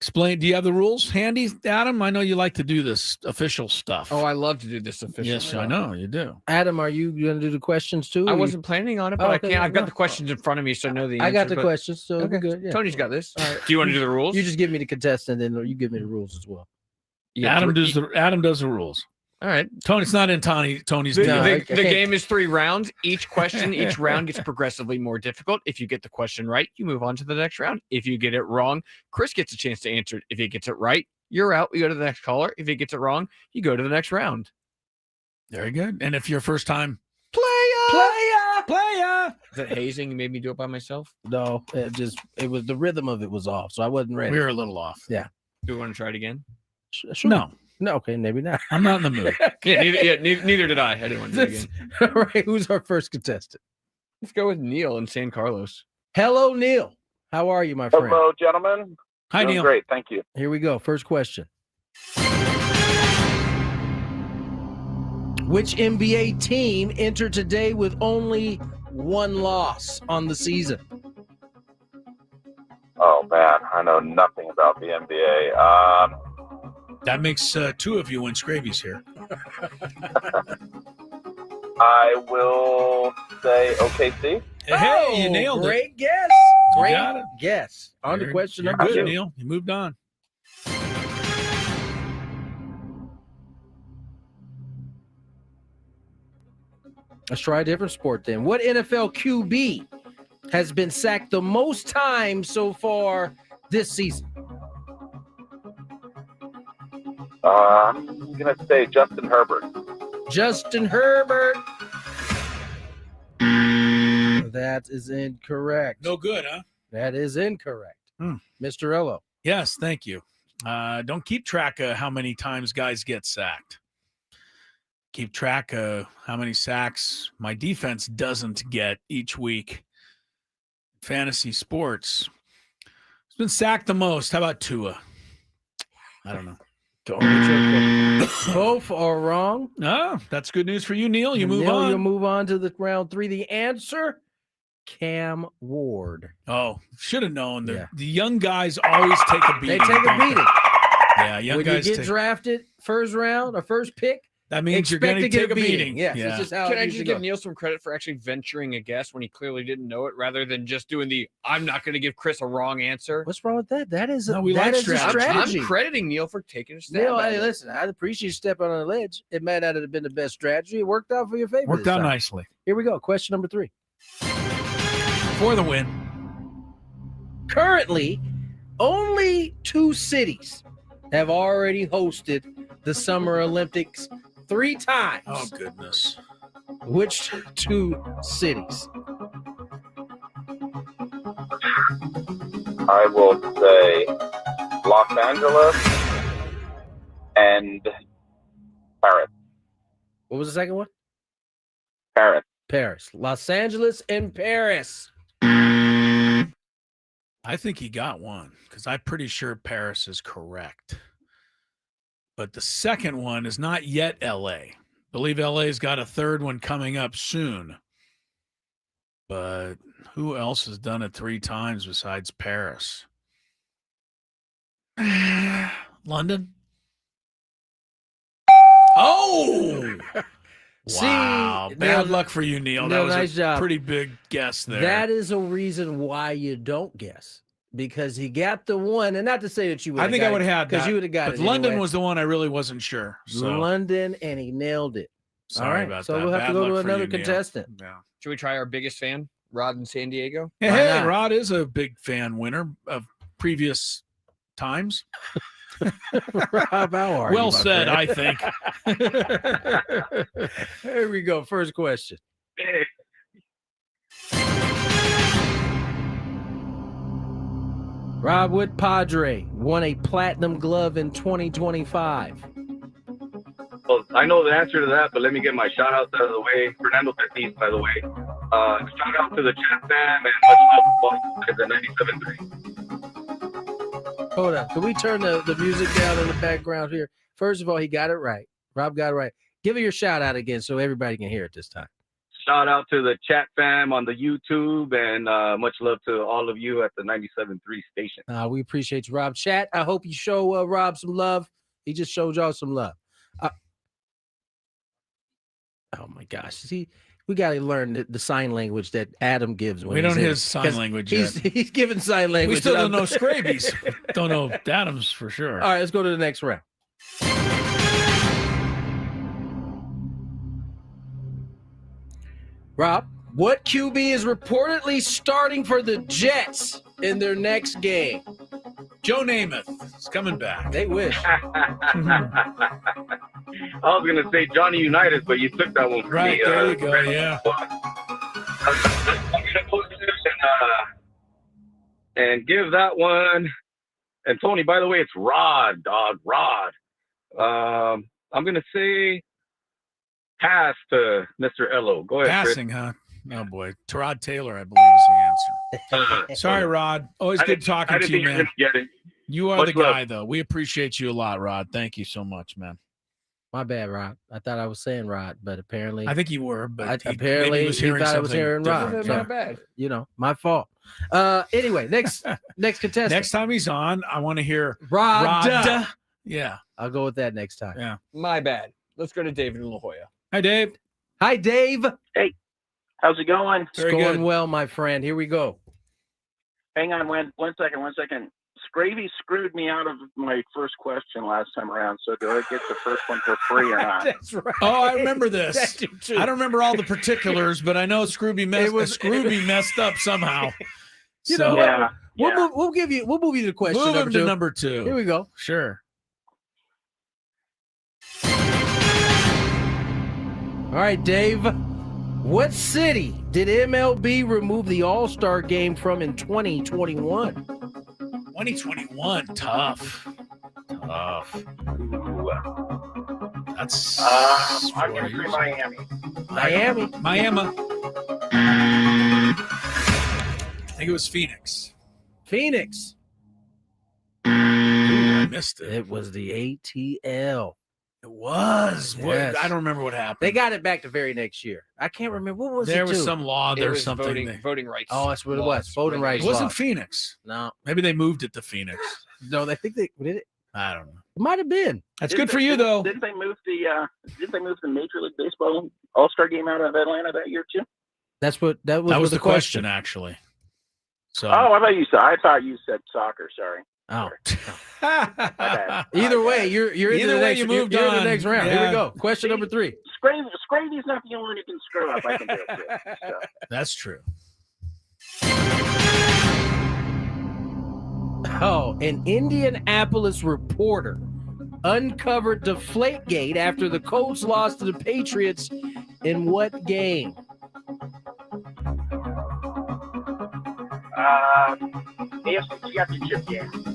Explain. Do you have the rules handy, Adam? I know you like to do this official stuff. Oh, I love to do this official yes, stuff. I know you do. Adam, are you going to do the questions too? I wasn't planning on it, but I can't. I've got the questions in front of me, so I know the answer. I got the questions, so we're good. Yeah. Tony's got this. Right. Do you want to do the rules? You just give me the contestant, and then you give me the rules as well. Yeah, Adam does the rules. All right. Tony's not in Tony's The game is 3 rounds. Each round gets progressively more difficult. If you get the question right, you move on to the next round. If you get it wrong, Chris gets a chance to answer it. If he gets it right, you're out. We go to the next caller. If he gets it wrong, you go to the next round. Very good. And if you're first time Playa. Is that hazing? You made me do it by myself? No, it was the rhythm of it was off, so I wasn't ready. We were a little off. Yeah. Do we want to try it again? Sure. No, okay, maybe not. I'm not in the mood. Neither did I. I didn't want to do it again. All right, who's our first contestant? Let's go with Neil in San Carlos. Hello, Neil. How are you, my friend? Hello, gentlemen. Hi, Doing Neil. Great, thank you. Here we go. First question. Which NBA team entered today with only one loss on the season? Oh, man, I know nothing about the NBA. That makes two of you when Scraby's here. I will say OKC. Hey, you nailed great it. Guess. You Great got it. guess. On to question You're number good, 2. Neil. You moved on. Let's try a different sport then. What NFL QB has been sacked the most time so far this season? I'm going to say Justin Herbert. Justin Herbert. That is incorrect. No good, huh? That is incorrect. Mr. Ello. Yes, thank you. Don't keep track of how many times guys get sacked. Keep track of how many sacks my defense doesn't get each week. Fantasy sports. It's been sacked the most. How about Tua? I don't know. Both are wrong. No, that's good news for you, Neil. You move on. You'll move on to the round 3. The answer, Cam Ward. Oh, should have known. The young guys always take a beating. They take a beating. Yeah, young when guys you get drafted first round or first pick, that means you're going to take a beating. Yes, it's just how Can I it just usually give goes. Neil some credit for actually venturing a guess when he clearly didn't know it, rather than just doing the "I'm not going to give Chris a wrong answer"? What's wrong with that? That is we like a strategy. strategy. I'm crediting Neil for taking a step. Neil, at hey, it. listen, I appreciate you stepping on a ledge. It might not have been the best strategy. It worked out for your favor. Worked this out time. nicely. Here we go. Question number 3. For the win. Currently, only 2 cities have already hosted the Summer Olympics 3 times. Oh, goodness. Which 2 cities? I will say Los Angeles and Paris. What was the second one? Paris. Paris. Los Angeles and Paris. I think he got one because I'm pretty sure Paris is correct. But the second one is not yet LA. I believe LA's got a third one coming up soon. But who else has done it 3 times besides Paris? London? Oh! Wow. See, Bad Neil, luck for you, Neil. That Neil, was nice a job. pretty big guess there. That is a reason why you don't guess. Because he got the one, and not to say that you would I think I would have had that. because you would have got but it. London anyway. was the one I really wasn't sure. So London, and he nailed it. sorry All right, about so that. we'll have to Bad go to luck for another you, Neil. contestant. Yeah. Should we try our biggest fan, Rod in San Diego? Hey, Why hey, not? Rod is a big fan winner of previous times. Rob, how are you, Well my said, friend? I think. Here we go. First question. Rob, what Padre won a platinum glove in 2025? Well, I know the answer to that, but let me get my shout outs out of the way. Fernando Tatis, by the way. Shout out to the chat fam and much love to the 97.3. Hold on. Can we turn the music down in the background here? First of all, he got it right. Rob got it right. Give it your shout out again so everybody can hear it this time. Shout out to the chat fam on the YouTube and much love to all of you at the 97.3 station. We appreciate you, Rob. Chat, I hope you show Rob some love. He just showed y'all some love. Oh, my gosh. See, we got to learn the sign language that Adam gives. When We don't in. have sign language He's giving sign language. We still don't know Scrabies. Don't know Adams for sure. All right, let's go to the next round. Rob, what QB is reportedly starting for the Jets in their next game? Joe Namath is coming back. They wish. I was going to say Johnny Unitas, but you took that one from Right, me. there you go, yeah. I'm going to go through this and give that one. And Tony, by the way, it's Rod, dog, Rod. I'm going to say pass to Mr. Ello. Go ahead, Passing, Chris. huh? Oh, boy. Terod Taylor, I believe, is the answer. Sorry, Rod. Always good talking to you, man. You are the guy, though. We appreciate you a lot, Rod. Thank you so much, man. My bad, Rod. I thought I was saying Rod, but apparently I think you were, but apparently he thought I was hearing Rod. Not bad. You know, my fault. Anyway, next contestant. Next time he's on, I want to hear Rod. Yeah, I'll go with that next time. Yeah, my bad. Let's go to David in La Jolla. Hi, Dave. Hi, Dave. Hey, how's it going? It's going well, my friend. Here we go. Hang on one second. Scravy screwed me out of my first question last time around, so do I get the first one for free or not? That's right. Oh, I remember this. I don't remember all the particulars, but I know Scrooby messed up somehow. You know what? We'll move you to question Move him number two. to number 2. Here we go. Sure. All right, Dave. What city did MLB remove the All-Star game from in 2021? 2021, tough. That's I'm going to say Miami. Miami. I think it was Phoenix. Ooh, I missed it. It was the ATL. It was. Yes. I don't remember what happened. They got it back the very next year. I can't remember. What was it? There was some law. There was something. Voting rights. Oh, that's what it was. Voting rights. It wasn't law. Phoenix. No. Maybe they moved it to Phoenix. No, they think they did it. I don't know. It might have been. That's good for you, though. Didn't they move the Major League Baseball All-Star game out of Atlanta that year too? That was the question, actually. So. Oh, I thought you said soccer. Sorry. Oh. Okay. Either way, you're into the next. You moved you're on. in the next round. Yeah. Here we go. Question number 3. Scravy's not the only one who can screw up. I can do it too. So. That's true. Oh, an Indianapolis reporter uncovered Deflategate after the Colts lost to the Patriots in what game? AFC Championship game. Good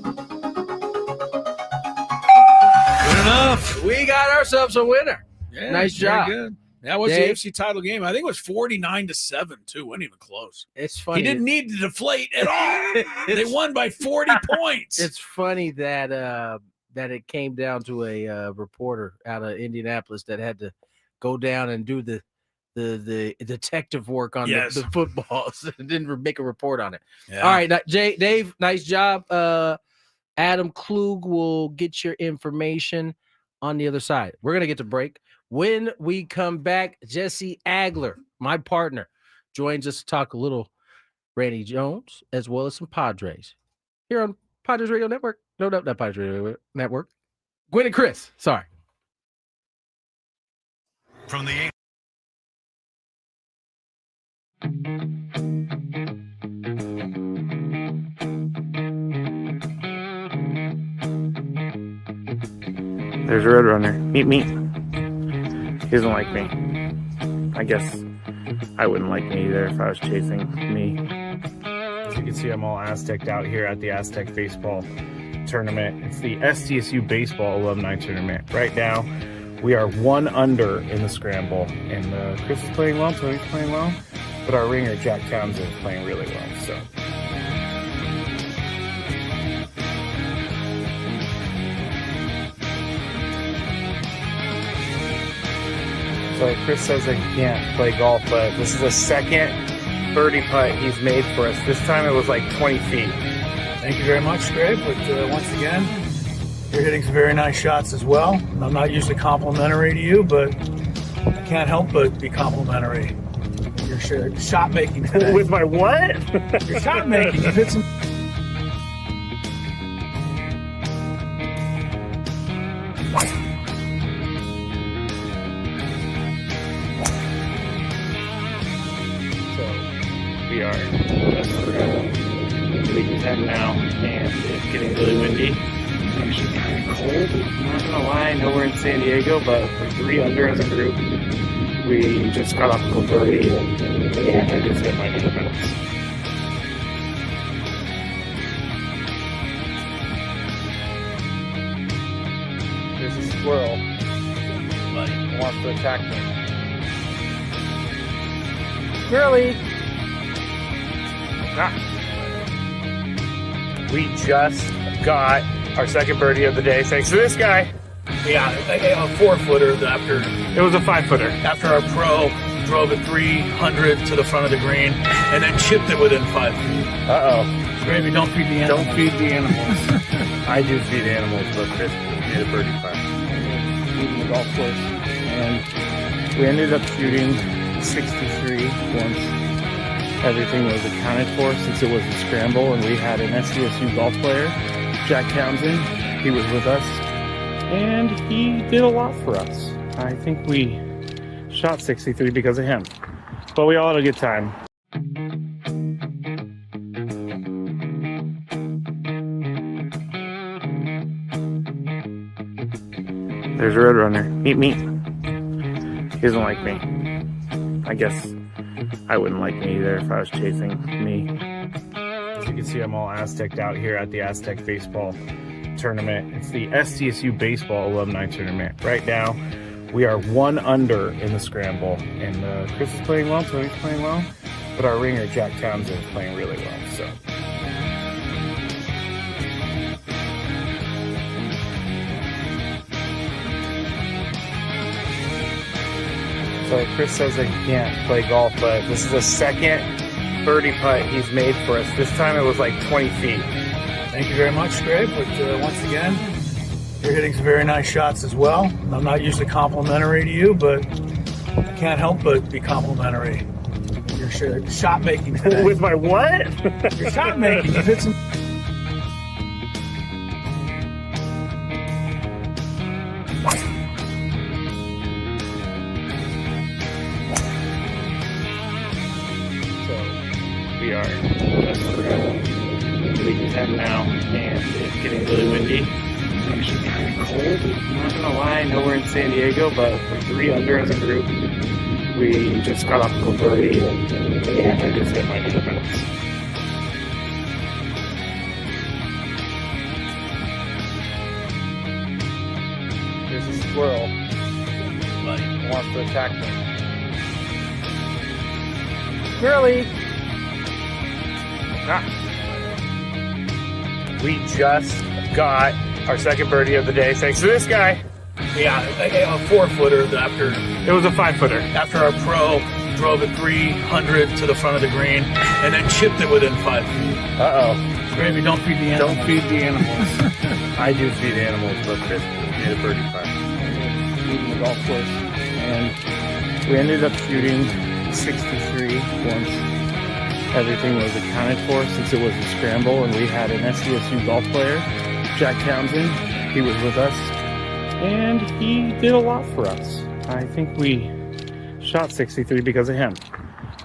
enough. We got ourselves a winner. Yeah, nice very job. Good. That was Dave? the AFC title game. I think it was 49-7 too. Wasn't even close. It's funny. He didn't need to deflate at all. They won by 40 points. It's funny that that it came down to a reporter out of Indianapolis that had to go down and do the detective work on the footballs and didn't make a report on it. Yeah. All right, Dave, nice job. Adam Klug will get your information on the other side. We're going to get to break. When we come back, Jesse Agler, my partner, joins us to talk a little Randy Jones as well as some Padres here on Padres Radio Network. No, not Padres Radio Network. Gwynn and Chris. Sorry. From the There's a Roadrunner. Meet me. He doesn't like me. I guess I wouldn't like me either if I was chasing me. As you can see, I'm all Aztec out here at the Aztec Baseball Tournament. It's the SDSU Baseball Alumni Tournament. Right now, we are 1 under in the scramble. And Chris is playing well, Tony's playing well. But our ringer, Jack Townsend, is playing really well. So Chris says that he can't play golf, but this is the second birdie putt he's made for us. This time it was like 20 feet. Thank you very much, Scrape. But once again, you're hitting some very nice shots as well. I'm not usually complimentary to you, but I can't help but be complimentary. Your shot making today. With my what? Your shot making. You hit some. We are just League 10 now, and it's getting really windy. It's actually kind of cold. I'm not gonna lie, I know we're in San Diego, but we're 3 under as a group. We just got off the birdie, and I just hit my defense. There's a squirrel. He wants to attack me. Squirrely! Ah. We just got our second birdie of the day thanks to this guy. Yeah, a 4-footer after. It was a 5-footer. After our pro drove it 300 to the front of the green and then chipped it within 5 feet. Uh-oh. Gravy, don't feed the animals. Don't feed the animals. I do feed animals, but Chris made a birdie putt. Leaving the golf course. And we ended up shooting 63 once everything was accounted for, since it was a scramble and we had an SDSU golf player, Jack Townsend. He was with us and he did a lot for us. I think we shot 63 because of him, but we all had a good time. There's a Roadrunner. Meet me. He doesn't like me. I guess I wouldn't like me either if I was chasing me. As you can see, I'm all Aztec out here at the Aztec baseball tournament. It's the SDSU baseball alumni tournament. Right now, we are 1 under in the scramble, and Chris is playing well, Tony's playing well, but our ringer, Jack Townsend, is playing really well, so. So Chris says I can't play golf, but this is the second birdie putt he's made for us. This time it was like 20 feet. Thank you very much, Greg. But once again, you're hitting some very nice shots as well. I'm not usually complimentary to you, but I can't help but be complimentary. Your shot making today. With my what? Your shot making. You've hit some. We are League 10 now, and it's getting really windy. It's actually kind of cold. I'm not gonna lie, I know we're in San Diego, but we're 3 under as a group. We just got off the birdie, and I just hit my defense. There's a squirrel. He wants to attack me. Squirrely! Ah. We just got our second birdie of the day thanks to this guy. Yeah, a 4-footer after. It was a 5-footer. After our pro drove it 300 to the front of the green and then chipped it within 5 feet. Uh-oh. Gravy, don't feed the animals. Don't feed the animals. I do feed animals, but Chris made a birdie putt. Leaving the golf course. And we ended up shooting 63 once everything was accounted for, since it was a scramble and we had an SDSU golf player, Jack Townsend. He was with us and he did a lot for us. I think we shot 63 because of him,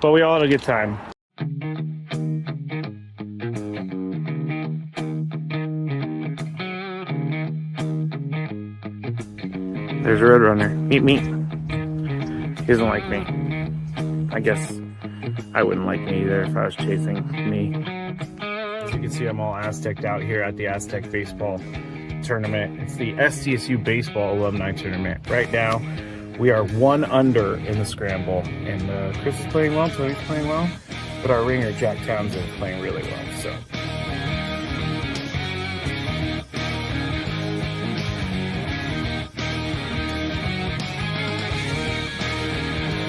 but we all had a good time. There's a Roadrunner. Meet me. He doesn't like me. I guess I wouldn't like me either if I was chasing me. As you can see, I'm all Aztec out here at the Aztec baseball tournament. It's the SDSU baseball alumni tournament. Right now, we are 1 under in the scramble, and Chris is playing well, Tony's playing well, but our ringer, Jack Townsend, is playing really well, so.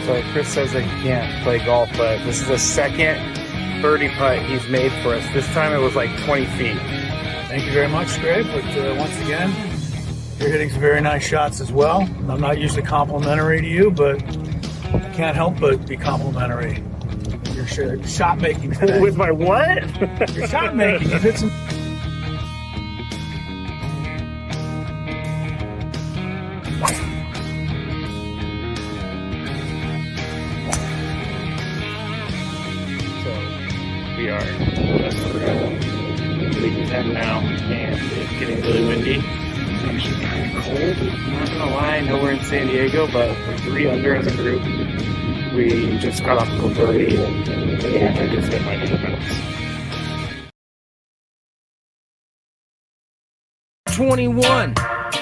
So Chris says I can't play golf, but this is the second birdie putt he's made for us. This time it was like 20 feet. Thank you very much, Greg. But once again, you're hitting some very nice shots as well. I'm not usually complimentary to you, but I can't help but be complimentary. Your shot making today. With my what? Your shot making. You've hit some. We are week of 10 now, and it's getting really windy. It's actually kind of cold. I'm not gonna lie. I know we're in San Diego, but we're 3 under as a group. We just got off of a birdie, and I just hit my defense. 21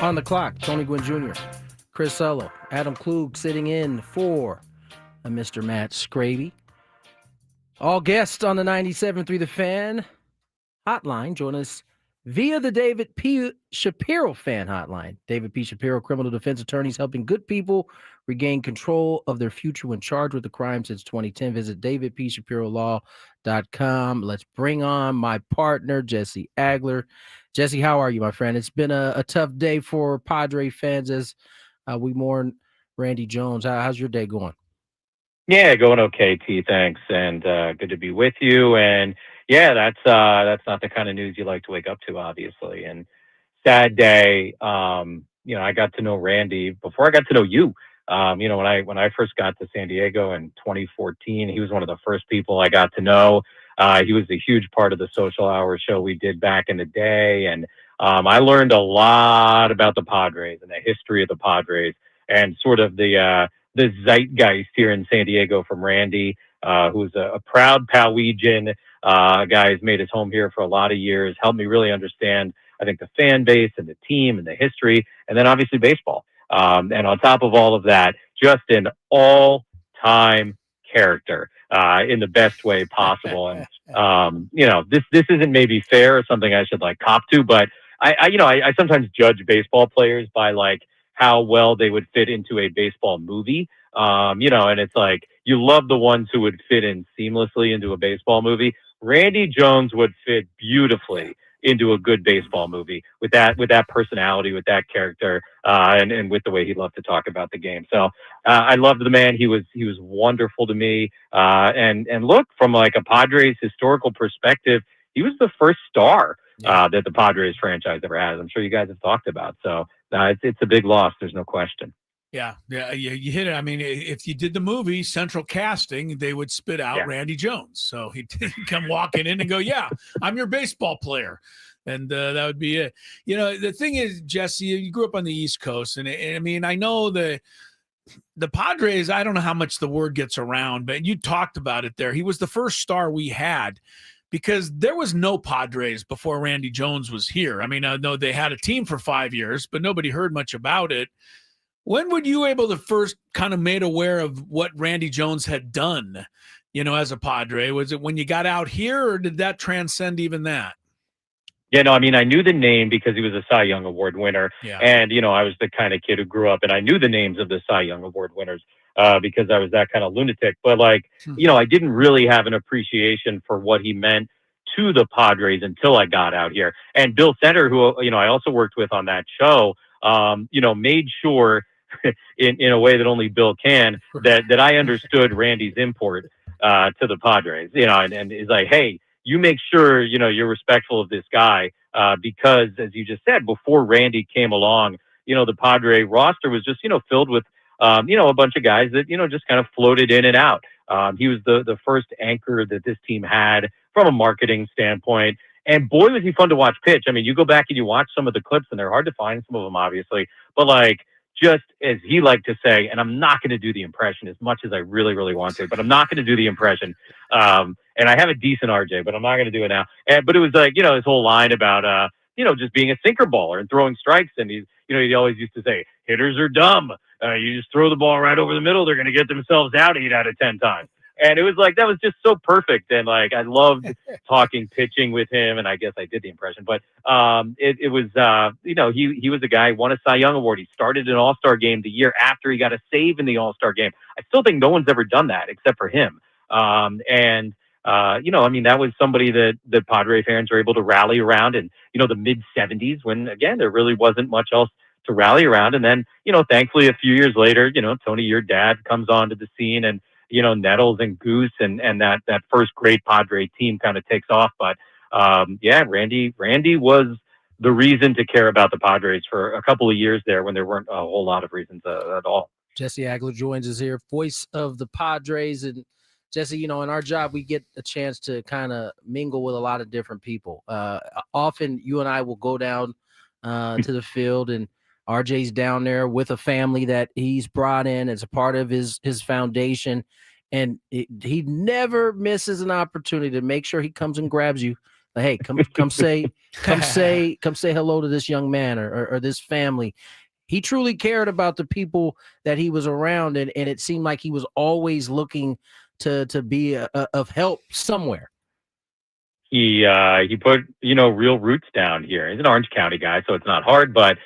on the clock. Tony Gwynn Jr., Chris Ello, Adam Klug sitting in for Mr. Matt Scravy. All guests on the 97.3 The Fan hotline join us via the David P. Shapiro Fan Hotline. David P. Shapiro, criminal defense attorneys helping good people regain control of their future when charged with a crime since 2010. Visit davidpshapirolaw.com. Let's bring on my partner, Jesse Agler. Jesse, how are you, my friend? It's been a tough day for Padre fans as we mourn Randy Jones. How's your day going? Yeah, going okay, T. Thanks, and good to be with you. And yeah, that's not the kind of news you like to wake up to, obviously. And sad day. I got to know Randy before I got to know you. When I first got to San Diego in 2014, he was one of the first people I got to know. He was a huge part of the Social Hour show we did back in the day, and I learned a lot about the Padres and the history of the Padres and sort of the zeitgeist here in San Diego from Randy, who's a proud Powegian guy who's made his home here for a lot of years, helped me really understand, I think, the fan base and the team and the history, and then obviously baseball. And on top of all of that, just an all-time character in the best way possible. And, this isn't maybe fair or something I should cop to, but I sometimes judge baseball players by how well they would fit into a baseball movie. And it's like, you love the ones who would fit in seamlessly into a baseball movie. Randy Jones would fit beautifully into a good baseball movie with that personality, with that character, and with the way he loved to talk about the game. So I loved the man. He was wonderful to me. And look, from a Padres historical perspective, he was the first star that the Padres franchise ever has. I'm sure you guys have talked about. So it's a big loss. There's no question. Yeah, you hit it. I mean, if you did the movie Central Casting, they would spit out Randy Jones. So he'd come walking in and go, "Yeah, I'm your baseball player," and that would be it. The thing is, Jesse, you grew up on the East Coast, and I mean, I know the Padres. I don't know how much the word gets around, but you talked about it there. He was the first star we had, because there was no Padres before Randy Jones was here. I mean, I know they had a team for 5 years, but nobody heard much about it. When were you able to first kind of made aware of what Randy Jones had done, as a Padre? Was it when you got out here, or did that transcend even that? Yeah, no, I mean, I knew the name because he was a Cy Young Award winner. Yeah. And, I was the kind of kid who grew up and I knew the names of the Cy Young Award winners because I was that kind of lunatic. But I didn't really have an appreciation for what he meant to the Padres until I got out here. And Bill Center, who, I also worked with on that show, made sure in a way that only Bill can, that I understood Randy's import to the Padres, and is like, hey, you make sure, you're respectful of this guy because, as you just said, before Randy came along, the Padre roster was just, filled with, a bunch of guys that, just kind of floated in and out. He was the first anchor that this team had from a marketing standpoint. And boy, was he fun to watch pitch. I mean, you go back and you watch some of the clips, and they're hard to find, some of them, obviously. But just as he liked to say, and I'm not going to do the impression as much as I really, really want to, but I'm not going to do the impression. And I have a decent RJ, but I'm not going to do it now. But it was his whole line about, just being a sinker baller and throwing strikes. And he always used to say, hitters are dumb. You just throw the ball right over the middle. They're going to get themselves out 8 out of 10 times. And it was that was just so perfect. And I loved talking pitching with him. And I guess I did the impression, but it was, he was a guy who won a Cy Young Award. He started an All-Star game the year after he got a save in the All-Star game. I still think no one's ever done that except for him. That was somebody that Padre fans are able to rally around in, the mid 70s when, again, there really wasn't much else to rally around. And then, thankfully a few years later, Tony, your dad comes onto the scene, and Nettles and Goose and that first great Padre team kind of takes off. But Randy was the reason to care about the Padres for a couple of years there when there weren't a whole lot of reasons at all. Jesse Agler joins us here, voice of the Padres. And Jesse, in our job, we get a chance to kind of mingle with a lot of different people. Often you and I will go down to the field, and RJ's down there with a family that he's brought in as a part of his foundation. And he never misses an opportunity to make sure he comes and grabs you. Like, hey, come say hello to this young man or this family. He truly cared about the people that he was around, and it seemed like he was always looking to be of help somewhere. He put real roots down here. He's an Orange County guy, so it's not hard, but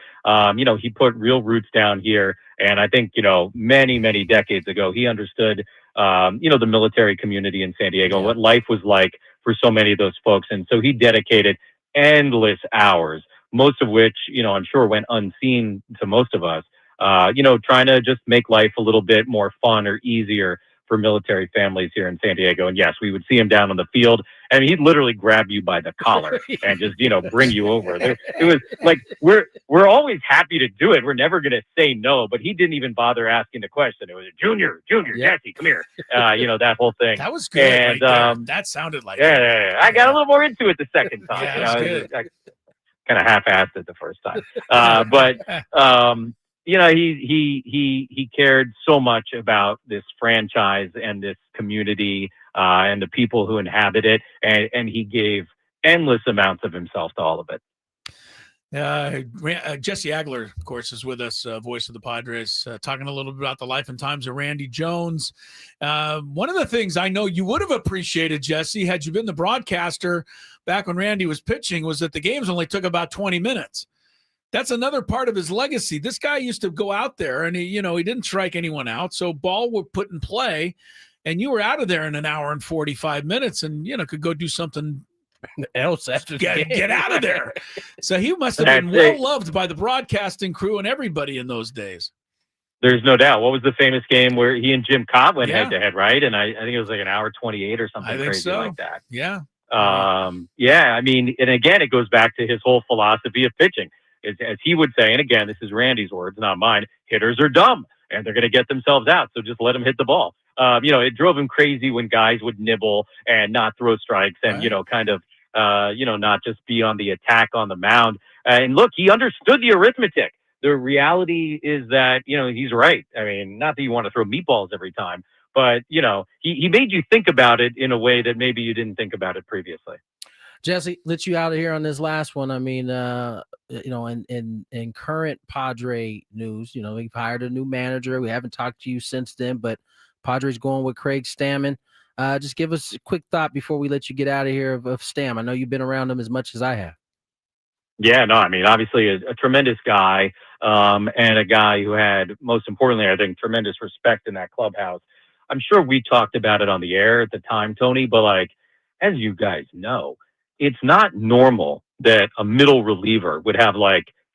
he put real roots down here. And I think many decades ago he understood the military community in San Diego, what life was like for so many of those folks, and so he dedicated endless hours, most of which I'm sure went unseen to most of us. Trying to just make life a little bit more fun or easier for military families here in San Diego. And yes, we would see him down on the field, and he'd literally grab you by the collar and just, bring you over. It was like, we're always happy to do it. We're never going to say no, but he didn't even bother asking the question. It was Junior, Jesse, come here. That whole thing. That was good. And, right there. That sounded like yeah. I got a little more into it the second time. Yeah, good. I kind of half-assed it the first time. But he cared so much about this franchise and this community and the people who inhabit it, and he gave endless amounts of himself to all of it. Jesse Agler, of course, is with us, voice of the Padres, talking a little bit about the life and times of Randy Jones. One of the things I know you would have appreciated, Jesse, had you been the broadcaster back when Randy was pitching, was that the games only took about 20 minutes. That's another part of his legacy. This guy used to go out there and he didn't strike anyone out. So ball were put in play and you were out of there in an hour and 45 minutes and, could go do something else after get out of there. So he must have been well loved by the broadcasting crew and everybody in those days. There's no doubt. What was the famous game where he and Jim Cobb went head to head, right? And I think it was like an hour 28 or something crazy like that. Yeah. I mean, and again, it goes back to his whole philosophy of pitching. As he would say, and again, this is Randy's words, not mine, hitters are dumb and they're going to get themselves out. So just let them hit the ball. It drove him crazy when guys would nibble and not throw strikes and, not just be on the attack on the mound. And look, he understood the arithmetic. The reality is that, he's right. I mean, not that you want to throw meatballs every time, but, he made you think about it in a way that maybe you didn't think about it previously. Jesse, let you out of here on this last one. I mean, in current Padre news, we've hired a new manager. We haven't talked to you since then, but Padres going with Craig Stammen. Just give us a quick thought before we let you get out of here of Stam. I know you've been around him as much as I have. Yeah, no, I mean, obviously a tremendous guy and a guy who had, most importantly, I think, tremendous respect in that clubhouse. I'm sure we talked about it on the air at the time, Tony, but as you guys know, it's not normal that a middle reliever would have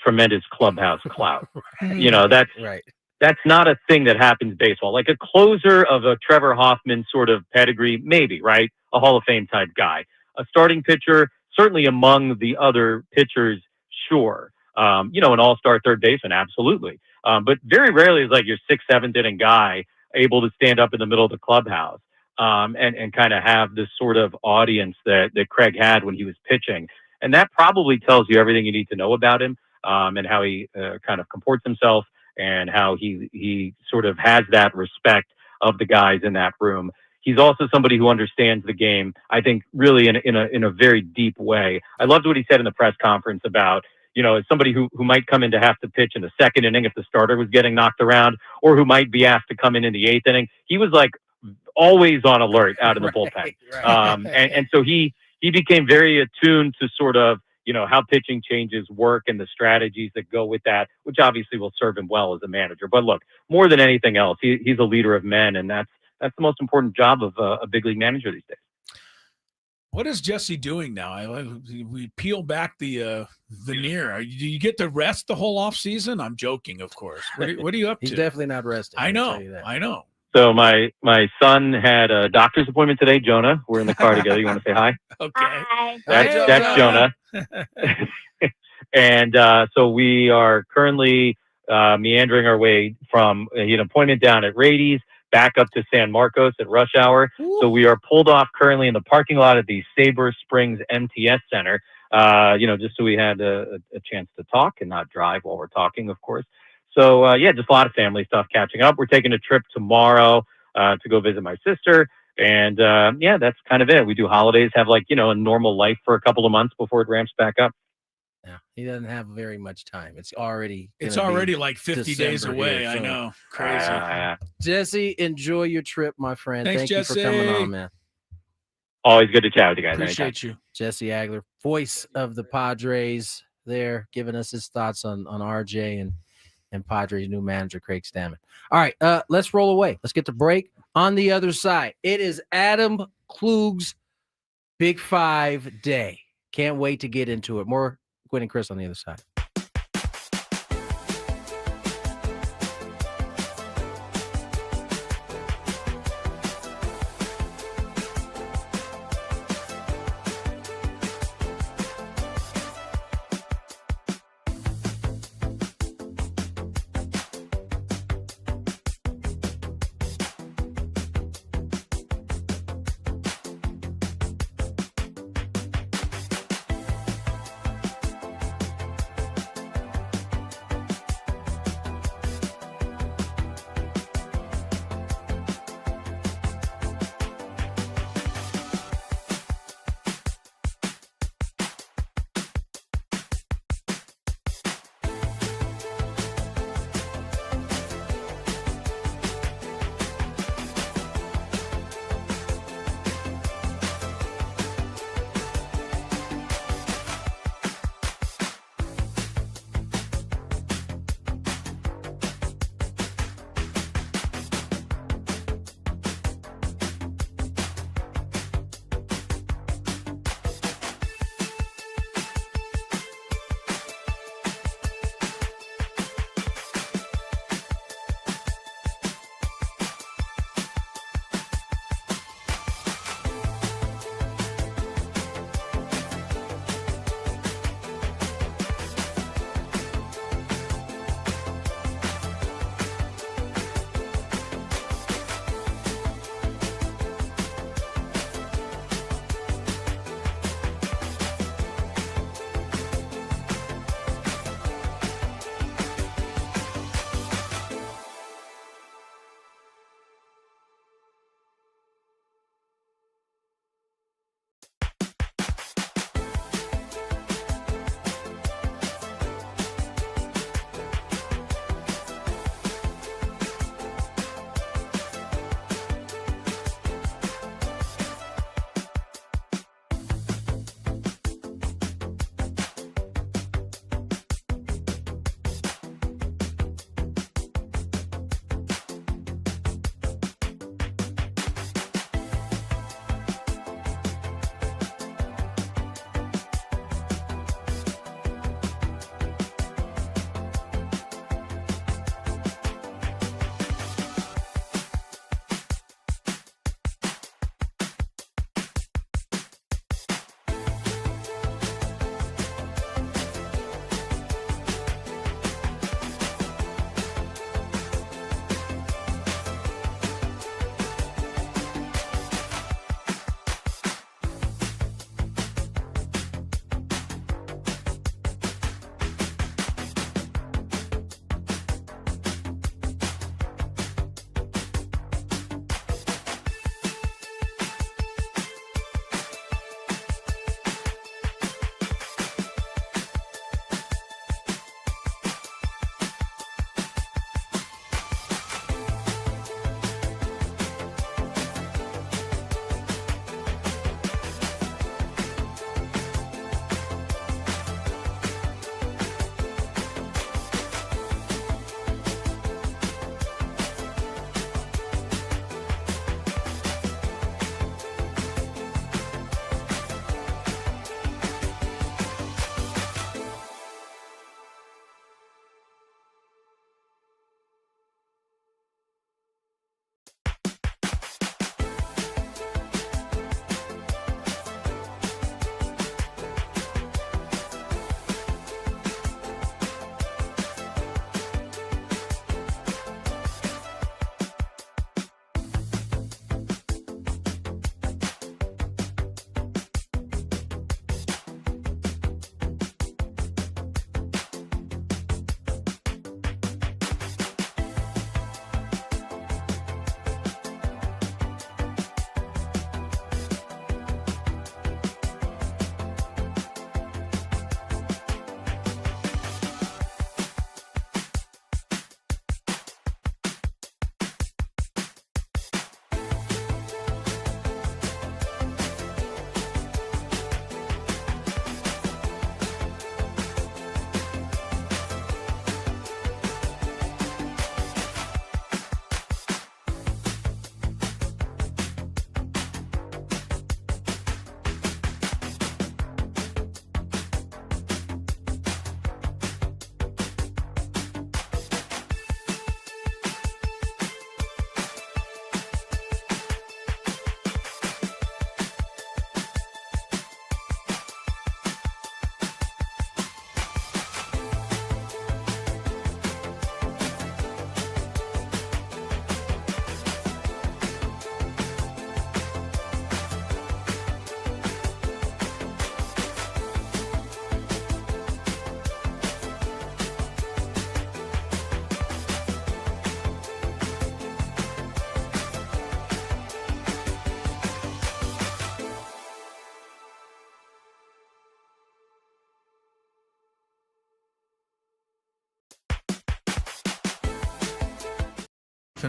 tremendous clubhouse clout. That's right. That's not a thing that happens in baseball. Like a closer of a Trevor Hoffman sort of pedigree, maybe, right? A Hall of Fame type guy. A starting pitcher, certainly among the other pitchers, sure. An all-star third baseman, absolutely. But very rarely is your 6th, 7th inning guy able to stand up in the middle of the clubhouse. And kind of have this sort of audience that Craig had when he was pitching. And that probably tells you everything you need to know about him and how he kind of comports himself and how he sort of has that respect of the guys in that room. He's also somebody who understands the game, I think, really in a very deep way. I loved what he said in the press conference about, as somebody who might come in to have to pitch in the 2nd inning if the starter was getting knocked around, or who might be asked to come in the 8th inning. He was always on alert out in the bullpen. Right. And so he became very attuned to sort of, how pitching changes work and the strategies that go with that, which obviously will serve him well as a manager. But look, more than anything else, he's a leader of men, and that's the most important job of a big league manager these days. What is Jesse doing now? We peel back the veneer. Do you get to rest the whole off season? I'm joking, of course. What are you up to? He's definitely not resting. I know. So my son had a doctor's appointment today, Jonah. We're in the car together. You want to say hi? Okay. Hi. That's Jonah. And so we are currently meandering our way from an appointment down at Rady's back up to San Marcos at rush hour. So we are pulled off currently in the parking lot of the Sabre Springs MTS Center, just so we had a chance to talk and not drive while we're talking, of course. So, just a lot of family stuff catching up. We're taking a trip tomorrow to go visit my sister. And, that's kind of it. We do holidays, have a normal life for a couple of months before it ramps back up. Yeah, he doesn't have very much time. It's already like 50 days away. Here, I know. Crazy. Jesse, enjoy your trip, my friend. Thanks, Thank you for coming on, man. Always good to chat with you guys. Appreciate you. Jesse Agler, voice of the Padres, there giving us his thoughts on RJ and Padres' new manager, Craig Stammen. All right, let's roll away. Let's get to break. On the other side, it is Adam Klug's Big 5 day. Can't wait to get into it. More Gwynn and Chris on the other side.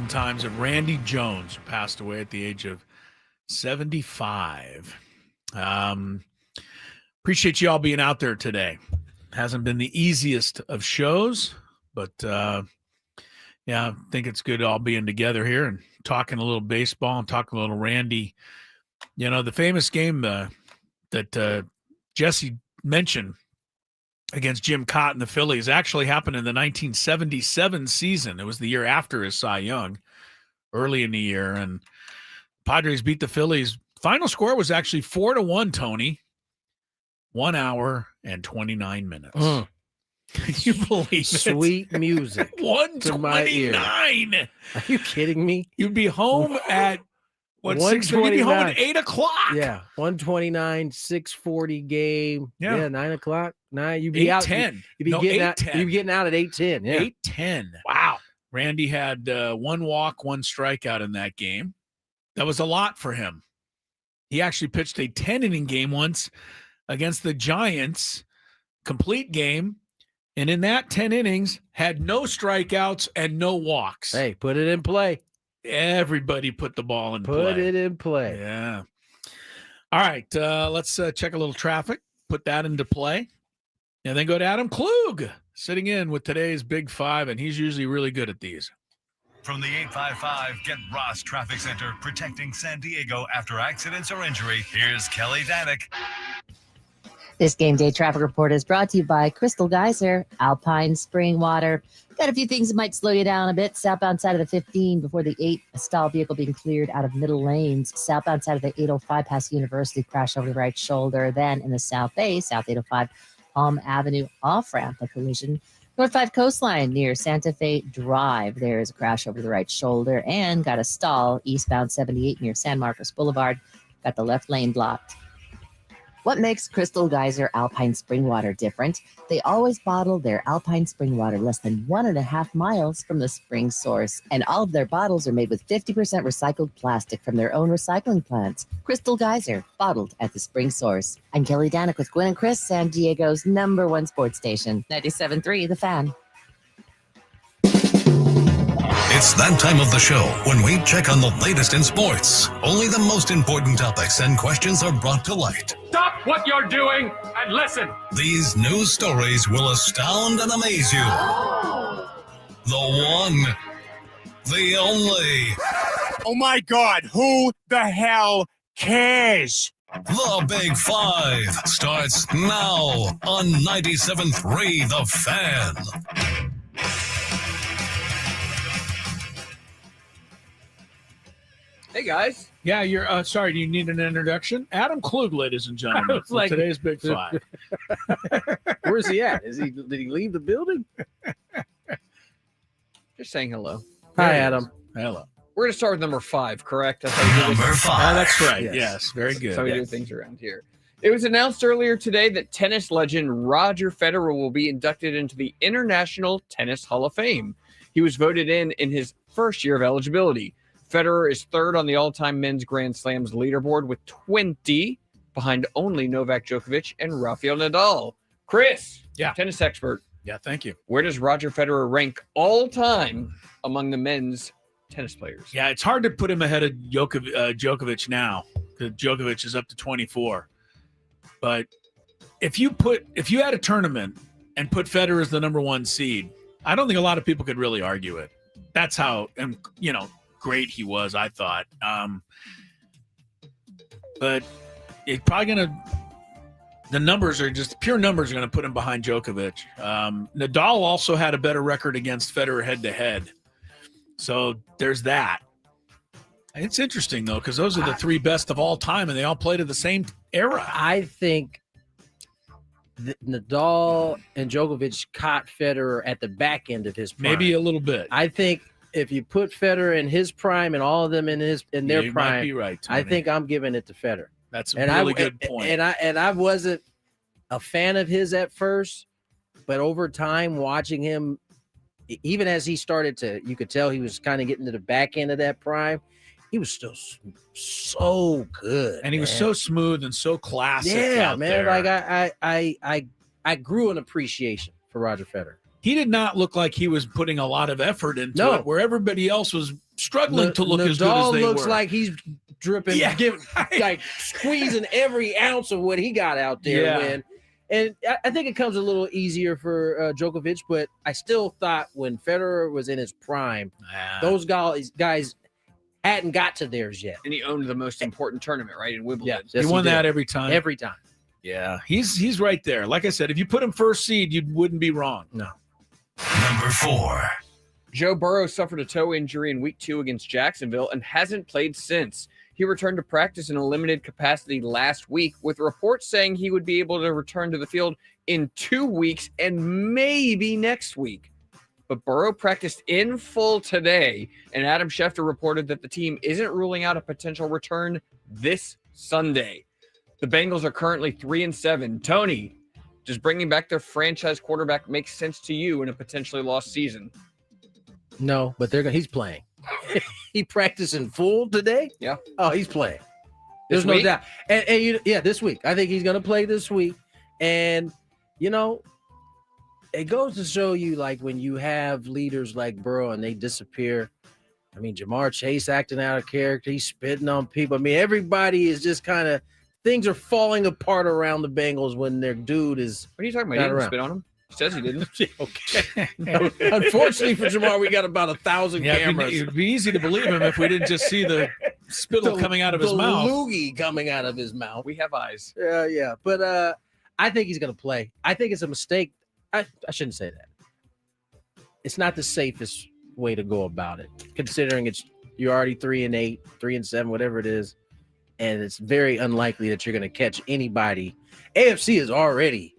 times of Randy Jones, who passed away at the age of 75. Appreciate you all being out there today. Hasn't been the easiest of shows, but I think it's good all being together here and talking a little baseball and talking a little Randy. The famous game that Jesse mentioned against Jim Cott and the Phillies actually happened in the 1977 season. It was the year after his Cy Young, early in the year, and Padres beat the Phillies. Final score was actually 4-1, Tony. 1 hour and 29 minutes. Can you believe it? Sweet music. 129. Are you kidding me? You'd be home at what? 6:30? You'd be home at 8 o'clock. Yeah, 129, 6:40 game. Yeah, 9 o'clock. 9. You'd be out. 8:10. You'd be getting out. You'd be getting out at 8:10. Yeah, 8:10. Wow. Randy had 1 walk, 1 strikeout in that game. That was a lot for him. He actually pitched a 10-inning game once against the Giants, complete game. And in that 10 innings, had no strikeouts and no walks. Hey, put it in play. Everybody put the ball in play. Put it in play. Yeah. All right. Let's check a little traffic, put that into play, and then go to Adam Klug, sitting in with today's Big Five, and he's usually really good at these. From the 855 Get Ross Traffic Center, protecting San Diego after accidents or injury, here's Kelly Danick. This game day traffic report is brought to you by Crystal Geyser, Alpine Spring Water. Got a few things that might slow you down a bit. Southbound side of the 15 before the 8, a stall vehicle being cleared out of middle lanes. Southbound side of the 805 past University, crash over the right shoulder. Then in the South Bay, South 805, Palm Avenue off-ramp, a collision. North 5 Coastline near Santa Fe Drive. There is a crash over the right shoulder and got a stall eastbound 78 near San Marcos Boulevard. Got the left lane blocked. What makes Crystal Geyser Alpine Spring Water different? They always bottle their Alpine Spring Water less than 1.5 miles from the spring source. And all of their bottles are made with 50% recycled plastic from their own recycling plants. Crystal Geyser, bottled at the spring source. I'm Kelly Danick with Gwynn and Chris, San Diego's #1 sports station, 97.3 The Fan. It's that time of the show when we check on the latest in sports. Only the most important topics and questions are brought to light. Stop what you're doing and listen. These news stories will astound and amaze you. The one, the only. Oh my God, who the hell cares? The Big Five starts now on 97.3 The Fan. Hey, guys. Yeah, you're sorry, do you need an introduction? Adam Klug, ladies and gentlemen, like, today's Big Five. Where's he at? Did he leave the building? Just saying hello. Hi, Adam. Hello. We're going to start with number 5, correct? That's how we do Number this. 5. That's right. Yes, very good. That's how we do things around here. It was announced earlier today that tennis legend Roger Federer will be inducted into the International Tennis Hall of Fame. He was voted in his first year of eligibility. Federer is third on the all-time men's Grand Slams leaderboard with 20, behind only Novak Djokovic and Rafael Nadal. Chris, tennis expert. Yeah, thank you. Where does Roger Federer rank all-time among the men's tennis players? Yeah, it's hard to put him ahead of Djokovic now, because Djokovic is up to 24. But if you had a tournament and put Federer as the #1 seed, I don't think a lot of people could really argue it. That's how, great he was, I thought. But it's probably the numbers are just pure numbers are going to put him behind Djokovic. Nadal also had a better record against Federer head-to-head. So there's that. It's interesting, though, because those are the 3 best of all time, and they all played at the same era. I think Nadal and Djokovic caught Federer at the back end of his prime. Maybe a little bit. I think if you put Federer in his prime and all of them in their you prime, might be right, Tony. I think I'm giving it to Federer. That's a really good point. And I wasn't a fan of his at first, but over time, watching him, even as he started to, you could tell he was kind of getting to the back end of that prime. He was still so good, and he was so smooth and so classic. Yeah, out man. there. Like I grew an appreciation for Roger Federer. he did not look like he was putting a lot of effort into it, where everybody else was struggling to look as good as they looks were. like he's dripping, like squeezing every ounce of what he got out there to win. And I think it comes a little easier for Djokovic, but I still thought when Federer was in his prime, those guys hadn't got to theirs yet. And he owned the most important tournament, right, in Wimbledon. He won that every time. Every time. Yeah, he's right there. Like I said, if you put him first seed, you wouldn't be wrong. No. Number 4. Joe Burrow suffered a toe injury in Week 2 against Jacksonville and hasn't played since. He returned to practice in a limited capacity last week, with reports saying he would be able to return to the field in 2 weeks and maybe next week. But Burrow practiced in full today, and Adam Schefter reported that the team isn't ruling out a potential return this Sunday. The Bengals are currently 3-7. Tony, does bringing back their franchise quarterback make sense to you in a potentially lost season? No, but he's playing. He practiced in full today? Yeah. Oh, he's playing. There's no doubt. And this week. I think he's going to play this week. And, it goes to show you, like, when you have leaders like Burrow and they disappear. I mean, Jamar Chase acting out of character. He's spitting on people. I mean, everybody is just kind of – things are falling apart around the Bengals when their dude is – What are you talking about? He didn't spit on him? He says he didn't. Okay. Unfortunately for Jamar, we got about 1,000 cameras. It would be easy to believe him if we didn't just see the spittle coming out of his mouth. The loogie coming out of his mouth. We have eyes. Yeah. But I think he's going to play. I think it's a mistake. I shouldn't say that. It's not the safest way to go about it, considering you're already 3-8, 3-7, whatever it is, and it's very unlikely that you're going to catch anybody. AFC is already.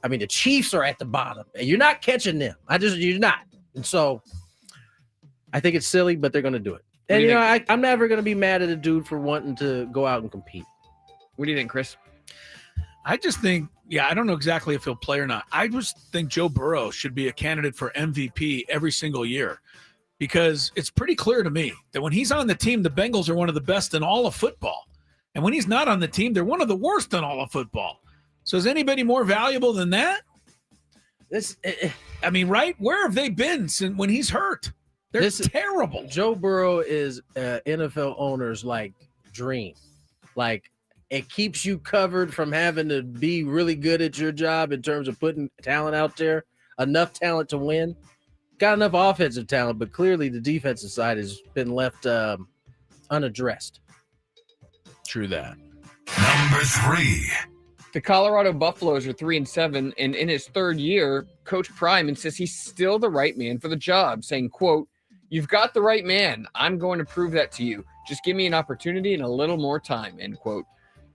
I mean, the Chiefs are at the bottom, and you're not catching them. You're not. And so I think it's silly, but they're going to do it. And, I'm never going to be mad at a dude for wanting to go out and compete. What do you think, Chris? I just think, I don't know exactly if he'll play or not. I just think Joe Burrow should be a candidate for MVP every single year, because it's pretty clear to me that when he's on the team, the Bengals are one of the best in all of football. And when he's not on the team, they're one of the worst in all of football. So is anybody more valuable than that? Right? Where have they been since when he's hurt? They're terrible. Joe Burrow is NFL owners' dream. It keeps you covered from having to be really good at your job in terms of putting talent out there, enough talent to win. Got enough offensive talent, but clearly the defensive side has been left unaddressed. True that. Number 3. The Colorado Buffaloes are 3-7, and in his third year, Coach Prime insists he's still the right man for the job, saying, quote, "You've got the right man. I'm going to prove that to you. Just give me an opportunity and a little more time," end quote.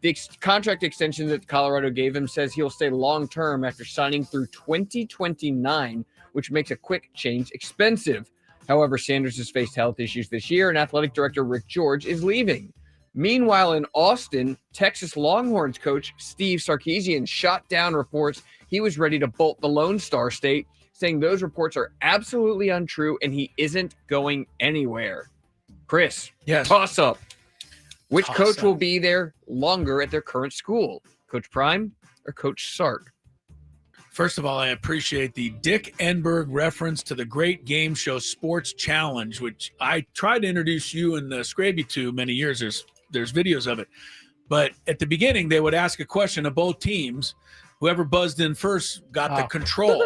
The contract extension that Colorado gave him says he'll stay long-term after signing through 2029, which makes a quick change expensive. However, Sanders has faced health issues this year, and athletic director Rick George is leaving. Meanwhile, in Austin, Texas Longhorns coach Steve Sarkisian shot down reports he was ready to bolt the Lone Star State, saying those reports are absolutely untrue and he isn't going anywhere. Chris, yes. Toss up. Which coach will be there longer at their current school? Coach Prime or Coach Sark? First of all, I appreciate the Dick Enberg reference to the great game show Sports Challenge, which I tried to introduce you and Scraby to many years. There's videos of it. But at the beginning, they would ask a question of both teams. Whoever buzzed in first got the control.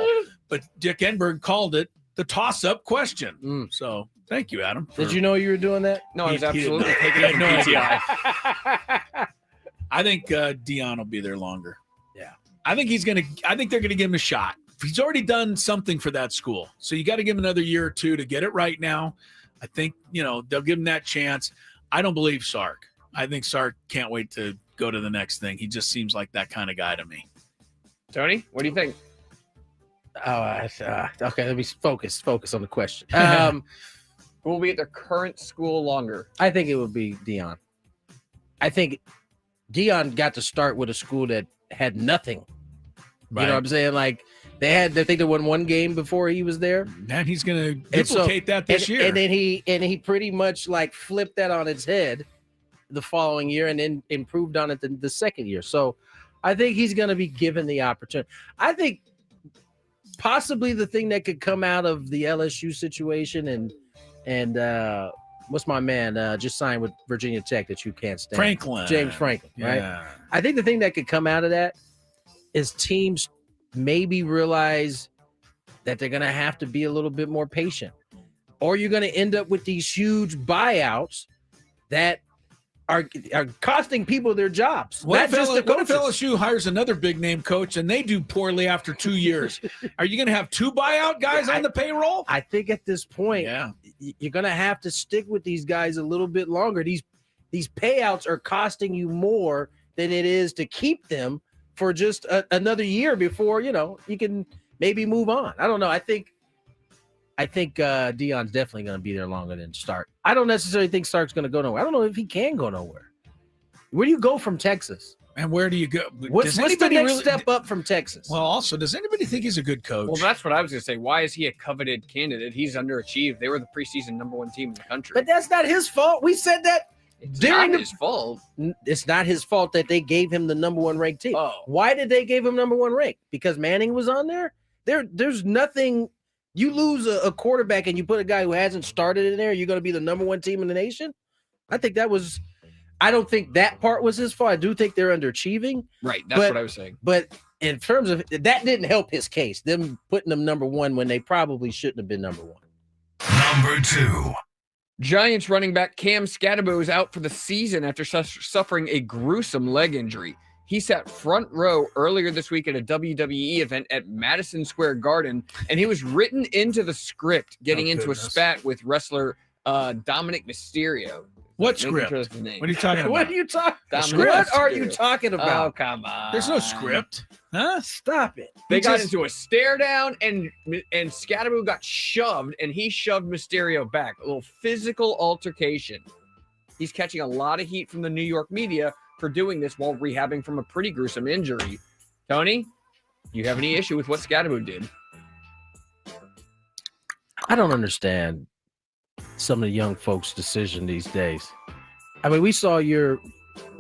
But Dick Enberg called it the toss-up question. So thank you, Adam. Did you know you were doing that? No, I was absolutely taking it from PTI. I think Deion will be there longer. Yeah. I think they're going to give him a shot. He's already done something for that school. So you got to give him another year or two to get it right now. I think, they'll give him that chance. I don't believe Sark. I think Sark can't wait to go to the next thing. He just seems like that kind of guy to me. Tony, what do you think? Okay, let me focus on the question. Who will be at their current school longer? I think it would be Deion. I think Deion got to start with a school that had nothing. Right. You know what I'm saying? I think they won one game before he was there. And he's going to duplicate that this year. And then he pretty much flipped that on its head the following year and then improved on it the second year. So I think he's going to be given the opportunity. I think possibly the thing that could come out of the LSU situation and what's my man just signed with Virginia Tech that you can't stand? James Franklin, right? Yeah. I think the thing that could come out of that is teams maybe realize that they're going to have to be a little bit more patient, or you're going to end up with these huge buyouts that are costing people their jobs. What if LSU hires another big name coach and they do poorly after 2 years? Are you going to have 2 buyout guys on the payroll? I think at this point, you're going to have to stick with these guys a little bit longer. These payouts are costing you more than it is to keep them for just another year before, you can maybe move on. I don't know. I think Deion's definitely going to be there longer than Stark. I don't necessarily think Stark's going to go nowhere. I don't know if he can go nowhere. Where do you go from Texas? And where do you go? What's the next step up from Texas? Well, also, does anybody think he's a good coach? Well, that's what I was going to say. Why is he a coveted candidate? He's underachieved. They were the preseason #1 team in the country. But that's not his fault. We said that it's during not his fault. It's not his fault that they gave him the #1 ranked team. Oh. Why did they give him #1 rank? Because Manning was on there? There's nothing. You lose a quarterback and you put a guy who hasn't started in there, you're going to be the #1 team in the nation? I don't think that part was his fault. I do think they're underachieving. Right, that's what I was saying. But in terms of that didn't help his case, them putting them #1 when they probably shouldn't have been #1. Number 2. Giants running back Cam Scatterbo is out for the season after suffering a gruesome leg injury. He sat front row earlier this week at a WWE event at Madison Square Garden, and he was written into the script getting into a spat with wrestler Dominic Mysterio. What script? What are you talking about? What are you talking about? Dominic What are Mysterio. you talking about? Oh, come on. There's no script. Huh? Stop it. They got into a stare down, and Scatterbo got shoved, and he shoved Mysterio back. A little physical altercation. He's catching a lot of heat from the New York media for doing this while rehabbing from a pretty gruesome injury. Tony, you have any issue with what Scatterbo did? I don't understand some of the young folks' decision these days. I mean, we saw your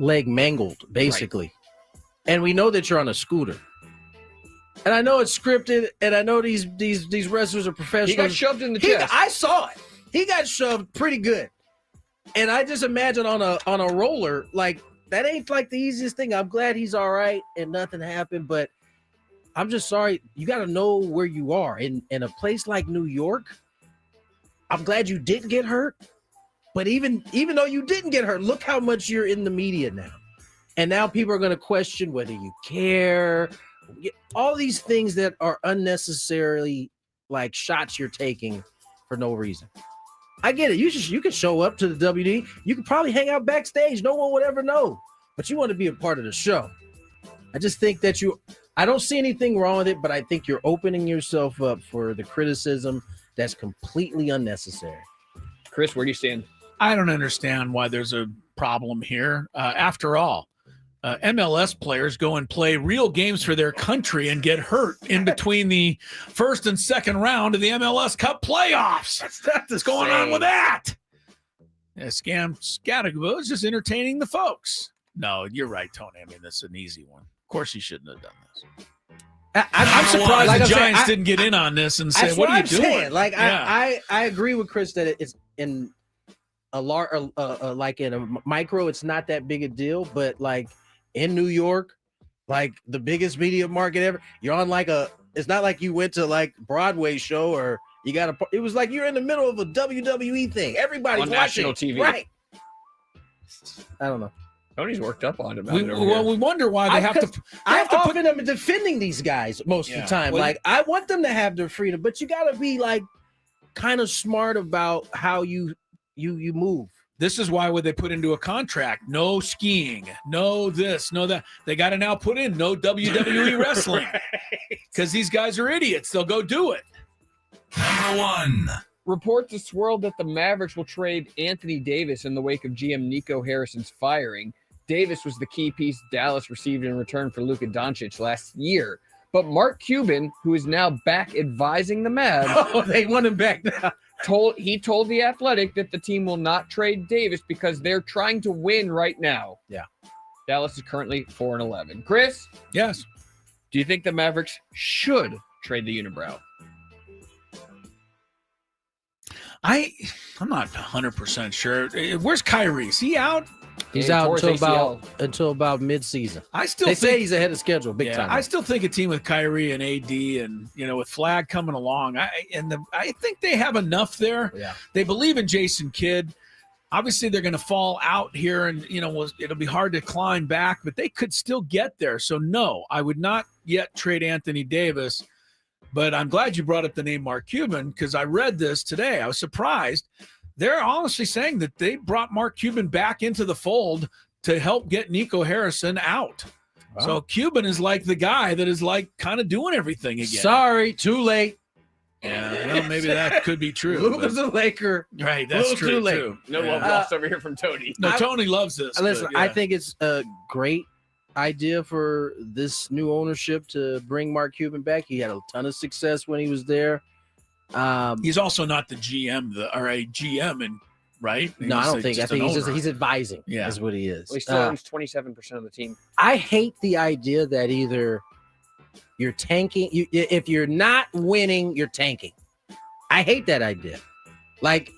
leg mangled, basically. Right. And we know that you're on a scooter. And I know it's scripted, and I know these wrestlers are professionals. He got shoved in the chest. I saw it. He got shoved pretty good. And I just imagine on a roller, like, that ain't like the easiest thing. I'm glad he's all right and nothing happened, but I'm just sorry. You got to know where you are. In a place like New York, I'm glad you didn't get hurt. But even though you didn't get hurt, look how much you're in the media now. And now people are going to question whether you care. All these things that are unnecessarily like shots you're taking for no reason. I get it. You can show up to the WD. You could probably hang out backstage. No one would ever know. But you want to be a part of the show. I just think that I don't see anything wrong with it, but I think you're opening yourself up for the criticism that's completely unnecessary. Chris, where do you stand? I don't understand why there's a problem here. After all, MLS players go and play real games for their country and get hurt in between the first and second round of the MLS Cup playoffs. What's going on with that? Scatterbo is just entertaining the folks. No, you're right, Tony. I mean, that's an easy one. Of course, he shouldn't have done this. I'm surprised the Giants didn't get in on this and say, "What are you doing?" Like, I agree with Chris that it's in a large, like in a micro, it's not that big a deal, but like in New York, like the biggest media market ever, you're on like it's not like you went to like Broadway show or you got it was like you're in the middle of a WWE thing. Everybody's on watching national TV. Right. I don't know. Tony's worked up on it. We wonder why they have to. I often am defending these guys most of the time. Well, like I want them to have their freedom, but you got to be like kind of smart about how you move. This is why would they put into a contract no skiing, no this, no that. They got to now put in no WWE wrestling because these guys are idiots. They'll go do it. Number 1. Reports have swirled that the Mavericks will trade Anthony Davis in the wake of GM Nico Harrison's firing. Davis was the key piece Dallas received in return for Luka Doncic last year. But Mark Cuban, who is now back advising the Mavs, they want him back now. told The Athletic that the team will not trade Davis because they're trying to win right now. Yeah. Dallas is currently 4-11. Chris? Yes. Do you think the Mavericks should trade the unibrow? I'm not 100% sure. Where's Kyrie? Is he out? He's Yeah, he out tore his until about mid-season. I still They think say he's ahead of schedule, big time. I still think a team with Kyrie and AD and with Flag coming along, I think they have enough there. Yeah. They believe in Jason Kidd. Obviously, they're going to fall out here, and it'll be hard to climb back, but they could still get there. So no, I would not yet trade Anthony Davis. But I'm glad you brought up the name Mark Cuban because I read this today. I was surprised. They're honestly saying that they brought Mark Cuban back into the fold to help get Nico Harrison out. Wow. So Cuban is like the guy that is like kind of doing everything again. Sorry, too late. Yeah, well, maybe that could be true. Luke is a Laker. Right, that's true, too. No love lost over here from Tony. No, Tony loves this. Listen, yeah. I think it's a great idea for this new ownership to bring Mark Cuban back. He had a ton of success when he was there. He's also not the GM, or a GM, right? No, I don't think. I think he's advising. Yeah, is what he is. Well, he still owns 27% of the team. I hate the idea that either you're tanking. If you're not winning, you're tanking. I hate that idea. Like,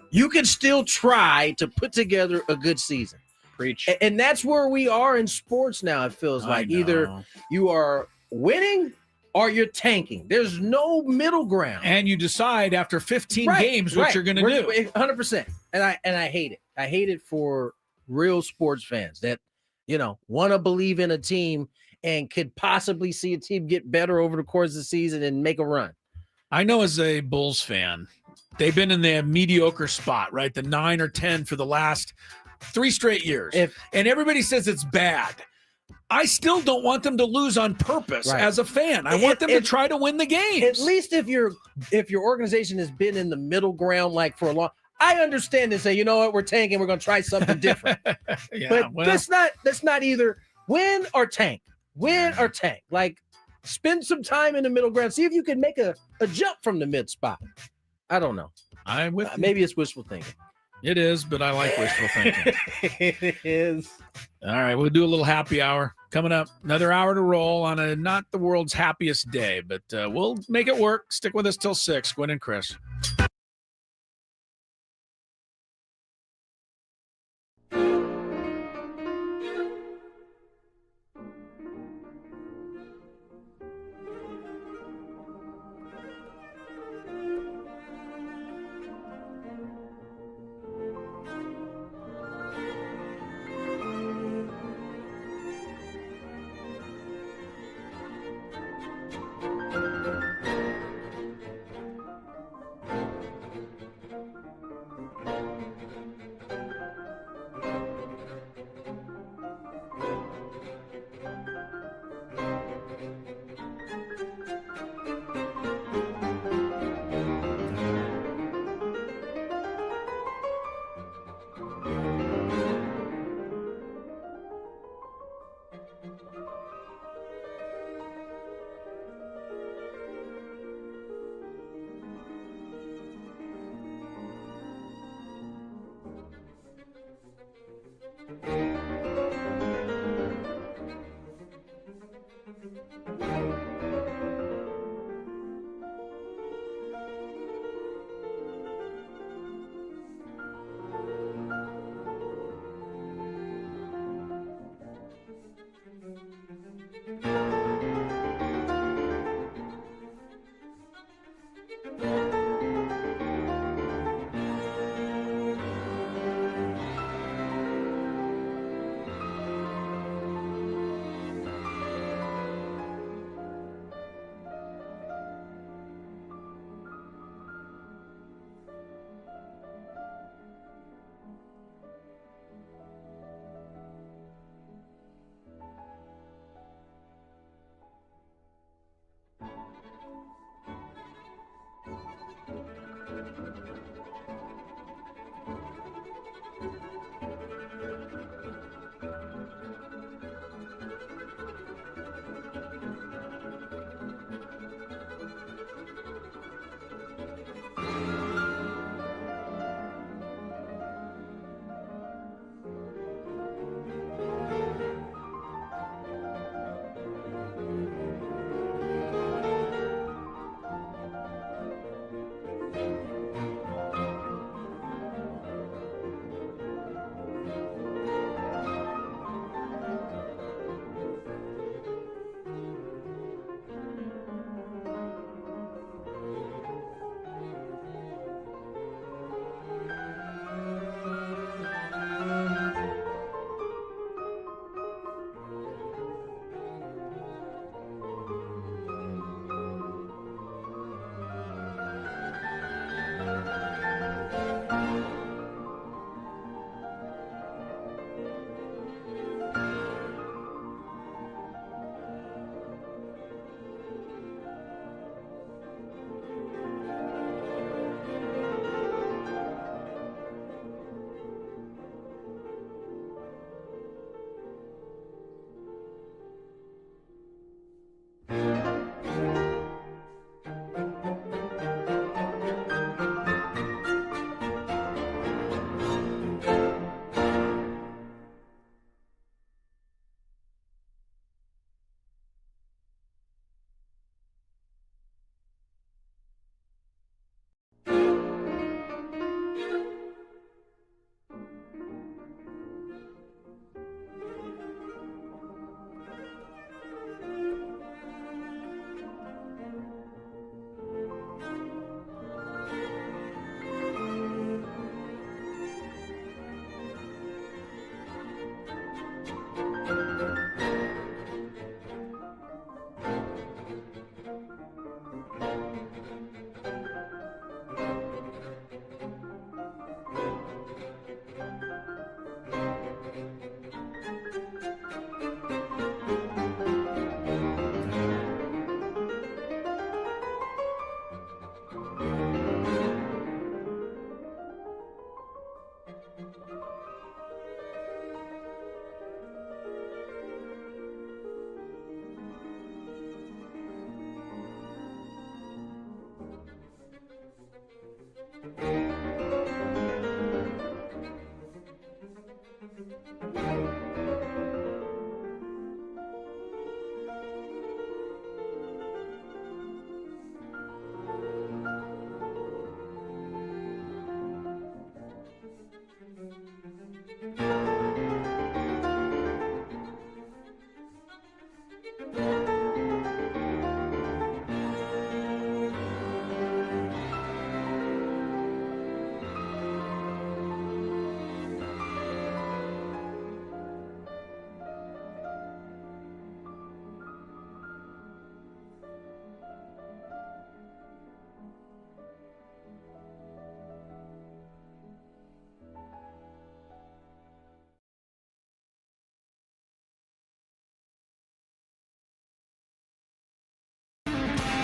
you can still try to put together a good season. Preach. And that's where we are in sports now. It feels like either you are winning or you're tanking. There's no middle ground. And you decide after 15 games what you're going to do. 100%. And I hate it. I hate it for real sports fans that, want to believe in a team and could possibly see a team get better over the course of the season and make a run. I know as a Bulls fan, they've been in the mediocre spot, right? The 9 or 10 for the last 3 straight years. And everybody says it's bad. I still don't want them to lose on purpose as a fan. I want them to try to win the games. At least if your organization has been in the middle ground like for a long, I understand and say, you know what, we're tanking, we're going to try something different. That's not either win or tank. Win or tank. Like, spend some time in the middle ground. See if you can make a jump from the mid spot. I don't know. I'm with you. Maybe it's wishful thinking. It is, but I like wishful thinking. It is. All right, we'll do a little happy hour coming up. Another hour to roll on a not the world's happiest day, but we'll make it work. Stick with us till 6. Gwynn and Chris.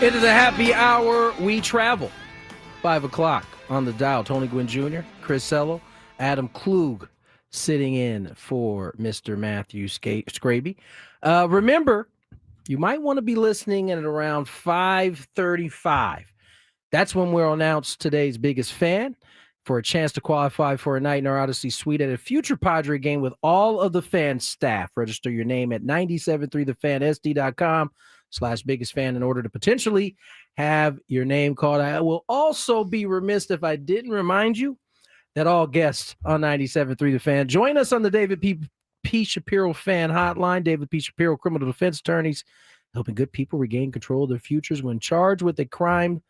It is a happy hour. We travel. 5 o'clock on the dial. Tony Gwynn Jr., Chris Ello, Adam Klug sitting in for Mr. Matthew Scraby. Remember, you might want to be listening at around 5:35. That's when we'll announce today's biggest fan for a chance to qualify for a night in our Odyssey suite at a future Padre game with all of the fan staff. Register your name at 973thefansd.com/biggest fan in order to potentially have your name called. I will also be remiss if I didn't remind you that all guests on 97.3 The Fan join us on the David P. Shapiro Fan Hotline. David P. Shapiro, criminal defense attorneys, helping good people regain control of their futures when charged with a crime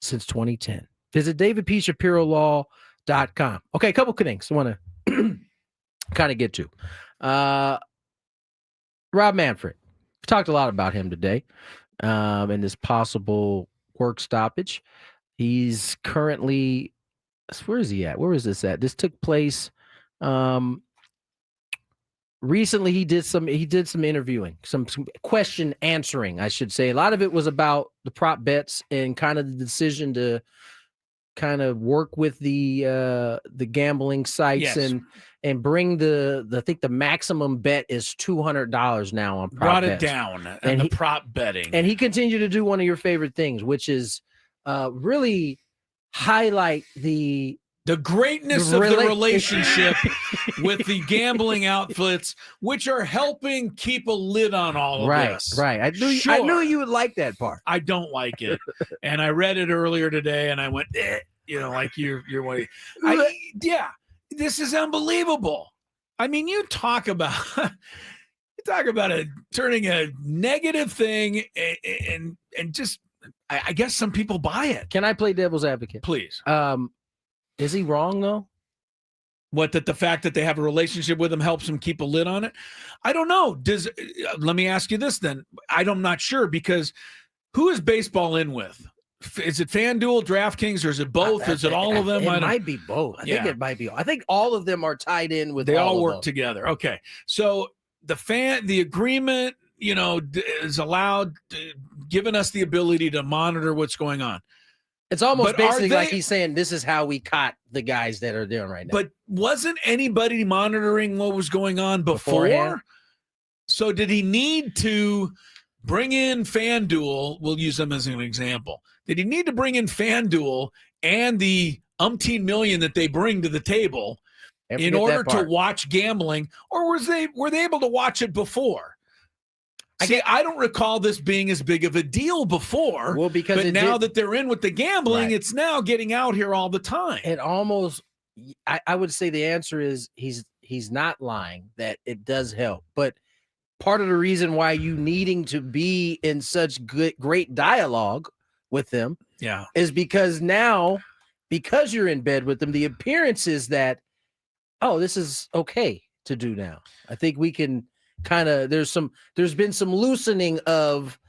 since 2010. Visit davidpshapirolaw.com. Okay, a couple of things I want to kind of get to. Rob Manfred. We talked a lot about him today and this possible work stoppage. He's currently, where is he at? Where is this at? This took place recently. He did some interviewing, some question answering, I should say. A lot of it was about the prop bets and kind of the decision to kind of work with the gambling sites. Yes. and bring I think the maximum bet is $200 now on prop Brought bets. it down and the prop betting. And he continued to do one of your favorite things, which is really highlight the greatness of the relationship with the gambling outfits, which are helping keep a lid on all of this. Right. I knew you would like that part. I don't like it. And I read it earlier today and I went, like you're waiting. Yeah, this is unbelievable. I mean, you talk about turning a negative thing and just, I guess some people buy it. Can I play devil's advocate? Please. Is he wrong, though? What, that the fact that they have a relationship with him helps him keep a lid on it? I don't know. Let me ask you this then. I'm not sure, because who is baseball in with? Is it FanDuel, DraftKings, or is it both? Is it all of them? It might be both. I think it might be. I think all of them are tied in with. They all of work them together. Okay, so the agreement, is allowed, giving us the ability to monitor what's going on. It's almost basically like he's saying this is how we caught the guys that are doing right now. But wasn't anybody monitoring what was going on before? Beforehand? So did he need to bring in FanDuel? We'll use them as an example. Did he need to bring in FanDuel and the umpteen million that they bring to the table in order to watch gambling, or were they able to watch it before? I don't recall this being as big of a deal before. Well, because now that they're in with the gambling, it's now getting out here all the time. It almost, I would say the answer is he's not lying, that it does help. But part of the reason why you needing to be in such great dialogue with them is because now, because you're in bed with them, the appearance is that, oh, this is okay to do now. I think we can kind of, there's been some loosening of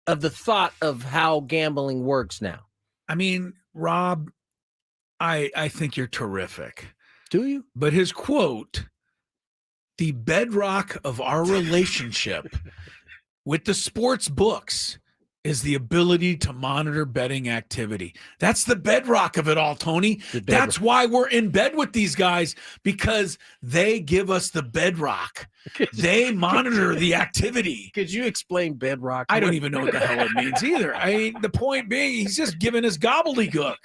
the thought of how gambling works now. I mean, Rob, I think you're terrific. Do you? But his quote, the bedrock of our relationship with the sports books is the ability to monitor betting activity. That's the bedrock of it all, Tony. That's why we're in bed with these guys, because they give us the bedrock. They monitor the activity. Could you explain bedrock? I don't even know what the hell it means either. I mean, the point being, he's just giving us gobbledygook.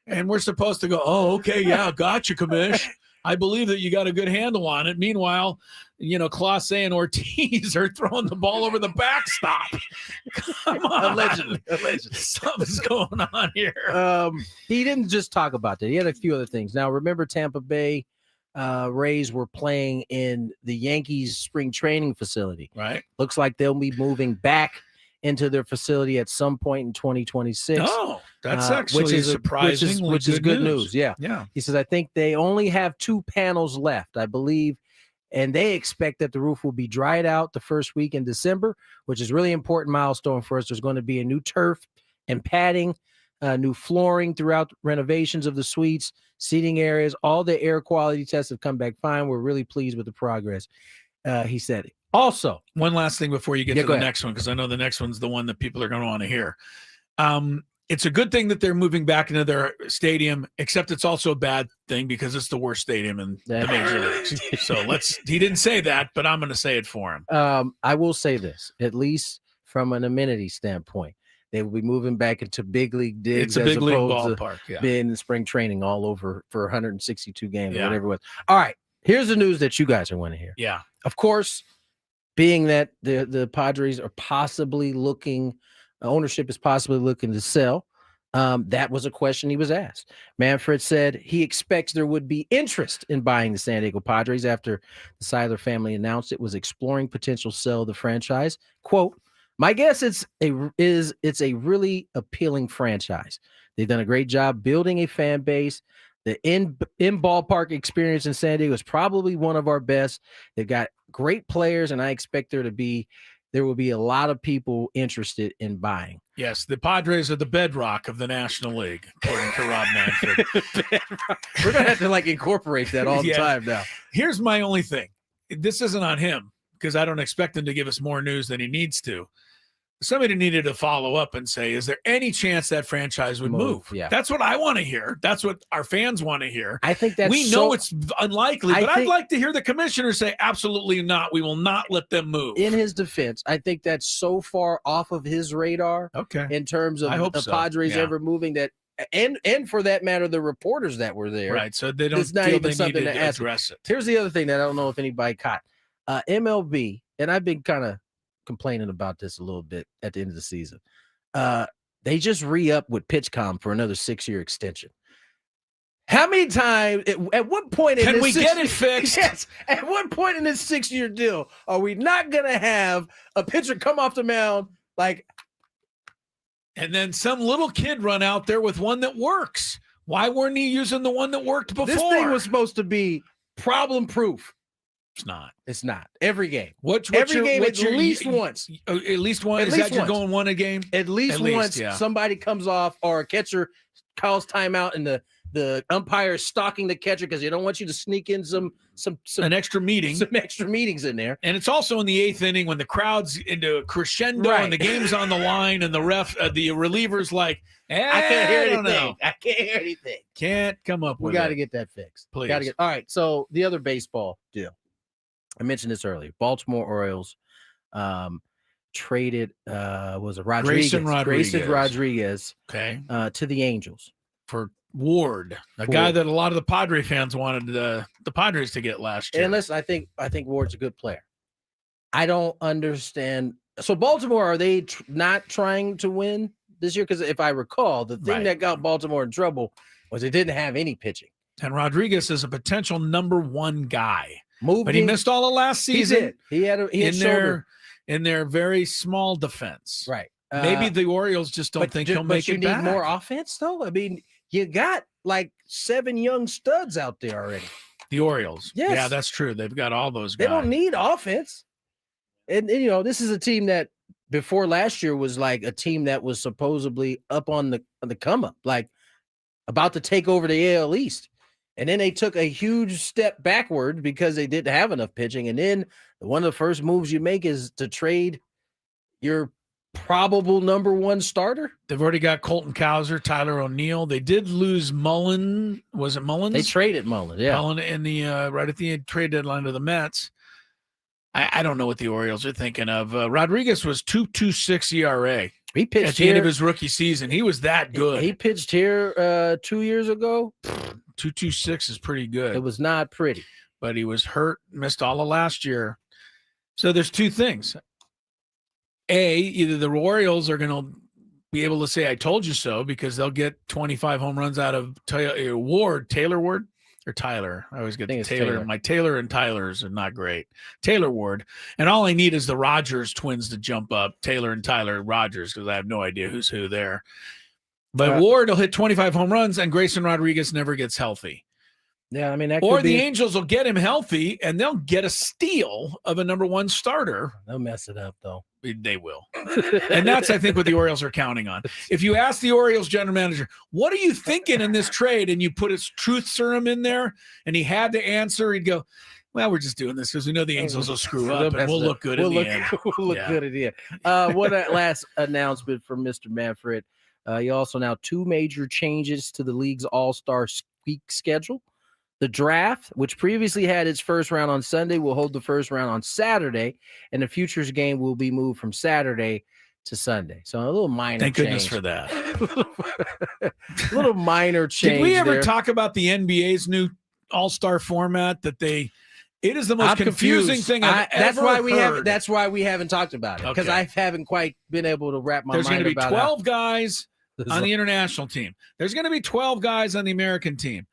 And we're supposed to go, oh, okay, yeah, gotcha, commish. I believe that you got a good handle on it. Meanwhile, Clase and Ortiz are throwing the ball over the backstop. Come on. Allegedly. Something's going on here. He didn't just talk about that. He had a few other things. Now, remember, Tampa Bay Rays were playing in the Yankees spring training facility. Right. Looks like they'll be moving back into their facility at some point in 2026. Oh, that's actually surprising. Which is good news. Yeah. Yeah. He says, I think they only have 2 panels left, I believe, and they expect that the roof will be dried out the first week in December, which is really important milestone for us. There's going to be a new turf and padding, new flooring throughout renovations of the suites, seating areas. All the air quality tests have come back fine. We're really pleased with the progress. He said it. Also, one last thing before you get to the ahead. next one, because I know the next one's the one that people are going to want to hear. It's a good thing that they're moving back into their stadium, except it's also a bad thing because it's the worst stadium in the major leagues. So he didn't say that, but I'm going to say it for him. I will say this, at least from an amenity standpoint, they will be moving back into big league digs. It's a big league opposed ballpark, to yeah. being in spring training all over for 162 games Yeah. or whatever it was. All right, here's the news that you guys are want to hear. Yeah. Of course, being that the Padres are possibly looking, ownership is possibly looking to sell. That was a question he was asked. Manfred said he expects there would be interest in buying the San Diego Padres after the Seiler family announced it was exploring potential sell of the franchise. Quote, "My guess it's a really appealing franchise. They've done a great job building a fan base. The in ballpark experience in San Diego is probably one of our best. They've got great players, and I expect there will be a lot of people interested in buying." Yes, the Padres are the bedrock of the National League, according to Rob Manfred. We're going to have to incorporate that all the time now. Here's my only thing. This isn't on him because I don't expect him to give us more news than he needs to. Somebody needed to follow up and say, is there any chance that franchise would move? Yeah. That's what I want to hear. That's what our fans want to hear. I think we know it's unlikely, but I'd like to hear the commissioner say, absolutely not. We will not let them move. In his defense, I think that's so far off of his radar. Okay. In terms of the Padres ever moving that, and for that matter, the reporters that were there. Right. So they don't it's not feel even they something need to address it. Here's the other thing that I don't know if anybody caught. MLB, and I've been kind of complaining about this a little bit at the end of the season. They just re-up with PitchCom for another 6-year extension. How many times at what point can we get it fixed? Yes. At what point in this 6-year deal are we not gonna have a pitcher come off the mound and then some little kid run out there with one that works? Why weren't he using the one that worked before? This thing was supposed to be problem proof. It's not. It's not. Every game. Every game at least once. At least one. Is that you're going one a game? At least once somebody comes off or a catcher calls timeout and the umpire is stalking the catcher because they don't want you to sneak in some an extra meeting. Some extra meetings in there. And it's also in the 8th inning when the crowd's into a crescendo and the game's on the line and the reliever's like, I can't hear anything. I can't hear anything. Can't come up with We got to get that fixed. Please. All right. So the other baseball deal. I mentioned this earlier. Baltimore Orioles traded Grayson Rodriguez to the Angels for Ward, guy that a lot of the Padre fans wanted the Padres to get last year. And listen, I think Ward's a good player. I don't understand. So Baltimore, are they not trying to win this year? Because if I recall, the thing that got Baltimore in trouble was it didn't have any pitching. And Rodriguez is a potential number 1 guy. But he missed all of last season. He had in their very small defense. Right. Maybe the Orioles just don't think he'll make it back. But you need more offense, though. I mean, you got 7 young studs out there already. The Orioles. Yes. Yeah, that's true. They've got all those guys. They don't need offense. And this is a team that before last year was a team that was supposedly up on the come up, about to take over the AL East. And then they took a huge step backward because they didn't have enough pitching. And then one of the first moves you make is to trade your probable number 1 starter. They've already got Colton Cowser, Tyler O'Neill. They did lose Mullen. Was it Mullins? They traded Mullen, yeah. Mullen in the right at the trade deadline to the Mets. I don't know what the Orioles are thinking of. Rodriguez was 2.26 ERA. He pitched at the end of his rookie season. He was that good. He pitched here 2 years ago. 2.26 is pretty good. It was not pretty. But he was hurt, missed all of last year. So there's 2 things. Either the Orioles are going to be able to say, I told you so, because they'll get 25 home runs out of Taylor Ward, or Tyler. I always get Taylor. My Taylor and Tylers are not great. Taylor Ward. And all I need is the Rogers twins to jump up, Taylor and Tyler Rogers, because I have no idea who's who there. But Ward will hit 25 home runs, and Grayson Rodriguez never gets healthy. Yeah, I mean, the Angels will get him healthy, and they'll get a steal of a number 1 starter. They'll mess it up, though. They will. And that's, I think, what the Orioles are counting on. If you ask the Orioles general manager, what are you thinking in this trade? And you put his truth serum in there, and he had to answer, he'd go, Well, we're just doing this because we know the Angels will screw up, and we'll look good in the end. We'll look good at the end. One last announcement from Mr. Manfred. You also now 2 major changes to the league's All-Star Week schedule. The draft, which previously had its first round on Sunday, will hold the first round on Saturday, and the futures game will be moved from Saturday to Sunday. So a little minor Thank change. goodness for that. A little minor change. Did we ever there. talk about the NBA's new All-Star format that it is the most confusing thing I've ever heard. That's why we haven't talked about it, because I haven't quite been able to wrap my mind about it. There's going to be 12 guys on the international team. There's going to be 12 guys on the American team.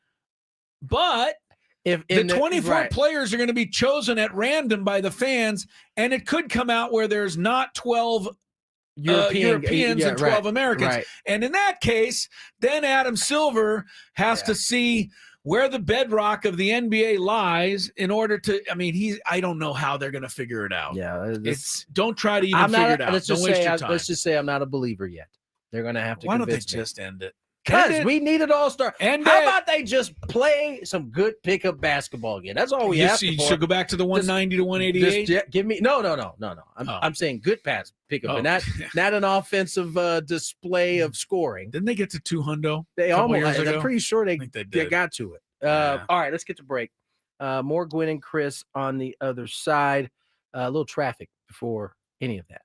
But if the 24 players are going to be chosen at random by the fans, and it could come out where there's not 12 Europeans and 12 Americans. Right. And in that case, then Adam Silver has to see where the bedrock of the NBA lies in order to, I don't know how they're going to figure it out. Yeah. Don't try to even figure it out. Don't waste your time. Let's just say I'm not a believer yet. They're going to have to Why don't they convince me. just end it? Because we need an all-star. And how about they just play some good pickup basketball again? That's all we have to. You should go back to the 190 to 188. Give me no. I'm saying good pass pickup, and not an offensive display of scoring. Didn't they get to 200? They almost. Years ago? I'm pretty sure they did. got to it. All right, let's get to break. More Gwynn and Chris on the other side. A little traffic before any of that.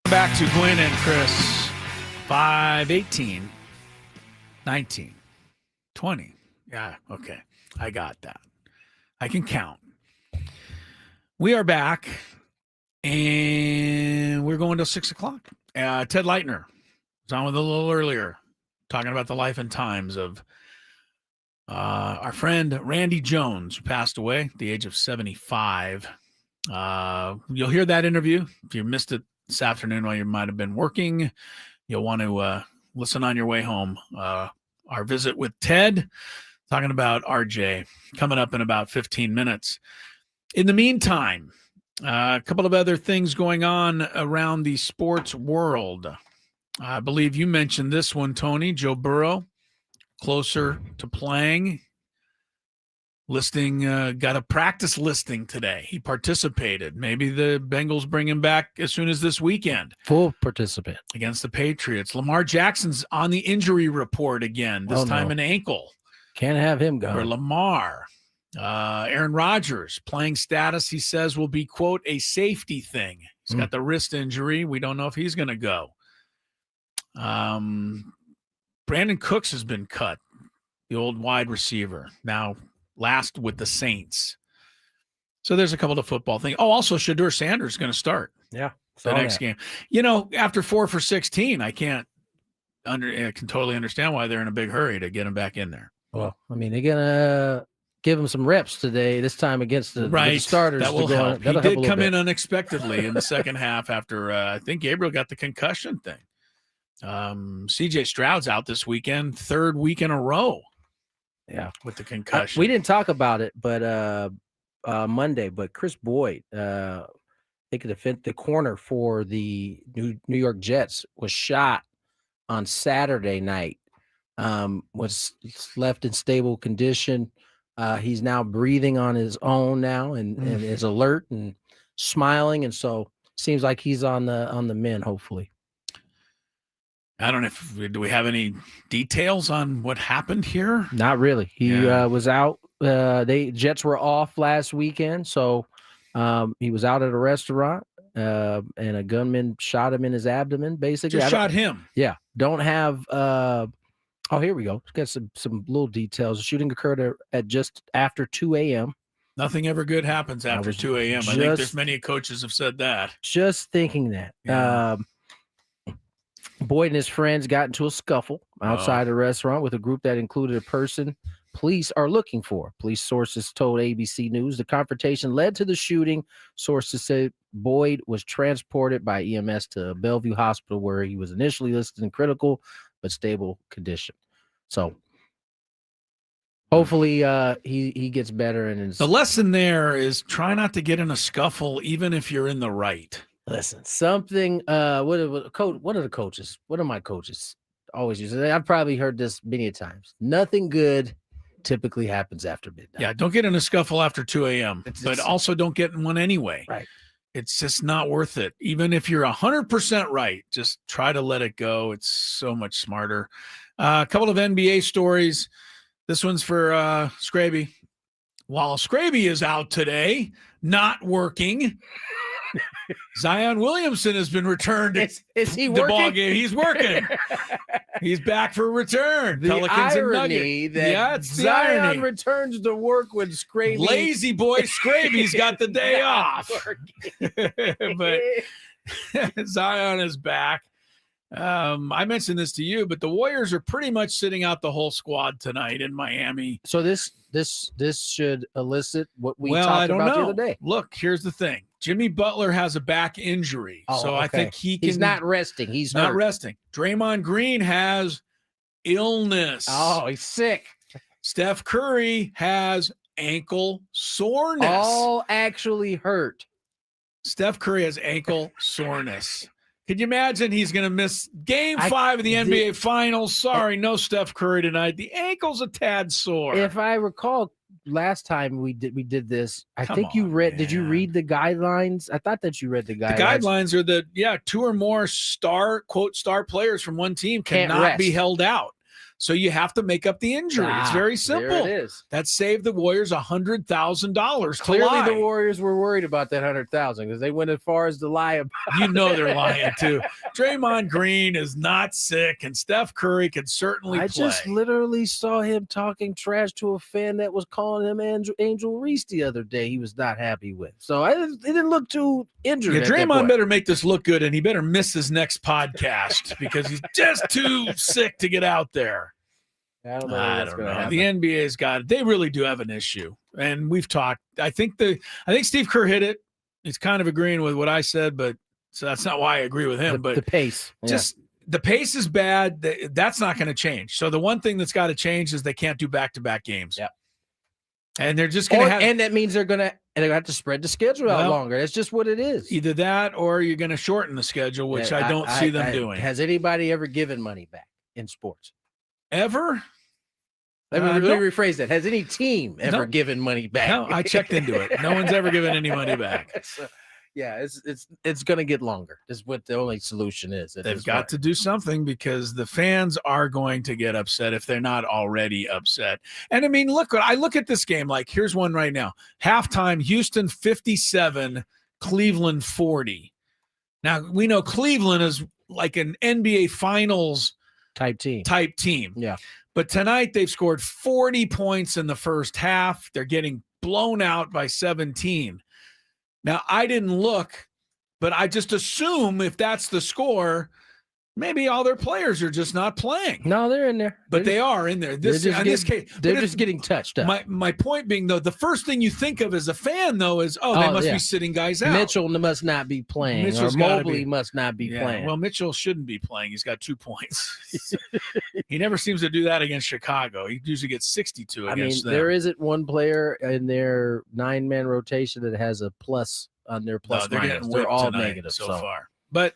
Back to Gwynn and Chris. 5, 18, 19, 20. Yeah, okay. I got that. I can count. We are back, and we're going till 6 o'clock. Ted Leitner was on with a little earlier, talking about the life and times of our friend Randy Jones, who passed away at the age of 75. You'll hear that interview. If you missed it this afternoon while you might have been working, you'll want to listen on your way home. Our visit with Ted, talking about RJ, coming up in about 15 minutes. In the meantime, a couple of other things going on around the sports world. I believe you mentioned this one, Tony. Joe Burrow, closer to playing. Listing, got a practice listing today. He participated. Maybe the Bengals bring him back as soon as this weekend. Full participant. Against the Patriots. Lamar Jackson's on the injury report again, this time an ankle. Can't have him go. For Lamar. Aaron Rodgers, playing status, he says, will be, quote, a safety thing. He's got the wrist injury. We don't know if he's going to go. Brandon Cooks has been cut, the old wide receiver. Now, last with the Saints. So there's a couple of football things. Oh, also Shadur Sanders is going to start. Yeah. The next game. You know, after 4 for 16, I can totally understand why they're in a big hurry to get him back in there. Well, I mean, they're going to give him some reps today, this time against the, the starters. That will help. He did come in unexpectedly in the second half after I think Gabriel got the concussion thing. CJ Stroud's out this weekend, third week in a row. Yeah, with the concussion. We didn't talk about it, but Monday. But Chris Boyd, they could defend the corner for the New York Jets, was shot on Saturday night. Was left in stable condition. He's now breathing on his own now, and is alert and smiling, and so seems like he's on the mend. Hopefully. I don't know do we have any details on what happened here? Not really. He was out. Jets were off last weekend, so he was out at a restaurant, and a gunman shot him in his abdomen. Basically, just shot him. Yeah. Don't have. Oh, here we go. Got some little details. The shooting occurred at just after 2 a.m. Nothing ever good happens after 2 a.m. I think there's many coaches have said that. Just thinking that. Yeah. Boyd and his friends got into a scuffle outside the restaurant with a group that included a person police are looking for. Police sources told ABC News the confrontation led to the shooting. Sources said Boyd was transported by EMS to Bellevue Hospital, where he was initially listed in critical but stable condition. So hopefully he gets better. And the lesson there is try not to get in a scuffle, even if you're in the right. Listen, something. One of the coaches, one of my coaches, always uses. I've probably heard this many times. Nothing good typically happens after midnight. Yeah, don't get in a scuffle after 2 a.m. But also don't get in one anyway. Right. It's just not worth it. Even if you're 100% right, just try to let it go. It's so much smarter. A couple of NBA stories. This one's for Scraby. While Scraby is out today, not working. Zion Williamson has been returned. Is he the working? Ball game. He's working. He's back for return. The Pelicans irony and that Zion returns to work with Scraby. Lazy boy Scraby's got the day off. But Zion is back. I mentioned this to you, but the Warriors are pretty much sitting out the whole squad tonight in Miami. So this should elicit what we talked about the other day. Look, here's the thing. Jimmy Butler has a back injury, so I think he's not resting. He's not hurt. resting. Draymond Green has illness. Oh, he's sick. Steph Curry has ankle soreness. All actually hurt. Steph Curry has ankle soreness. Could you imagine he's going to miss Game 5 of the NBA Finals? Sorry, no Steph Curry tonight. The ankle's a tad sore. If I recall, last time we did this, I think you read. Man. Did you read the guidelines? I thought that you read the guidelines. The guidelines are that 2 or more star players from one team cannot be held out. So you have to make up the injury. It's very simple. There it is. That saved the Warriors $100,000. Clearly, the Warriors were worried about that $100,000 because they went as far as to lie about. They're lying too. Draymond Green is not sick, and Steph Curry can certainly play. I just literally saw him talking trash to a fan that was calling him Angel Reese the other day. He was not happy with. So it didn't look too injured. Yeah, Draymond better make this look good, and he better miss his next podcast because he's just too sick to get out there. I don't know. The NBA's got it. They really do have an issue, and we've talked. I think Steve Kerr hit it. He's kind of agreeing with what I said, but so that's not why I agree with him. But the pace, the pace is bad. That's not going to change. So the one thing that's got to change is they can't do back-to-back games. Yeah, and they're just going to have, and that means they're going to have to spread the schedule out longer. That's just what it is. Either that, or you're going to shorten the schedule, which I don't see them doing. Has anybody ever given money back in sports? Ever? Let me rephrase that. Has any team ever given money back? No, I checked into it. No one's ever given any money back. So, it's going to get longer. Is what the only solution is. They've got to do something because the fans are going to get upset if they're not already upset. And I mean, I look at this game like here's one right now. Halftime, Houston 57, Cleveland 40. Now we know Cleveland is like an NBA Finals type team. Yeah. But tonight they've scored 40 points in the first half. They're getting blown out by 17. Now, I didn't look, but I just assume if that's the score, maybe all their players are just not playing. No, they're in there. But they are in there. They're just getting touched up. My point being, though, the first thing you think of as a fan, though, is, they must be sitting guys out. Mitchell must not be playing. Or Mobley must not be playing. Well, Mitchell shouldn't be playing. He's got 2 points. He never seems to do that against Chicago. He usually gets 62 against them. There isn't one player in their 9-man rotation that has a plus on their plus minus. They're all negative so far. But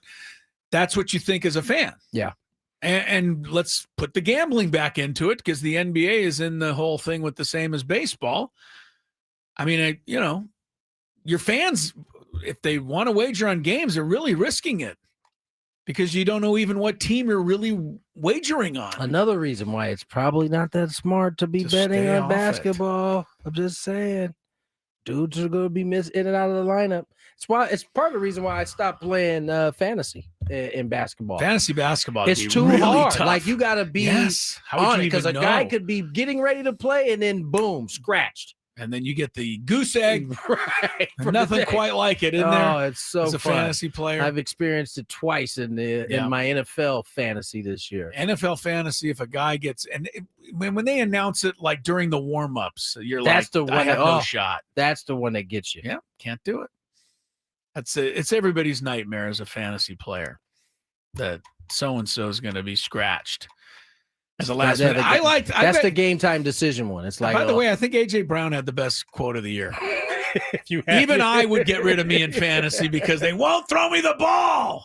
that's what you think as a fan. Yeah. And let's put the gambling back into it because the NBA is in the whole thing with the same as baseball. I mean, your fans, if they want to wager on games, are really risking it because you don't know even what team you're really wagering on. Another reason why it's probably not that smart to be betting on basketball. I'm just saying. Dudes are going to be missed in and out of the lineup. It's part of the reason why I stopped playing fantasy in basketball. Fantasy basketball. It's too really hard. Tough. Like you got to be on it because a guy could be getting ready to play and then boom, scratched. And then you get the goose egg. Right. Nothing quite like it in there. Oh, it's so as a fun. Fantasy player. I've experienced it twice in my NFL fantasy this year. NFL fantasy, if a guy gets when they announce it like during the warm-ups, you're that's like, the one I have no shot. That's the one that gets you. Yeah, can't do it. It's everybody's nightmare as a fantasy player that so-and-so is going to be scratched. As a last minute. That's the game time decision one. It's like, by the way, I think AJ Brown had the best quote of the year. Even I would get rid of me in fantasy because they won't throw me the ball.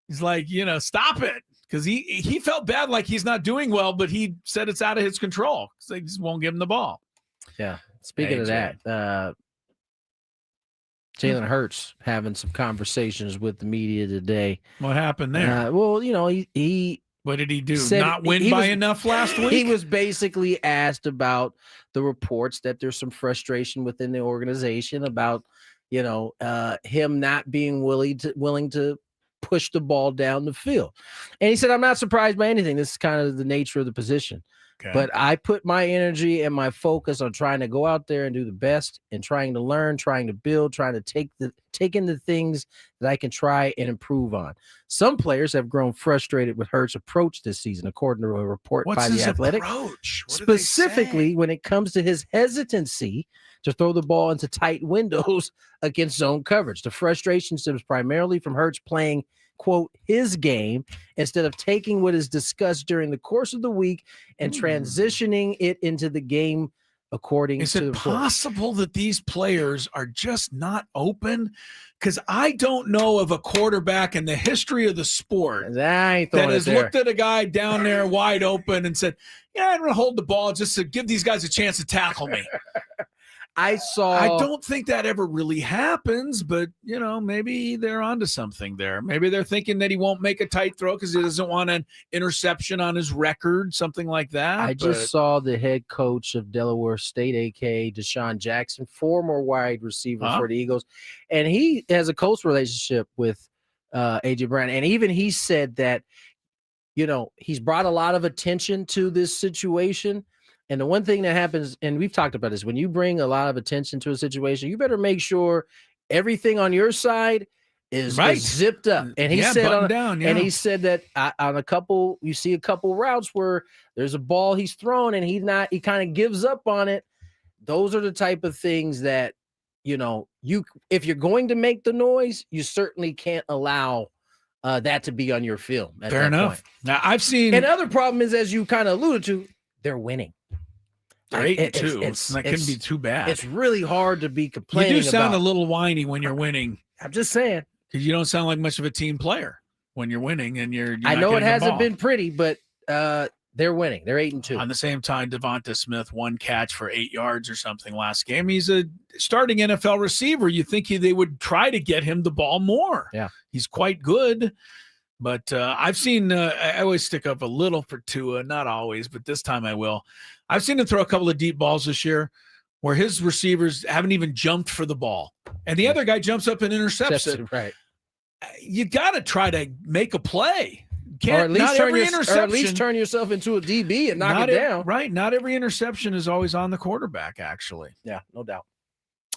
He's like, stop it. Because he felt bad like he's not doing well, but he said it's out of his control because they just won't give him the ball. Yeah. Speaking of that, Jalen Hurts having some conversations with the media today. What happened there? Well, he what did he do? Not win by enough last week? He was basically asked about the reports that there's some frustration within the organization about, him not being willing to push the ball down the field. And he said, I'm not surprised by anything. This is kind of the nature of the position. Okay. But I put my energy and my focus on trying to go out there and do the best and trying to learn, trying to build, trying to take in the things that I can try and improve on. Some players have grown frustrated with Hurts' approach this season, according to a report by The Athletic. Specifically, when it comes to his hesitancy to throw the ball into tight windows against zone coverage. The frustration stems primarily from Hurts playing, quote, his game instead of taking what is discussed during the course of the week and transitioning it into the game according Is to it possible that these players are just not open? Because I don't know of a quarterback in the history of the sport that has looked at a guy down there wide open and said, yeah, I'm going to hold the ball just to give these guys a chance to tackle me. I don't think that ever really happens, but, maybe they're onto something there. Maybe they're thinking that he won't make a tight throw because he doesn't want an interception on his record, something like that. I just saw the head coach of Delaware State, a.k.a. Deshaun Jackson, former wide receiver for the Eagles, and he has a close relationship with A.J. Brown. And even he said that, he's brought a lot of attention to this situation. And the one thing that happens, and we've talked about this, when you bring a lot of attention to a situation, you better make sure everything on your side is zipped up. And he said, and he said that on you see a couple routes where there's a ball he's thrown and he kind of gives up on it. Those are the type of things that, if you're going to make the noise, you certainly can't allow that to be on your film. Fair enough. Point. Now I've seen, and the other problem is, as you kind of alluded to, they're winning. They're 8-2. That couldn't be too bad. It's really hard to be complaining. You do sound a little whiny when you're winning. I'm just saying, because you don't sound like much of a team player when you're winning, and you're I know it hasn't been pretty, but they're winning. They're 8-2. On the same time, Devonta Smith, 1 catch for 8 yards or something last game. He's a starting NFL receiver. You think they would try to get him the ball more. Yeah, he's quite good. But I've seen, I always stick up a little for Tua, not always, but this time I will. I've seen him throw a couple of deep balls this year where his receivers haven't even jumped for the ball. And the other guy jumps up and intercepts it. Right. You got to try to make a play. Or at least turn yourself into a DB and knock it down. Right. Not every interception is always on the quarterback, actually. Yeah, no doubt.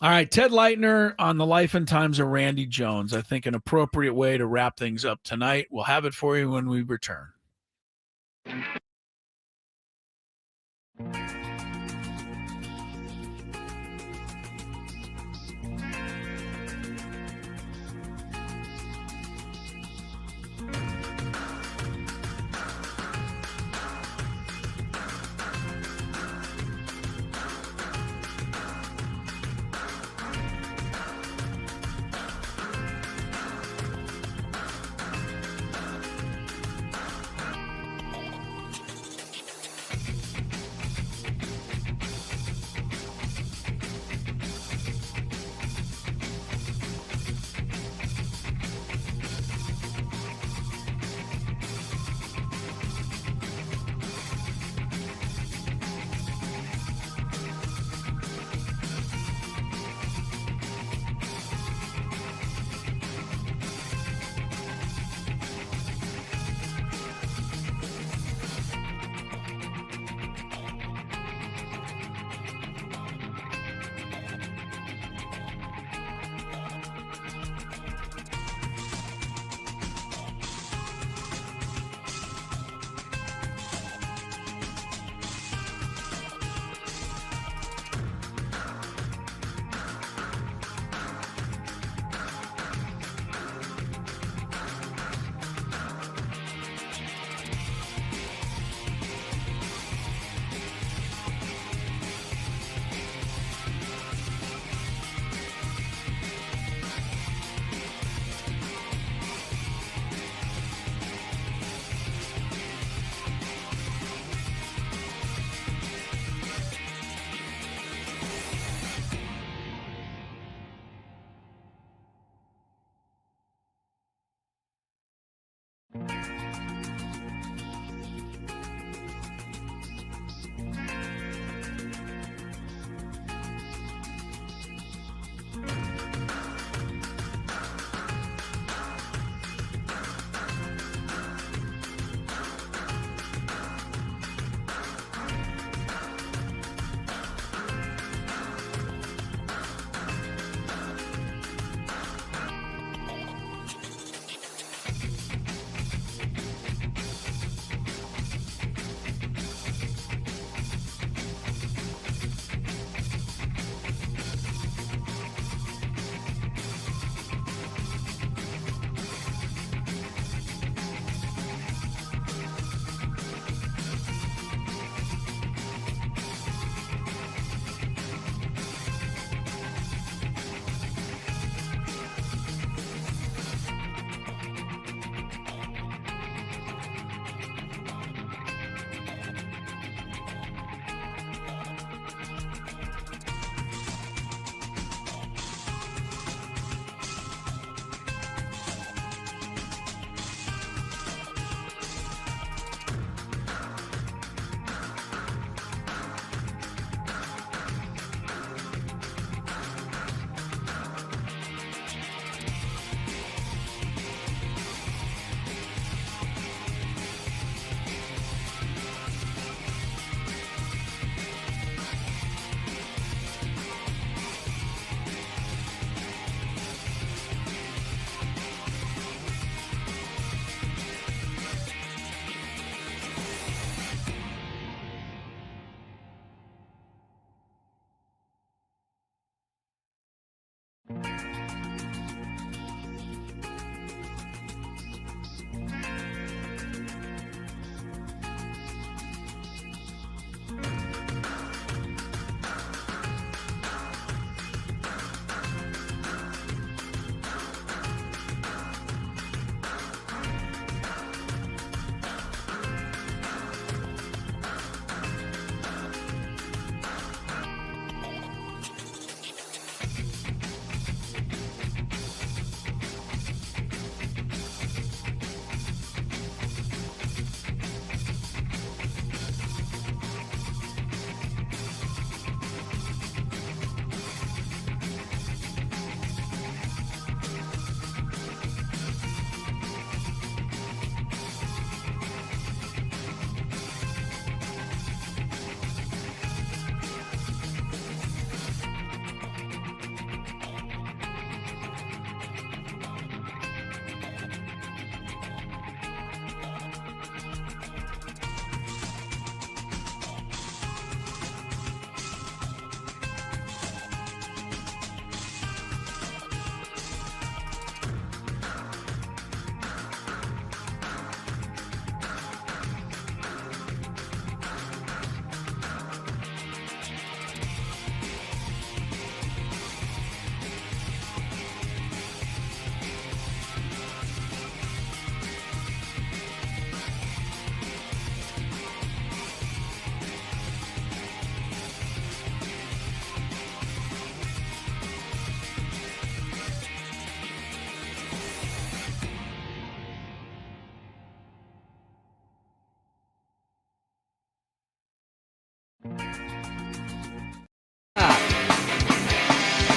All right, Ted Leitner on the life and times of Randy Jones. I think an appropriate way to wrap things up tonight. We'll have it for you when we return.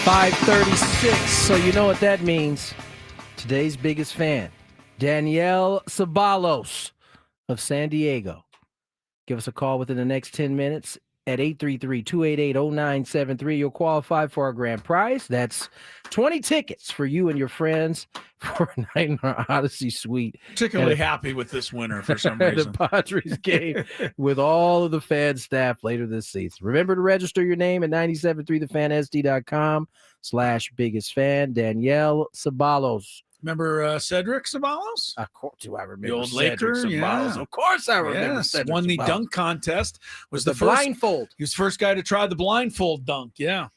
.536, so you know what that means. Today's biggest fan, Danielle Ceballos of San Diego. Give us a call within the next 10 minutes at 833-288-0973. You'll qualify for our grand prize. That's 20 tickets for you and your friends for a night in our Odyssey suite. Particularly happy with this winner for some reason. The Padres game with all of the fan staff later this season. Remember to register your name at 973thefansd.com/biggest fan. Danielle Ceballos. Remember Cedric Ceballos? Of course, do I remember the old Cedric Laker? Ceballos. Yeah. Of course I remember Yes, Cedric won the Ceballos. dunk contest. Was the first blindfold. He was the first guy to try the blindfold dunk. Yeah.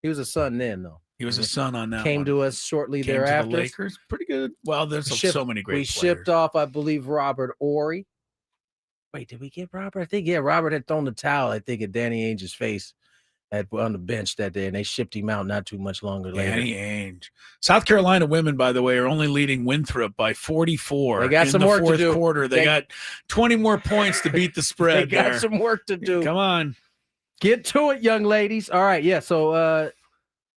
He was a son then, though. He was a son on that Came one. to us shortly Came thereafter. to the Lakers. Pretty good. Well, there's so many great players. We shipped off, I believe, Robert Ory. Wait, did we get Robert? I think, yeah, Robert had thrown the towel, I think, at Danny Ainge's face on the bench that day, and they shipped him out not too much longer later. Danny Ainge. South Carolina women, by the way, are only leading Winthrop by 44. They got in some the work to fourth do. quarter. They got 20 more points to beat the spread. They got there. some work to do. Come on. Get to it, young ladies. All right, yeah, so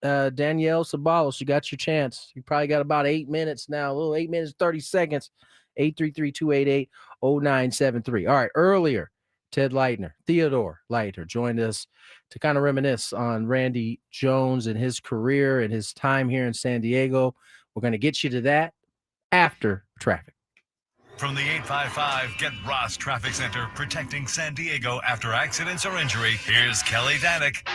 Danielle Ceballos, you got your chance. You probably got about 8 minutes now, a little 8 minutes, 30 seconds. 833-288-0973. All right, earlier, Theodore Leitner joined us to kind of reminisce on Randy Jones and his career and his time here in San Diego. We're going to get you to that after traffic. From the 855 Get Ross Traffic Center, protecting San Diego after accidents or injury, here's Kelly Danick.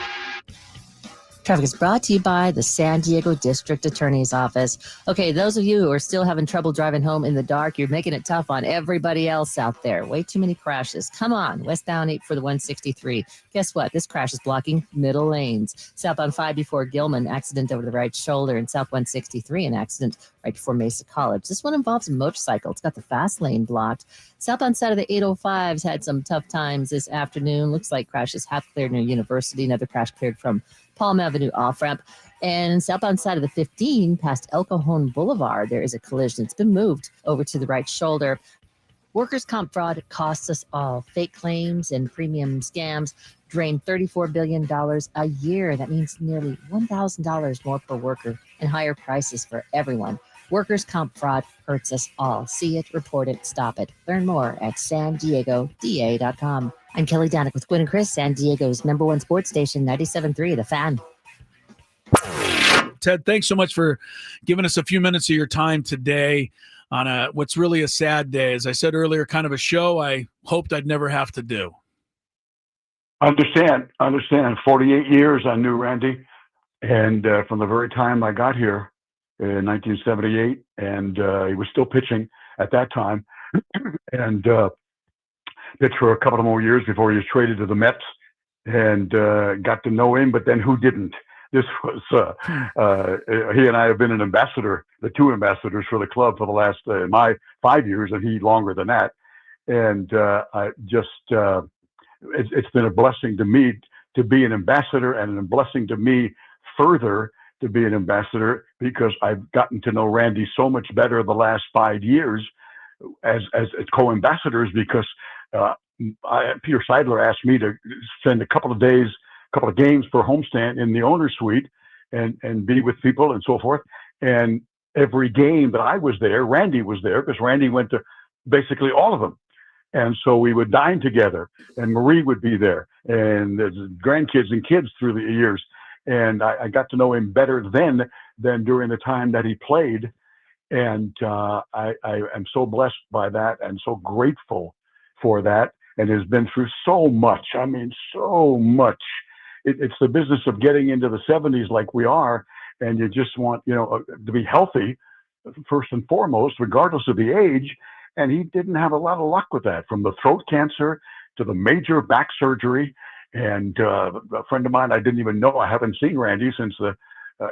Traffic is brought to you by the San Diego District Attorney's Office. Okay, those of you who are still having trouble driving home in the dark, you're making it tough on everybody else out there. Way too many crashes. Come on, westbound 8 for the 163. Guess what? This crash is blocking middle lanes. Southbound 5 before Gilman, accident over the right shoulder, and South 163, an accident right before Mesa College. This one involves a motorcycle. It's got the fast lane blocked. Southbound side of the 805s had some tough times this afternoon. Looks like crashes half cleared near University. Another crash cleared from Palm Avenue off-ramp. And southbound side of the 15 past El Cajon Boulevard, there is a collision. It's been moved over to the right shoulder. Workers' comp fraud costs us all. Fake claims and premium scams drain $34 billion a year. That means nearly $1,000 more per worker and higher prices for everyone. Workers' comp fraud hurts us all. See it, report it, stop it. Learn more at SanDiegoDA.com. I'm Kelly Danick with Gwynn and Chris, San Diego's #1 sports station, 97.3 The Fan. Ted, thanks so much for giving us a few minutes of your time today on what's really a sad day. As I said earlier, kind of a show I hoped I'd never have to do. Understand. 48 years I knew Randy, And from the very time I got here in 1978, and he was still pitching at that time, and pitched for a couple of more years before he was traded to the Mets, and got to know him. But then who didn't? This was he and I have been an ambassador, the two ambassadors for the club for the last my 5 years, and he longer than that. And I just it's been a blessing to me to be an ambassador, and a blessing to me further to be an ambassador, because I've gotten to know Randy so much better the last 5 years as co-ambassadors, because Peter Seidler asked me to spend a couple of games per homestand in the owner's suite and be with people and so forth. And every game that I was there, Randy was there, because Randy went to basically all of them. And so we would dine together, and Marie would be there, and the grandkids and kids through the years. And I got to know him better then than during the time that he played. And I am so blessed by that and so grateful for that, and has been through so much. I mean, so much. It's the business of getting into the 70s like we are, and you just want, to be healthy first and foremost, regardless of the age. And he didn't have a lot of luck with that, from the throat cancer to the major back surgery. And a friend of mine, I didn't even know, I haven't seen Randy since the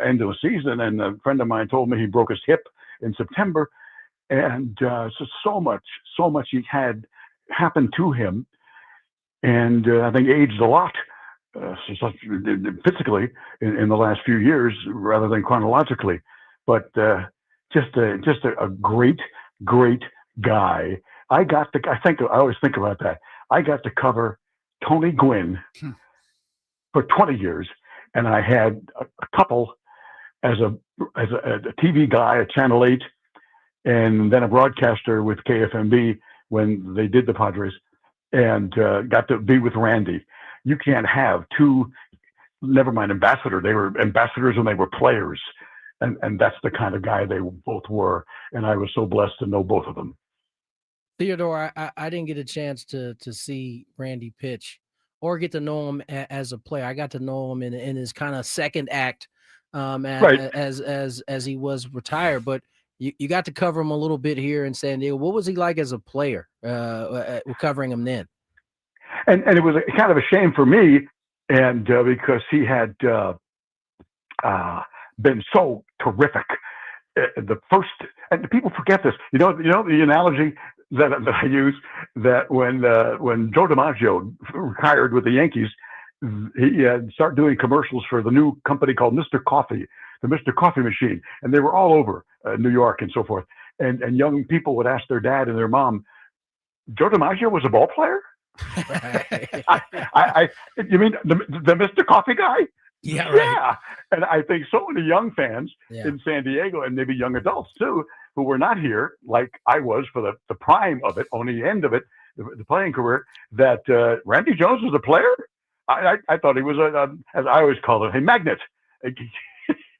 end of the season. And a friend of mine told me he broke his hip in September. And so much he had happened to him. And I think aged a lot physically in the last few years rather than chronologically. But just a great guy. I always think about that. I got to cover Tony Gwynn for 20 years, and I had a couple as a TV guy at Channel 8, and then a broadcaster with KFMB when they did the Padres, and got to be with Randy. You can't have two, never mind ambassador. They were ambassadors and they were players, and that's the kind of guy they both were. And I was so blessed to know both of them. Theodore, I didn't get a chance to see Randy pitch or get to know him as a player. I got to know him in his kind of second act, Right. as he was retired. But you got to cover him a little bit here in San Diego. What was he like as a player? Covering him then, and it was kind of a shame for me, and because he had been so terrific. The first, and people forget this. You know the analogy that I use, that when Joe DiMaggio retired with the Yankees, he started doing commercials for the new company called Mr. Coffee, the Mr. Coffee machine, and they were all over New York and so forth. And young people would ask their dad and their mom, "Joe DiMaggio was a ball player?" You mean the Mr. Coffee guy? Yeah, right. Yeah. And I think so many young fans in San Diego, and maybe young adults too, who were not here, like I was for the prime of it, on the end of it, the playing career, that Randy Jones was a player. I thought he was as I always call it, a magnet,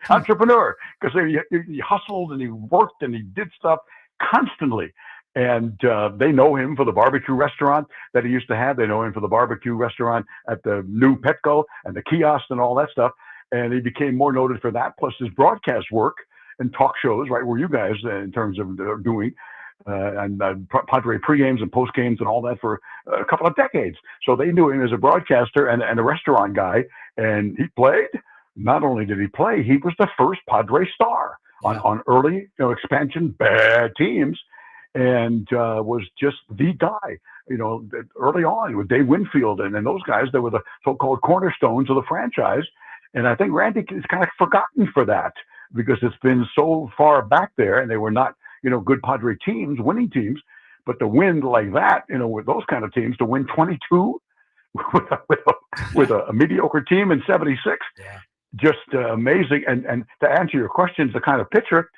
entrepreneur, because he hustled and he worked and he did stuff constantly. And they know him for the barbecue restaurant that he used to have. They know him for the barbecue restaurant at the new Petco and the kiosk and all that stuff. And he became more noted for that, plus his broadcast work and talk shows, right, where you guys, in terms of doing, and Padre pre-games and post-games and all that for a couple of decades. So they knew him as a broadcaster and a restaurant guy. And he played. Not only did he play, he was the first Padre star on early expansion bad teams. And was just the guy, early on with Dave Winfield and those guys that were the so-called cornerstones of the franchise. And I think Randy is kind of forgotten for that, because it's been so far back there, and they were not, good Padre teams, winning teams. But to win like that, with those kind of teams, to win 22 with a mediocre team in '76, just amazing. And to answer your questions, the kind of pitcher.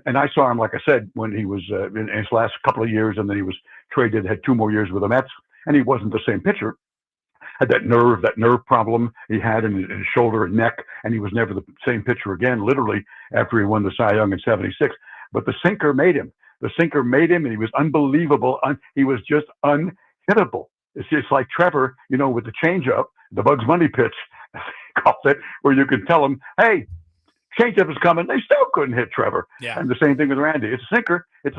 And I saw him, like I said, when he was in his last couple of years, and then he was traded, had 2 more years with the Mets, and he wasn't the same pitcher. Had that nerve problem he had in his shoulder and neck, and he was never the same pitcher again, literally, after he won the Cy Young in '76. But the sinker made him. The sinker made him, and he was unbelievable. He was just unhittable. It's just like Trevor, with the changeup, the Bugs Bunny pitch. calls it, where you could tell them, hey, changeup is coming. They still couldn't hit Trevor. Yeah. And the same thing with Randy. It's a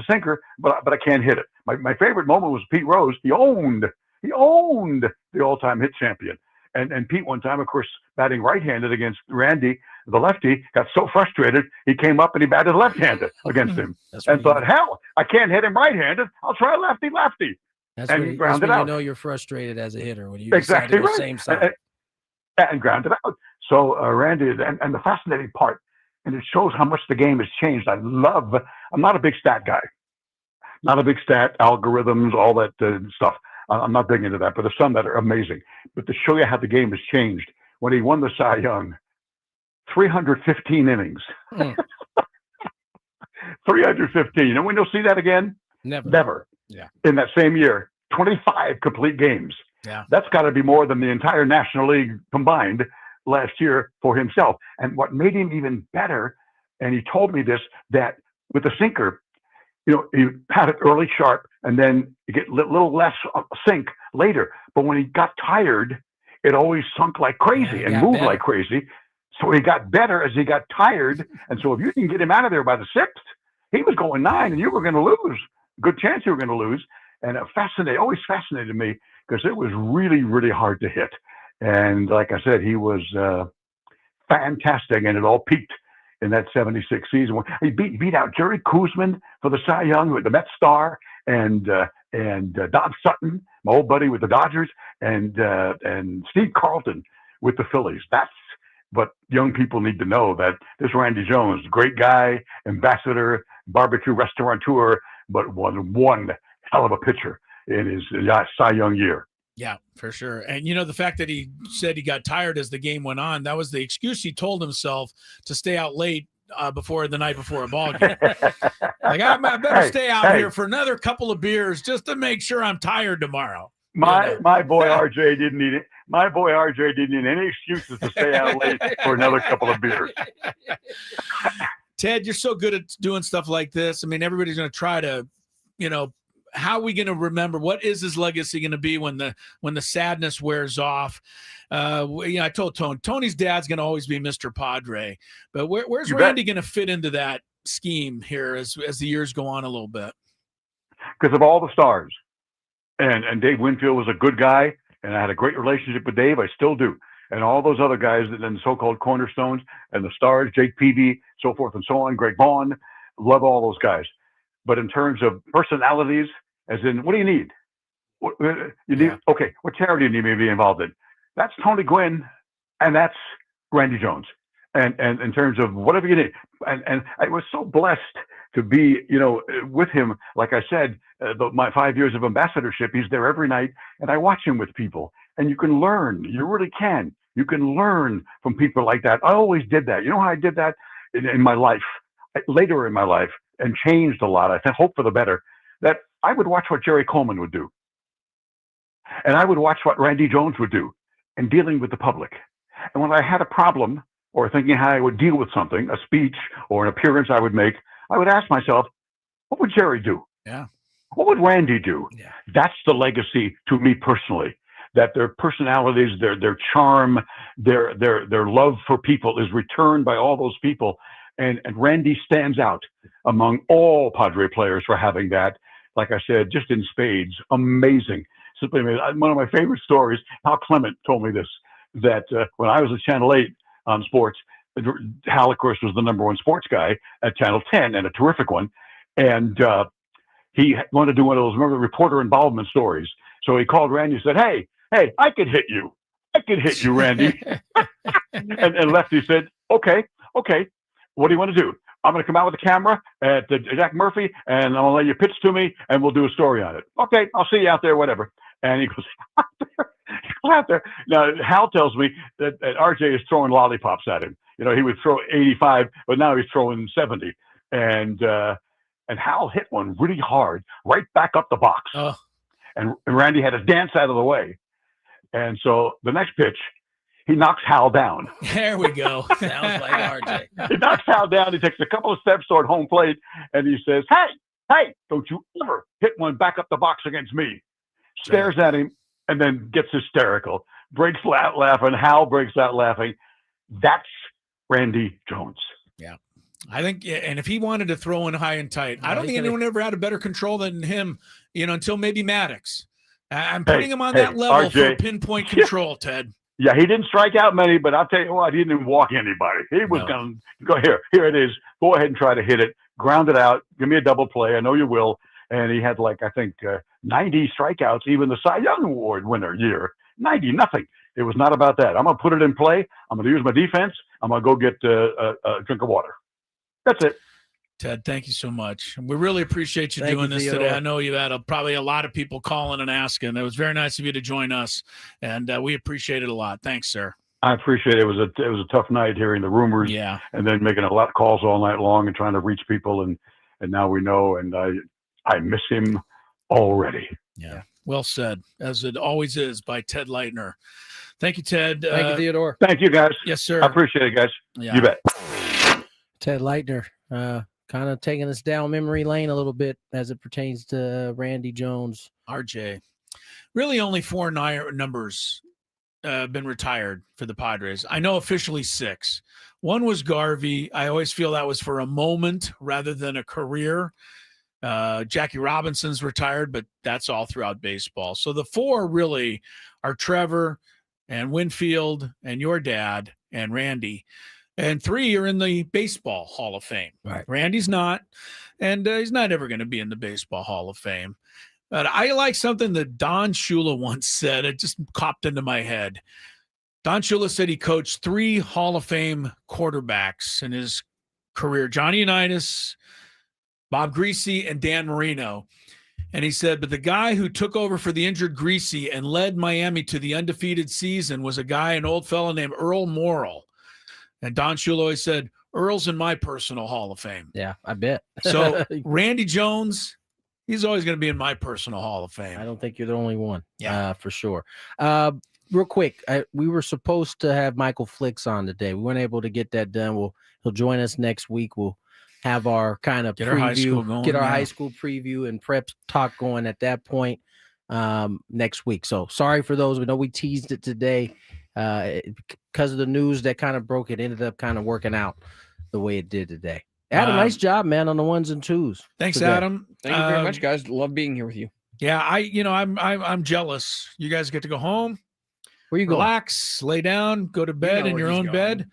sinker, but I can't hit it. My favorite moment was Pete Rose. He owned the all-time hit champion. And Pete one time, of course, batting right-handed against Randy, the lefty, got so frustrated, he came up and he batted left-handed against him. And thought, hell, I can't hit him right-handed. I'll try lefty-lefty. That's and when, he grounded that's when out. you know you're frustrated as a hitter, when you Exactly decide to go right. same side. And grounded out. So Randy, and the fascinating part, and it shows how much the game has changed. I'm not a big stat guy. Not a big stat, algorithms, all that stuff. I'm not big into that, but there's some that are amazing. But to show you how the game has changed, when he won the Cy Young, 315 innings. 315. You know when you'll see that again? Never. Yeah. In that same year, 25 complete games. Yeah. That's got to be more than the entire National League combined last year for himself. And what made him even better, and he told me this, that with the sinker, you know, he had it early sharp, and then you get a little less sink later. But when he got tired, it always sunk like crazy and moved like crazy. So he got better as he got tired. And so if you can get him out of there by the sixth, he was going 9, and you were going to lose. Good chance you were going to lose. And it always fascinated me because it was really, really hard to hit. And like I said, he was fantastic, and it all peaked in that 76 season. He beat out Jerry Koosman for the Cy Young with the Mets star, and Don Sutton, my old buddy with the Dodgers, and Steve Carlton with the Phillies. That's what young people need to know, that this Randy Jones, great guy, ambassador, barbecue restaurateur, but one hell of a pitcher in his Cy Young year. Yeah, for sure. And, you know, the fact that he said he got tired as the game went on, that was the excuse he told himself to stay out late before the night before a ball game. Like, I better stay out here for another couple of beers just to make sure I'm tired tomorrow. My boy RJ didn't need it. My boy RJ didn't need any excuses to stay out late for another couple of beers. Ted, you're so good at doing stuff like this. I mean, everybody's going to try to, you know, how are we going to remember? What is his legacy going to be when the sadness wears off? I told Tony's dad's going to always be Mr. Padre, but where's Randy going to fit into that scheme here as the years go on a little bit? Because of all the stars, and Dave Winfield was a good guy, and I had a great relationship with Dave. I still do. And all those other guys and so-called cornerstones and the stars, Jake Peavy, so forth and so on, Greg Vaughn, love all those guys. But in terms of personalities, as in, what do you need? Okay, what charity do you need me to be involved in? That's Tony Gwynn, and that's Randy Jones. And in terms of whatever you need. And I was so blessed to be, you know, with him. Like I said, my 5 years of ambassadorship, he's there every night, and I watch him with people. And you can learn. You really can. You can learn from people like that. I always did that. You know how I did that in my life, later in my life, and changed a lot. I hope for the better. That I would watch what Jerry Coleman would do. And I would watch what Randy Jones would do in dealing with the public. And when I had a problem or thinking how I would deal with something, a speech or an appearance I would make, I would ask myself, what would Jerry do? Yeah. What would Randy do? Yeah. That's the legacy to me personally, that their personalities, their charm, their love for people is returned by all those people. And Randy stands out among all Padre players for having that. Like I said, just in spades, amazing. Simply amazing. One of my favorite stories, Hal Clement told me this, that when I was at Channel 8 on sports, Hal, of course, was the #1 sports guy at Channel 10, and a terrific one. And he wanted to do one of those, remember, the reporter involvement stories. So he called Randy and said, hey, I could hit you. I could hit you, Randy. and Lefty said, okay. What do you want to do? I'm going to come out with a camera at Jack Murphy, and I'm going to let you pitch to me, and we'll do a story on it. Okay, I'll see you out there, whatever. And he goes out there. Now, Hal tells me that RJ is throwing lollipops at him. You know, he would throw 85, but now he's throwing 70. And Hal hit one really hard, right back up the box. Oh. And Randy had to dance out of the way. And so the next pitch, he knocks Hal down. There we go. Sounds like RJ. He knocks Hal down. He takes a couple of steps toward home plate, and he says, hey, don't you ever hit one back up the box against me. Stares at him, and then gets hysterical. Breaks out laughing. Hal breaks out laughing. That's Randy Jones. Yeah. I think, and if he wanted to throw in high and tight, I don't think anyone ever had a better control than him, until maybe Maddox. I'm putting him on that level for pinpoint control, Ted. Yeah, he didn't strike out many, but I'll tell you what, he didn't even walk anybody. He was going to go here it is. Go ahead and try to hit it, ground it out, give me a double play. I know you will. And he had 90 strikeouts, even the Cy Young Award winner year. 90, nothing. It was not about that. I'm going to put it in play. I'm going to use my defense. I'm going to go get a drink of water. That's it. Ted, thank you so much. We really appreciate you doing this today. I know you had probably a lot of people calling and asking. It was very nice of you to join us, and we appreciate it a lot. Thanks, sir. I appreciate it. It was a tough night hearing the rumors, and then making a lot of calls all night long and trying to reach people, and now we know, and I miss him already. Yeah, well said, as it always is by Ted Leitner. Thank you, Ted. Thank you, Theodore. Thank you, guys. Yes, sir. I appreciate it, guys. Yeah. You bet. Ted Leitner, kind of taking us down memory lane a little bit as it pertains to Randy Jones. RJ. Really only 4 numbers been retired for the Padres. I know officially 6. One was Garvey. I always feel that was for a moment rather than a career. Jackie Robinson's retired, but that's all throughout baseball. So the 4 really are Trevor and Winfield and your dad and Randy. And 3 are in the Baseball Hall of Fame. Right. Randy's not, and he's not ever going to be in the Baseball Hall of Fame. But I like something that Don Shula once said. It just popped into my head. Don Shula said he coached 3 Hall of Fame quarterbacks in his career: Johnny Unitas, Bob Greasy, and Dan Marino. And he said, but the guy who took over for the injured Greasy and led Miami to the undefeated season was an old fellow named Earl Morrill. And Don Shula always said, Earl's in my personal Hall of Fame. Yeah, I bet. So Randy Jones, he's always going to be in my personal Hall of Fame. I don't think you're the only one. Yeah, for sure. Real quick, we were supposed to have Michael Flix on today. We weren't able to get that done. He'll join us next week. We'll have our kind of preview, get our high school preview and prep talk going at that point next week. So sorry for those. We know we teased it today. Because of the news that kind of broke, it ended up kind of working out the way it did today. Adam, nice job, man, on the 1s and 2s. Thanks, today. Adam. Thank you very much, guys. Love being here with you. Yeah, I'm jealous. You guys get to go home. Where you relax, lay down, go to bed in your own bed.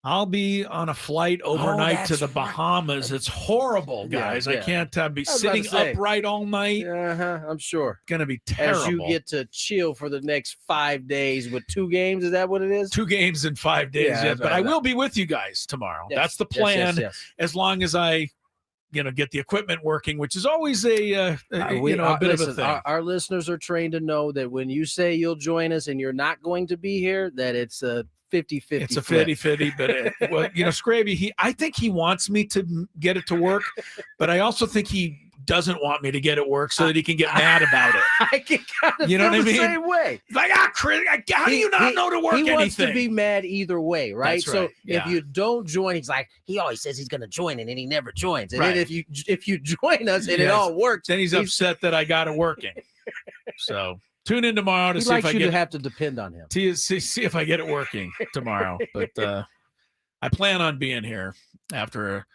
I'll be on a flight overnight to the Bahamas. It's horrible, guys. I can't be sitting upright all night. I'm sure. Going to be terrible. As you get to chill for the next 5 days with 2 games. Is that what it is? 2 games in 5 days. Yeah, but I will be with you guys tomorrow. Yes. That's the plan. Yes. As long as I, get the equipment working, which is always a bit of a thing. Our listeners are trained to know that when you say you'll join us and you're not going to be here, that it's a 50-50. It's a 50-50, but Scraby, I think he wants me to get it to work, but I also think he doesn't want me to get it work so that he can get mad about it. I can kind of feel the same way. Like, Chris, how do you not know to work anything? He wants to be mad either way, right? That's right. So if you don't join, he's like, he always says he's going to join, and then he never joins. And then if you join us and it all works, then he's upset that I got it working. So tune in tomorrow to see if I have to depend on him. See if I get it working tomorrow. But I plan on being here after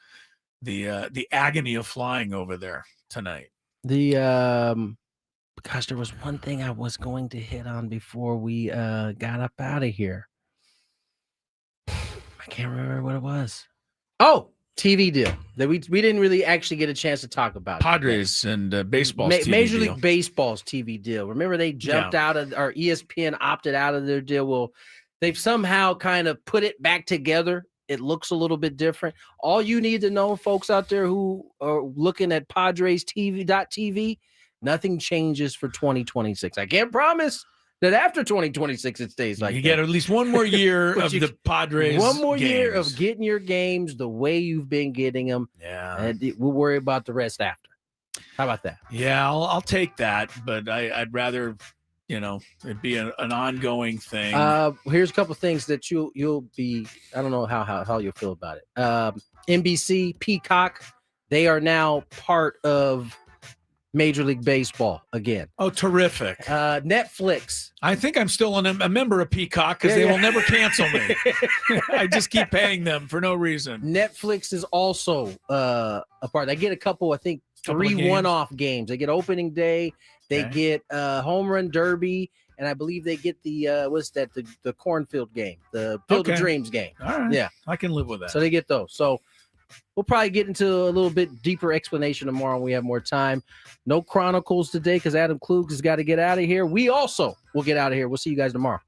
the agony of flying over there tonight. There was one thing I was going to hit on before we got up out of here. I can't remember what it was. Oh, TV deal that we didn't really actually get a chance to talk about. Padres and baseball's TV Major deal. League Baseball's TV deal. Remember they jumped out of, or ESPN opted out of their deal. Well, they've somehow kind of put it back together. It looks a little bit different. All you need to know, folks out there who are looking at Padres TV.tv, nothing changes for 2026. I can't promise that after 2026 it stays like you get at least one more year of the Padres. One more year of getting your games the way you've been getting them. Yeah, and we'll worry about the rest after. How about that? Yeah, I'll take that, but I'd rather, it be an ongoing thing. Here's a couple things that you'll be. I don't know how you'll feel about it. NBC, Peacock, they are now part of Major League Baseball again. Oh, terrific. Netflix. I think I'm still a member of Peacock because they will never cancel me. I just keep paying them for no reason. Netflix is also a part. They get a couple, I think, three one-off games. They get opening day. They get home run derby. And I believe they get the the cornfield game, the Field of Dreams game. All right. Yeah. I can live with that. So they get those. So we'll probably get into a little bit deeper explanation tomorrow when we have more time. No Chronicles today because Adam Klug has got to get out of here. We also will get out of here. We'll see you guys tomorrow.